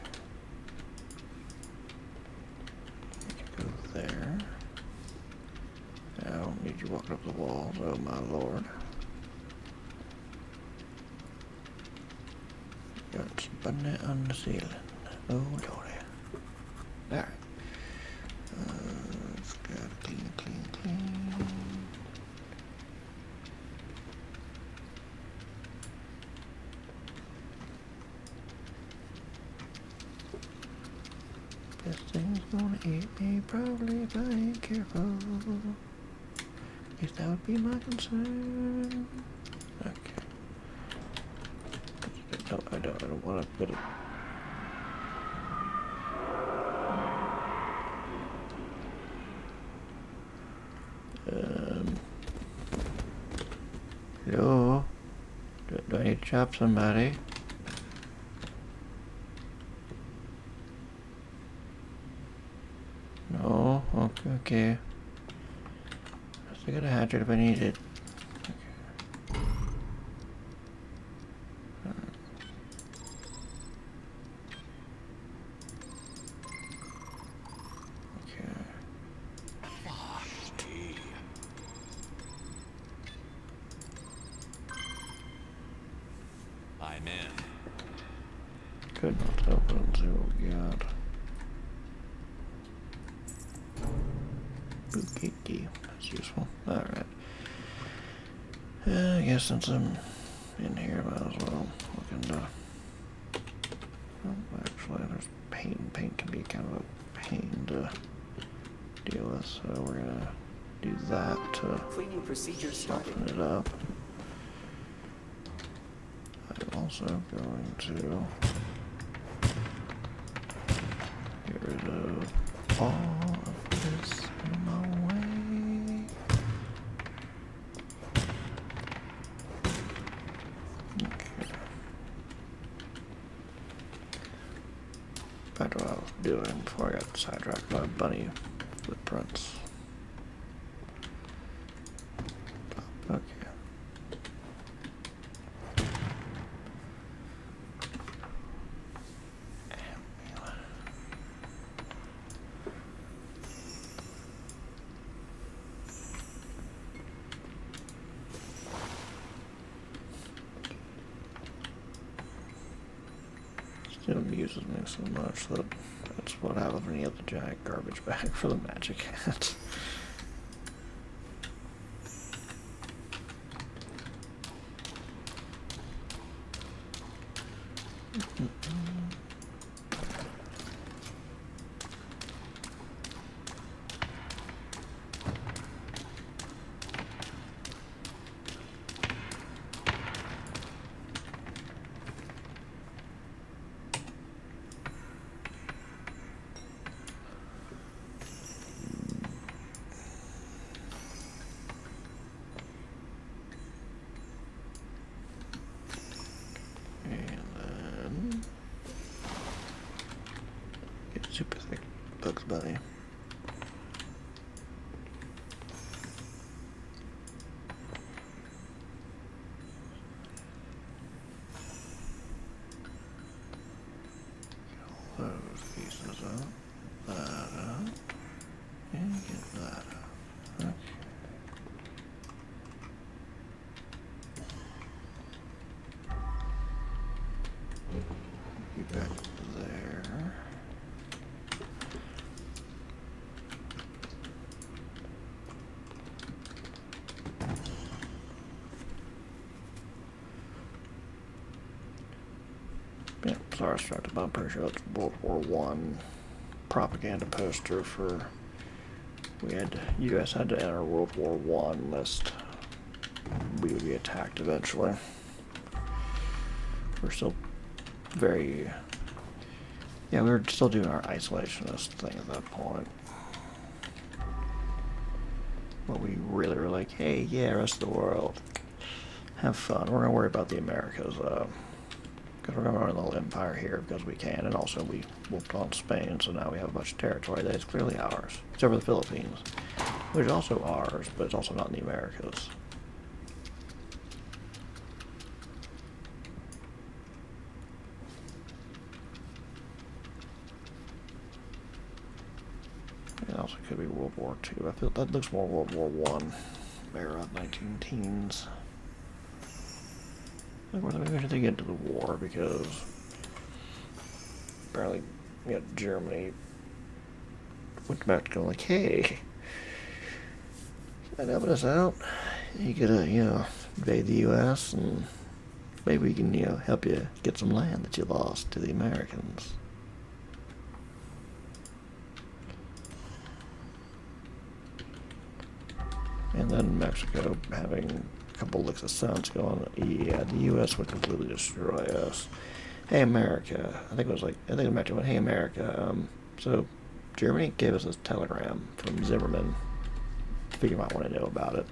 You can go there. I don't need you walking up the walls, oh my lord. Got some bonnet on the ceiling. Oh lordy. Alright. Let's gotta clean, clean, clean. This thing's gonna eat me probably if I ain't careful. At least that would be my concern. Okay. No, I don't want to put it. Hello? Do I need to chop somebody? No? Okay, okay. I still got a hatchet if I need it. Okay. I'm in. Could not open and see what we got. Bookie. That's useful. Alright. I guess since I'm in here, I might as well look into. Oh, actually, there's paint. Paint can be kind of a pain to deal with, so we're gonna do that to Cleaning procedure started. soften it up. I'm also going to get rid of all of this in my way. Okay. Back to what I was doing before I got sidetracked by bunny footprints. Okay. It amuses me so much that that's what happens when you have the giant garbage bag for the magic hat. Super thick Bugs Bunny. retrospective, but I'm pretty sure it's World War One propaganda poster for. U.S. had to enter World War One lest we would be attacked eventually. We're still very. Yeah, we were still doing our isolationist thing at that point. But we really were like, hey, yeah, rest of the world, have fun. We're going to worry about the Americas, because we're going to run a little empire here because we can. And also we whooped on Spain, so now we have a bunch of territory that is clearly ours. Except for the Philippines, which is also ours, but it's also not in the Americas. It also could be World War II. I feel that looks more World War One era, 19 teens. Maybe should they get into the war because apparently, Germany went back to going like, hey, that helping us out. You gotta, invade the U.S. and maybe we can, help you get some land that you lost to the Americans. And then Mexico having a couple licks of sense going, yeah, the U.S. would completely destroy us. Hey, America. I think Mexico went, hey, America. So Germany gave us this telegram from Zimmerman. I figure you might want to know about it.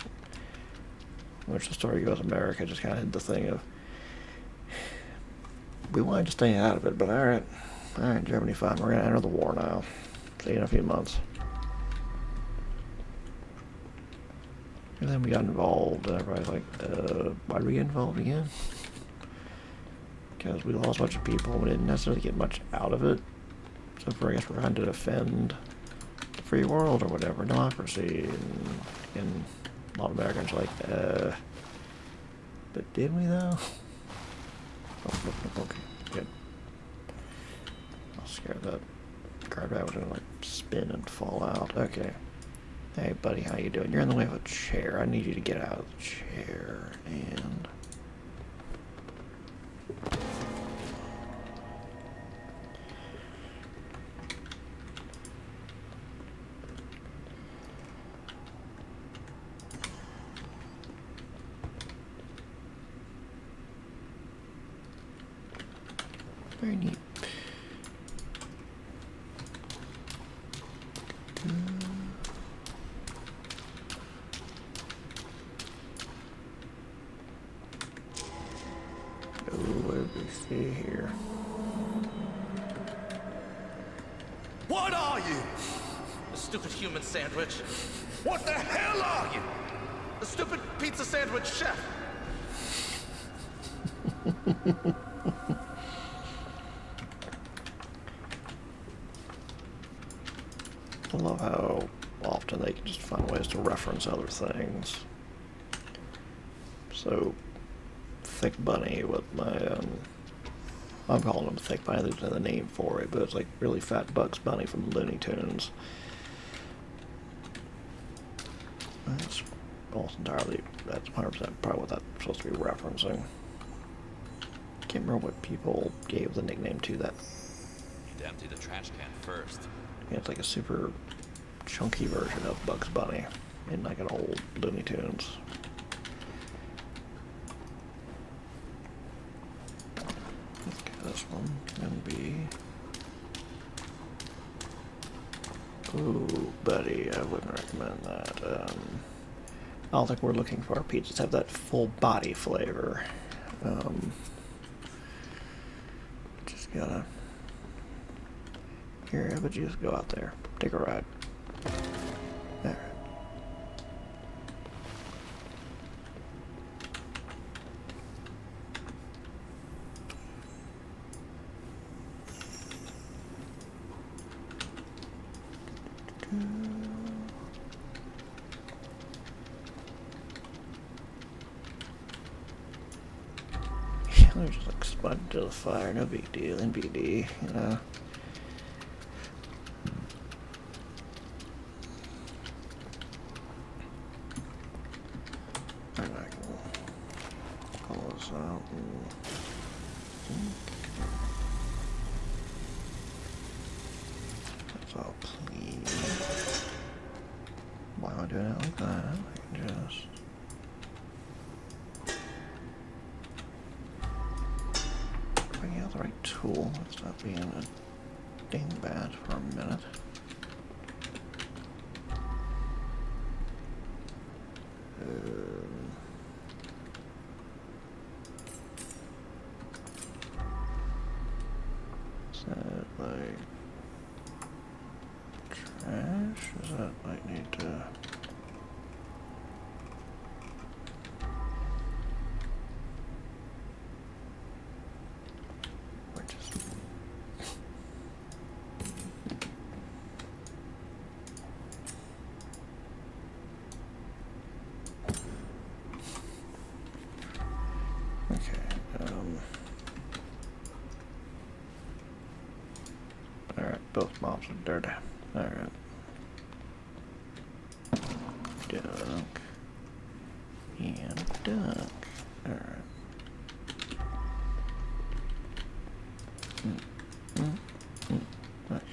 Which the story goes, America just kind of had the thing of, we wanted to stay out of it, but alright, Germany, fine. We're going to enter the war now. See you in a few months. And then we got involved, and everybody's like, why did we get involved again? Because we lost a bunch of people, and we didn't necessarily get much out of it. So I guess we're trying to defend the free world or whatever, democracy, and a lot of Americans are like, but did we though? Okay, good. I was scared that guard bag was gonna like spin and fall out. Okay. Hey buddy, how you doing? You're in the way of a chair. I need you to get out of the chair and very neat. See here. What are you? A stupid human sandwich. What the hell are you? A stupid pizza sandwich chef. I love how often they can just find ways to reference other things. So, Thick Bunny with my, I'm calling him Thick Bunny, there's another name for it, but it's like really fat Bugs Bunny from Looney Tunes. That's almost entirely, that's 100% probably what that's supposed to be referencing. Can't remember what people gave the nickname to that. You'd empty the trash can first. Yeah, it's like a super chunky version of Bugs Bunny in like an old Looney Tunes. This one can be. Ooh, buddy, I wouldn't recommend that. I don't think we're looking for our pizzas to have that full body flavor. Just gotta. Here, how about you just go out there, take a ride. There. They're just like spun to the fire, no big deal, NBD, you know. And I can call this out. So please. Why am I doing it like that? I can just... Bring out the right tool. Let's stop being a dingbat for a minute. Is that like trash? Is that like need to... Alright, both mobs are dirty. Alright. Dunk. And dunk. Alright. Okay.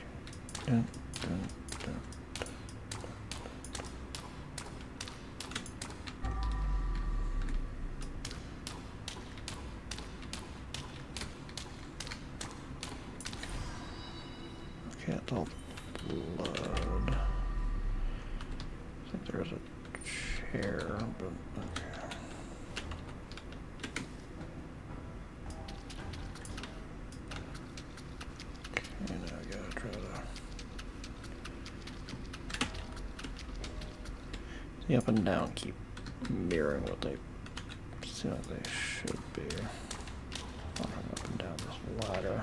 Dunk, dunk, dunk. Okay, it's all blood. I think there's a chair, but okay. Okay, now I gotta try to... The up and down keep mirroring what they seem like they should be. I'll run up and down this ladder.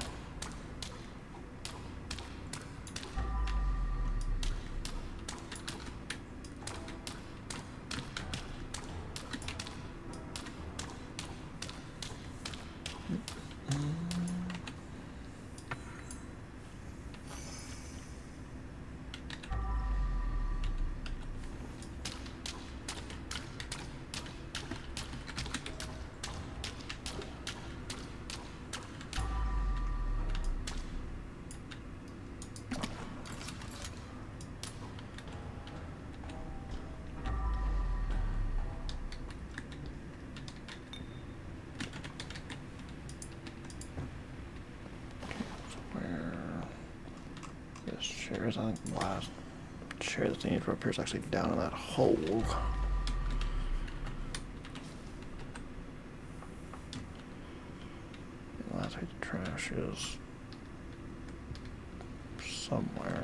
Chairs, I think the last chair that's needed for up here is actually down in that hole. And last week the trash is somewhere.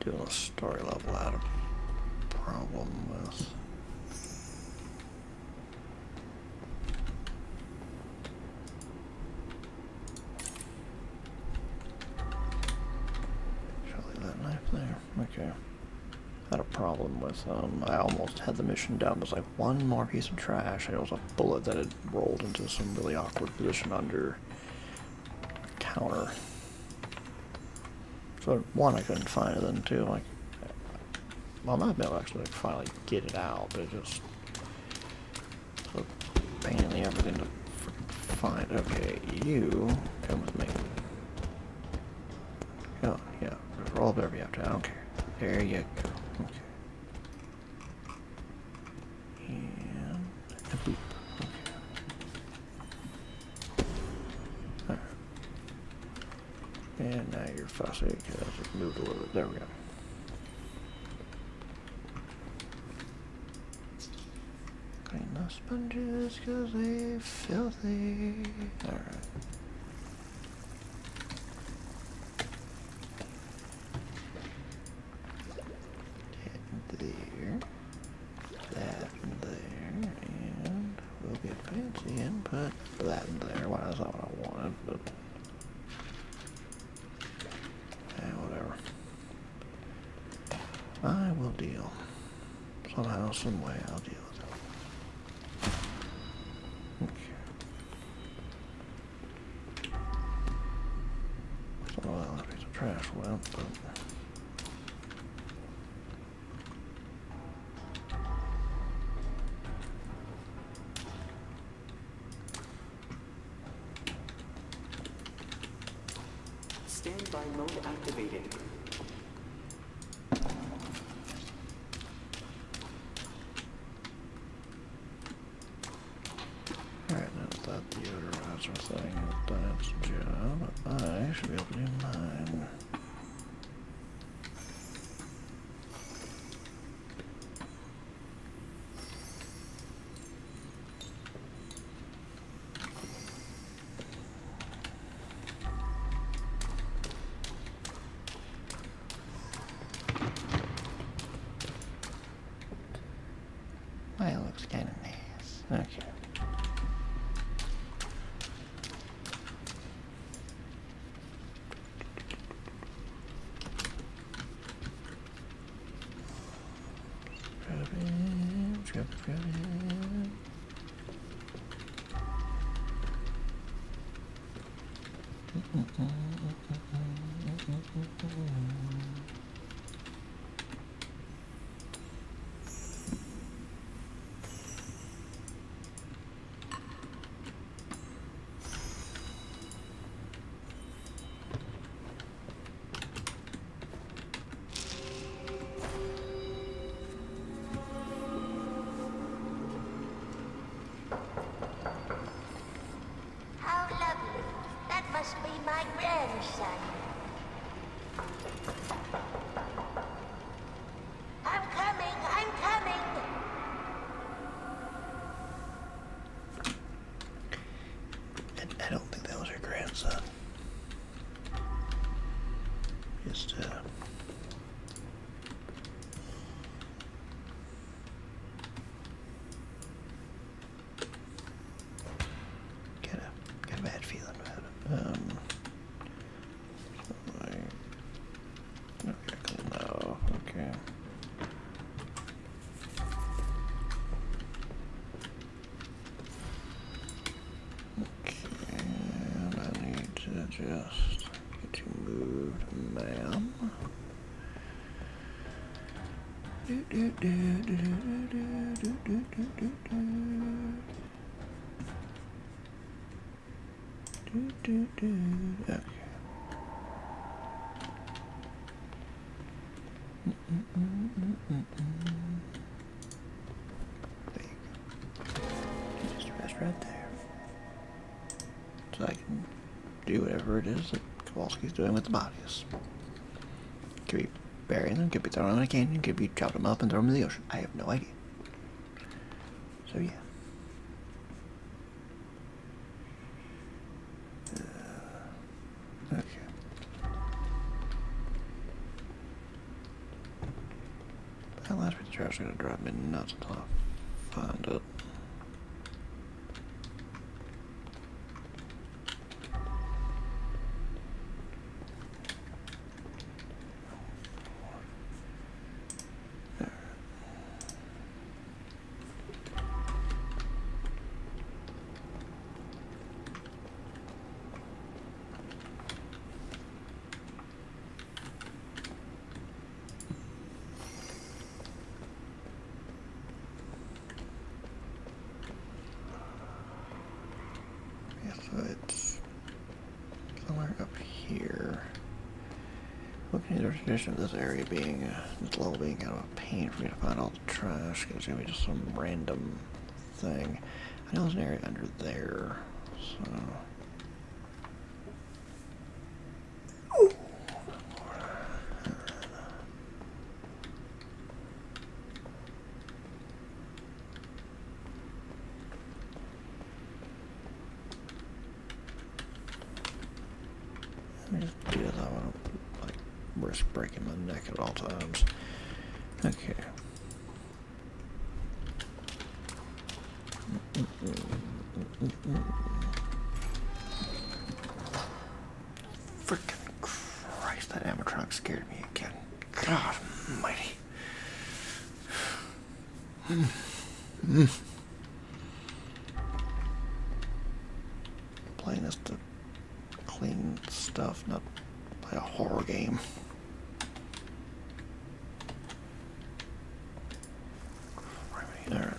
Doing a story level out of problem with. There. Okay. Had a problem with, I almost had the mission done. There's like one more piece of trash, and it was a bullet that had rolled into some really awkward position under a counter. So, one, I couldn't find it, and two, like, well, I might be able to actually like, finally get it out, but it just so pain in the everything to find. Okay, you come with me. Oh, yeah. Roll up whatever you have to. I don't care. There you go. Okay. And a boop. Okay. Alright. And now you're fussy because it moved a little bit. There we go. Clean the sponges because they're filthy. Alright. There, that and there, and we'll get fancy and put that in there. Well, that's not what I wanted, but whatever. I will deal. Somehow, some way, I'll deal with it. Okay. So, well, that piece of trash went, but. Standby mode activated. Alright, now that the deodorizer thing has done its job, I should be able to do mine. Well, it looks kind of nice. Okay. Scrub it. How lovely. That must be my grandson. I'm coming, I'm coming. I don't think that was her grandson. Just, got a bad feeling about it. Okay, cool. No, okay. Okay, and I need to just get you moved, ma'am. Okay. There you go. Just rest right there. So I can do whatever it is that Kowalski's doing with the bodies. Could be burying them, could be throwing them in a canyon, could be chopping them up and throwing them in the ocean. I have no idea. So yeah. Okay. That last bit of trash is gonna drive me nuts until I find it. Yeah, so it's somewhere up here. Looking at the tradition of this area being, this level being kind of a pain for me to find all the trash, because it's going to be just some random thing. I know there's an area under there, so... Let me just do this. I want to, like, risk breaking my neck at all times. Okay. Frickin' Christ, that animatronic scared me again. God almighty. Playing this to clean stuff, not play a horror game. Alright.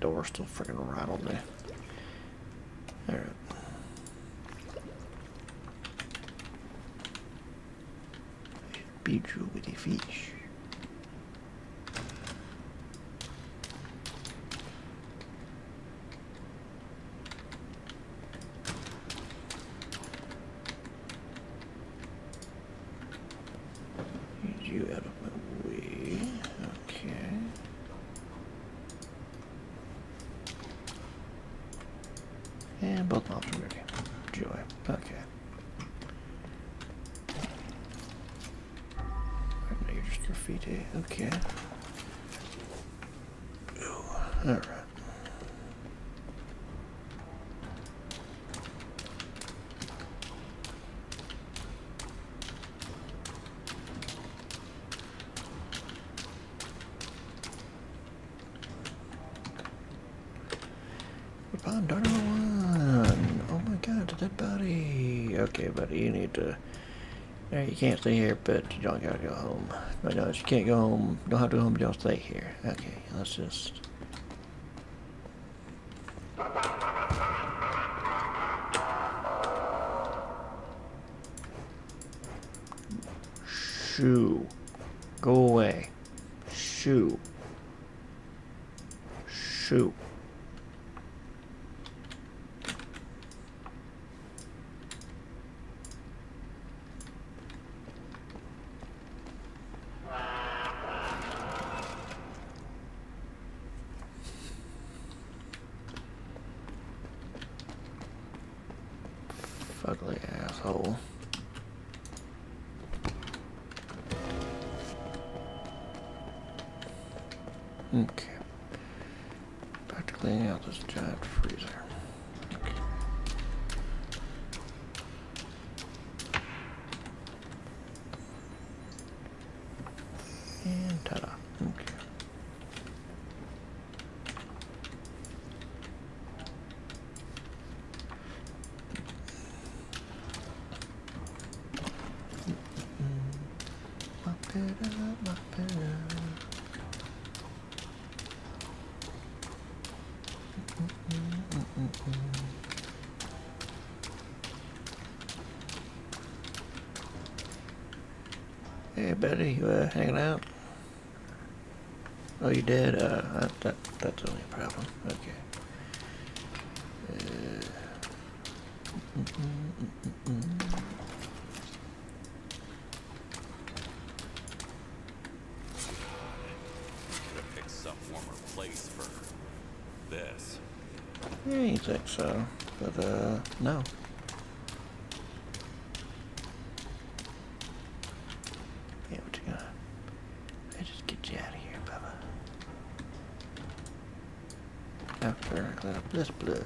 door still freaking rattled me. Alright. Beat you with a fish. Get you out of my way. Okay. And both mobs are ready. Joy. Okay. Alright, now you're just graffiti. Okay. Oh, alright. Upon Darnell 1. Oh my god, it's a dead body. Okay, buddy, you need to... You can't stay here, but you don't gotta go home. No, you can't go home. You don't have to go home, you don't stay here. Okay, let's just... Shoo. Go away. Shoo. Shoo. Ugly asshole. Okay. Back to cleaning out this giant freezer. Okay. And ta-da. Okay. Hey, buddy, you hanging out? Oh, you did? That's only a problem. Okay. Could have picked some warmer place for this. Yeah, you think so, but no. Yeah, what you gonna? I just get you out of here, Bubba. After I clean up this blood.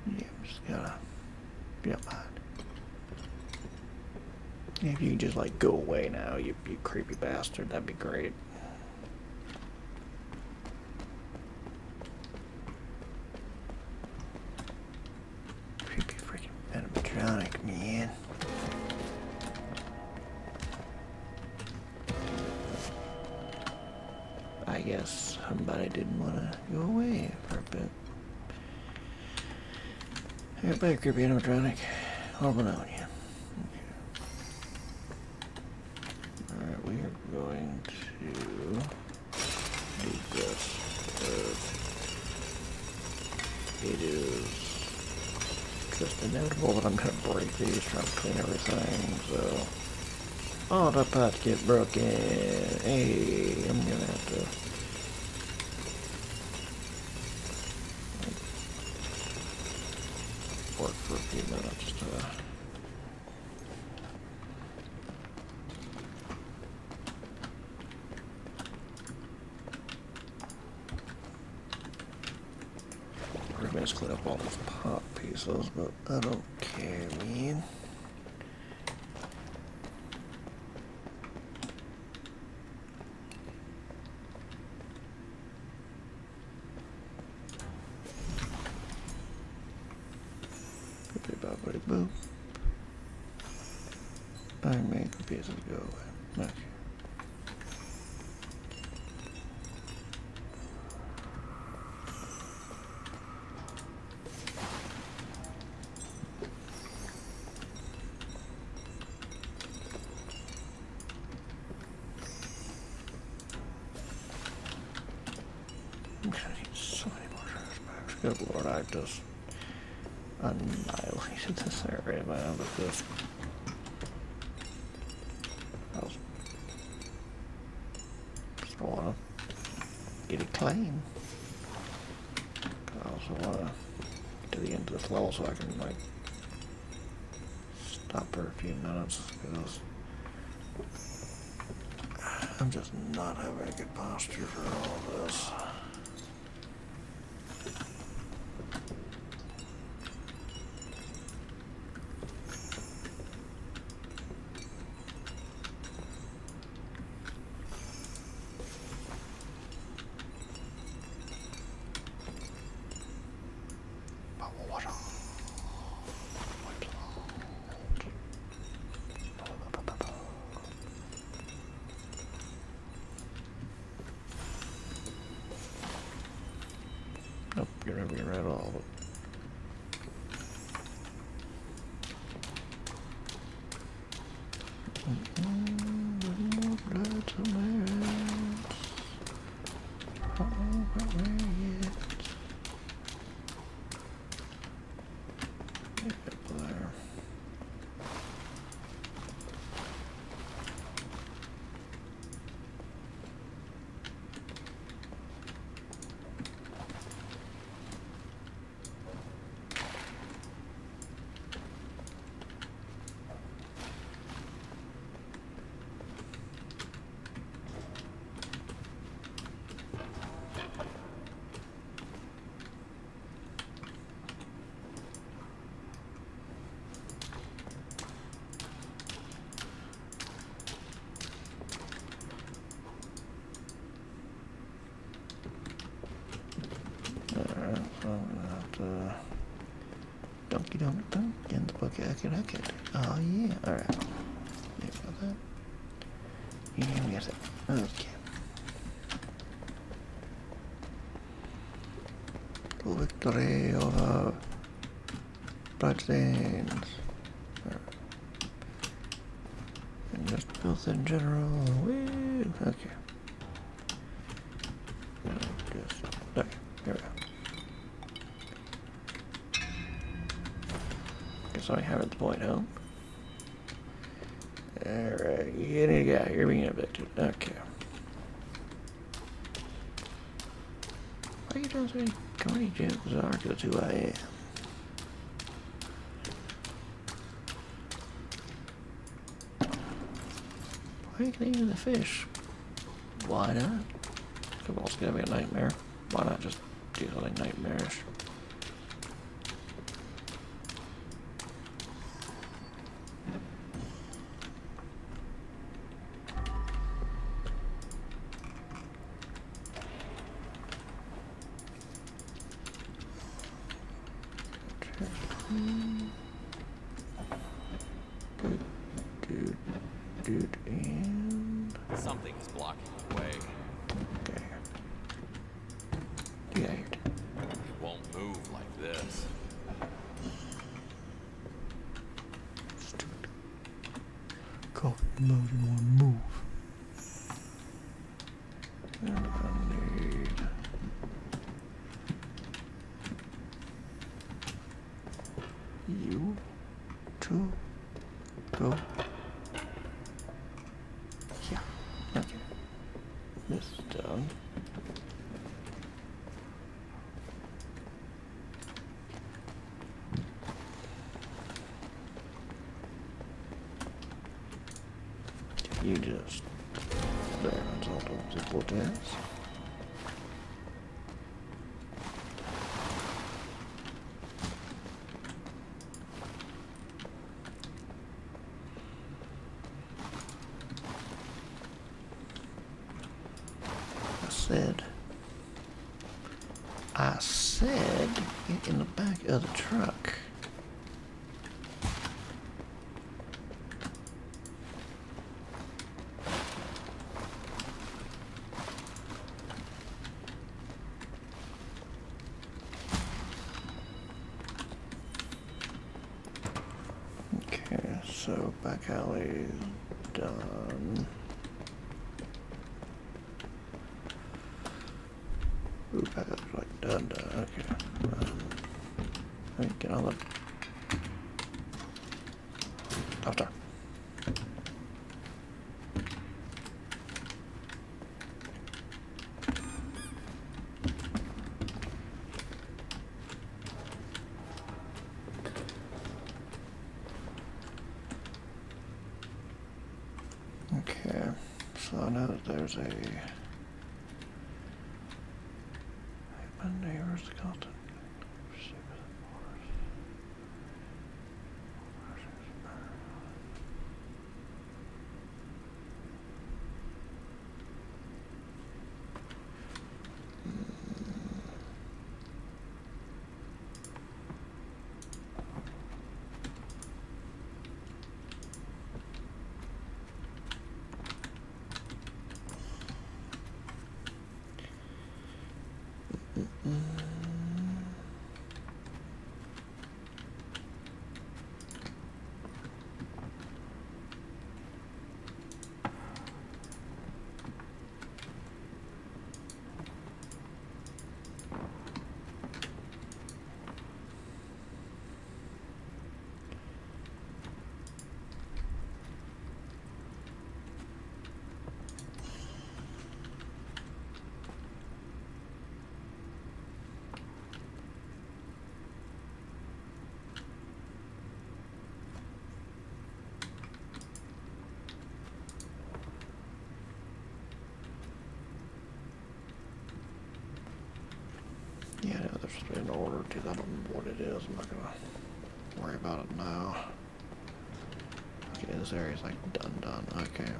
Yeah, I'm just gonna be up behind. If you can just like go away now, you creepy bastard, that'd be great. Creepy freaking animatronic, man. I guess somebody didn't want to go away for a bit. Hey, bye, creepy animatronic. Holding on you. Alright, we are going to do this. It is just inevitable that I'm going to break these, trying to clean everything, so... all the pots get broken. Hey, I'm going to have to... work for a few minutes to... Let's clean up all these pop pieces, but I don't care, man. Boop, boop. I make the pieces go away. Okay. I'm gonna need so many more trash bags. Good lord, I just annihilated this area, man, with this. I just wanna get it clean. I also wanna get to the end of this level so I can, like, stop for a few minutes, because I'm just not having a good posture for all this. Nope, you're never gonna read all of it. More blood somewhere else. Oh, but where yet? Yeah, there. Alright, well, I'm gonna have to donkey donk dunk in the bucket. Oh yeah, alright. You got that? Yeah, we got that. Okay. Victory over bloodstains. And just filth in general. Woo! Okay. Just, okay, here we go. Guess I have at the point, huh? Alright, you need to get out here, being evicted. Okay. Why are you doing so many comedy jokes? Are that's who I am. Why are you gonna use the fish? Why not? Football's gonna be a nightmare. Why not just do something nightmarish? And Something is blocking the way. okay. Get out here. It won't move like this. Stupid. Call it mode, you wanna move. And I need you to go. Yeah. Okay. This is done. You just... There, that's all those equal tests. I said get in the back of the truck. Okay, so back alley done. Ooh, back alley's like done, okay. Let me get on the... Oh, sorry. Okay, so I know that there's a... My neighbor's content. Yeah, no, there's supposed to be an order too. I don't know what it is. I'm not gonna worry about it now. Okay, this area's like done. Okay.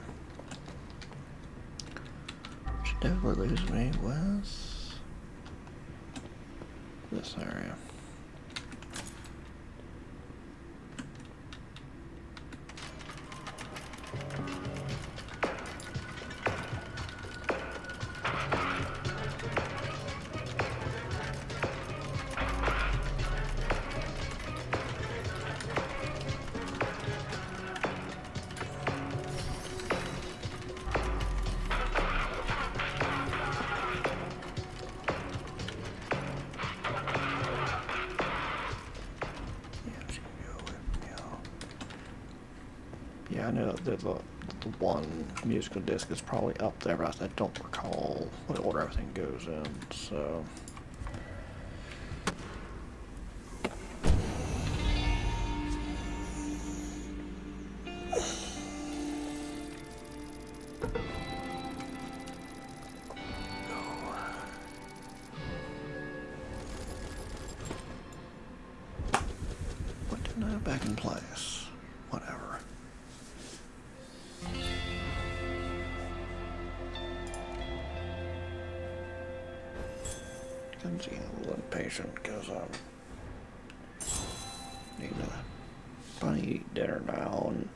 Should definitely lose me was this area. Yeah, I know that the one musical disc is probably up there, but I don't recall what order everything goes in, so... What didn't I have back in place? Whatever. I'm getting a little impatient because need to finally eat dinner now, and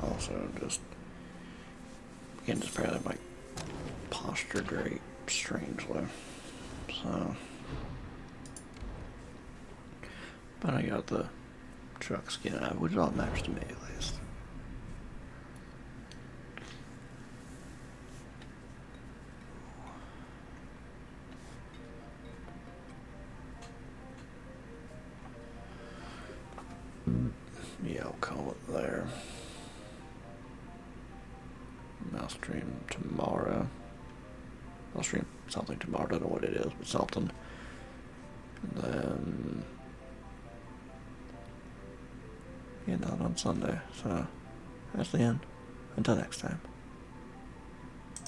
also just begin to apparently my posture very strangely. So, but I got the truck skin out, which all matters to me at least. Yeah, I'll call it there. I'll stream tomorrow. I'll stream something tomorrow. Don't know what it is, but something. And then, yeah, not on Sunday. So that's the end. Until next time.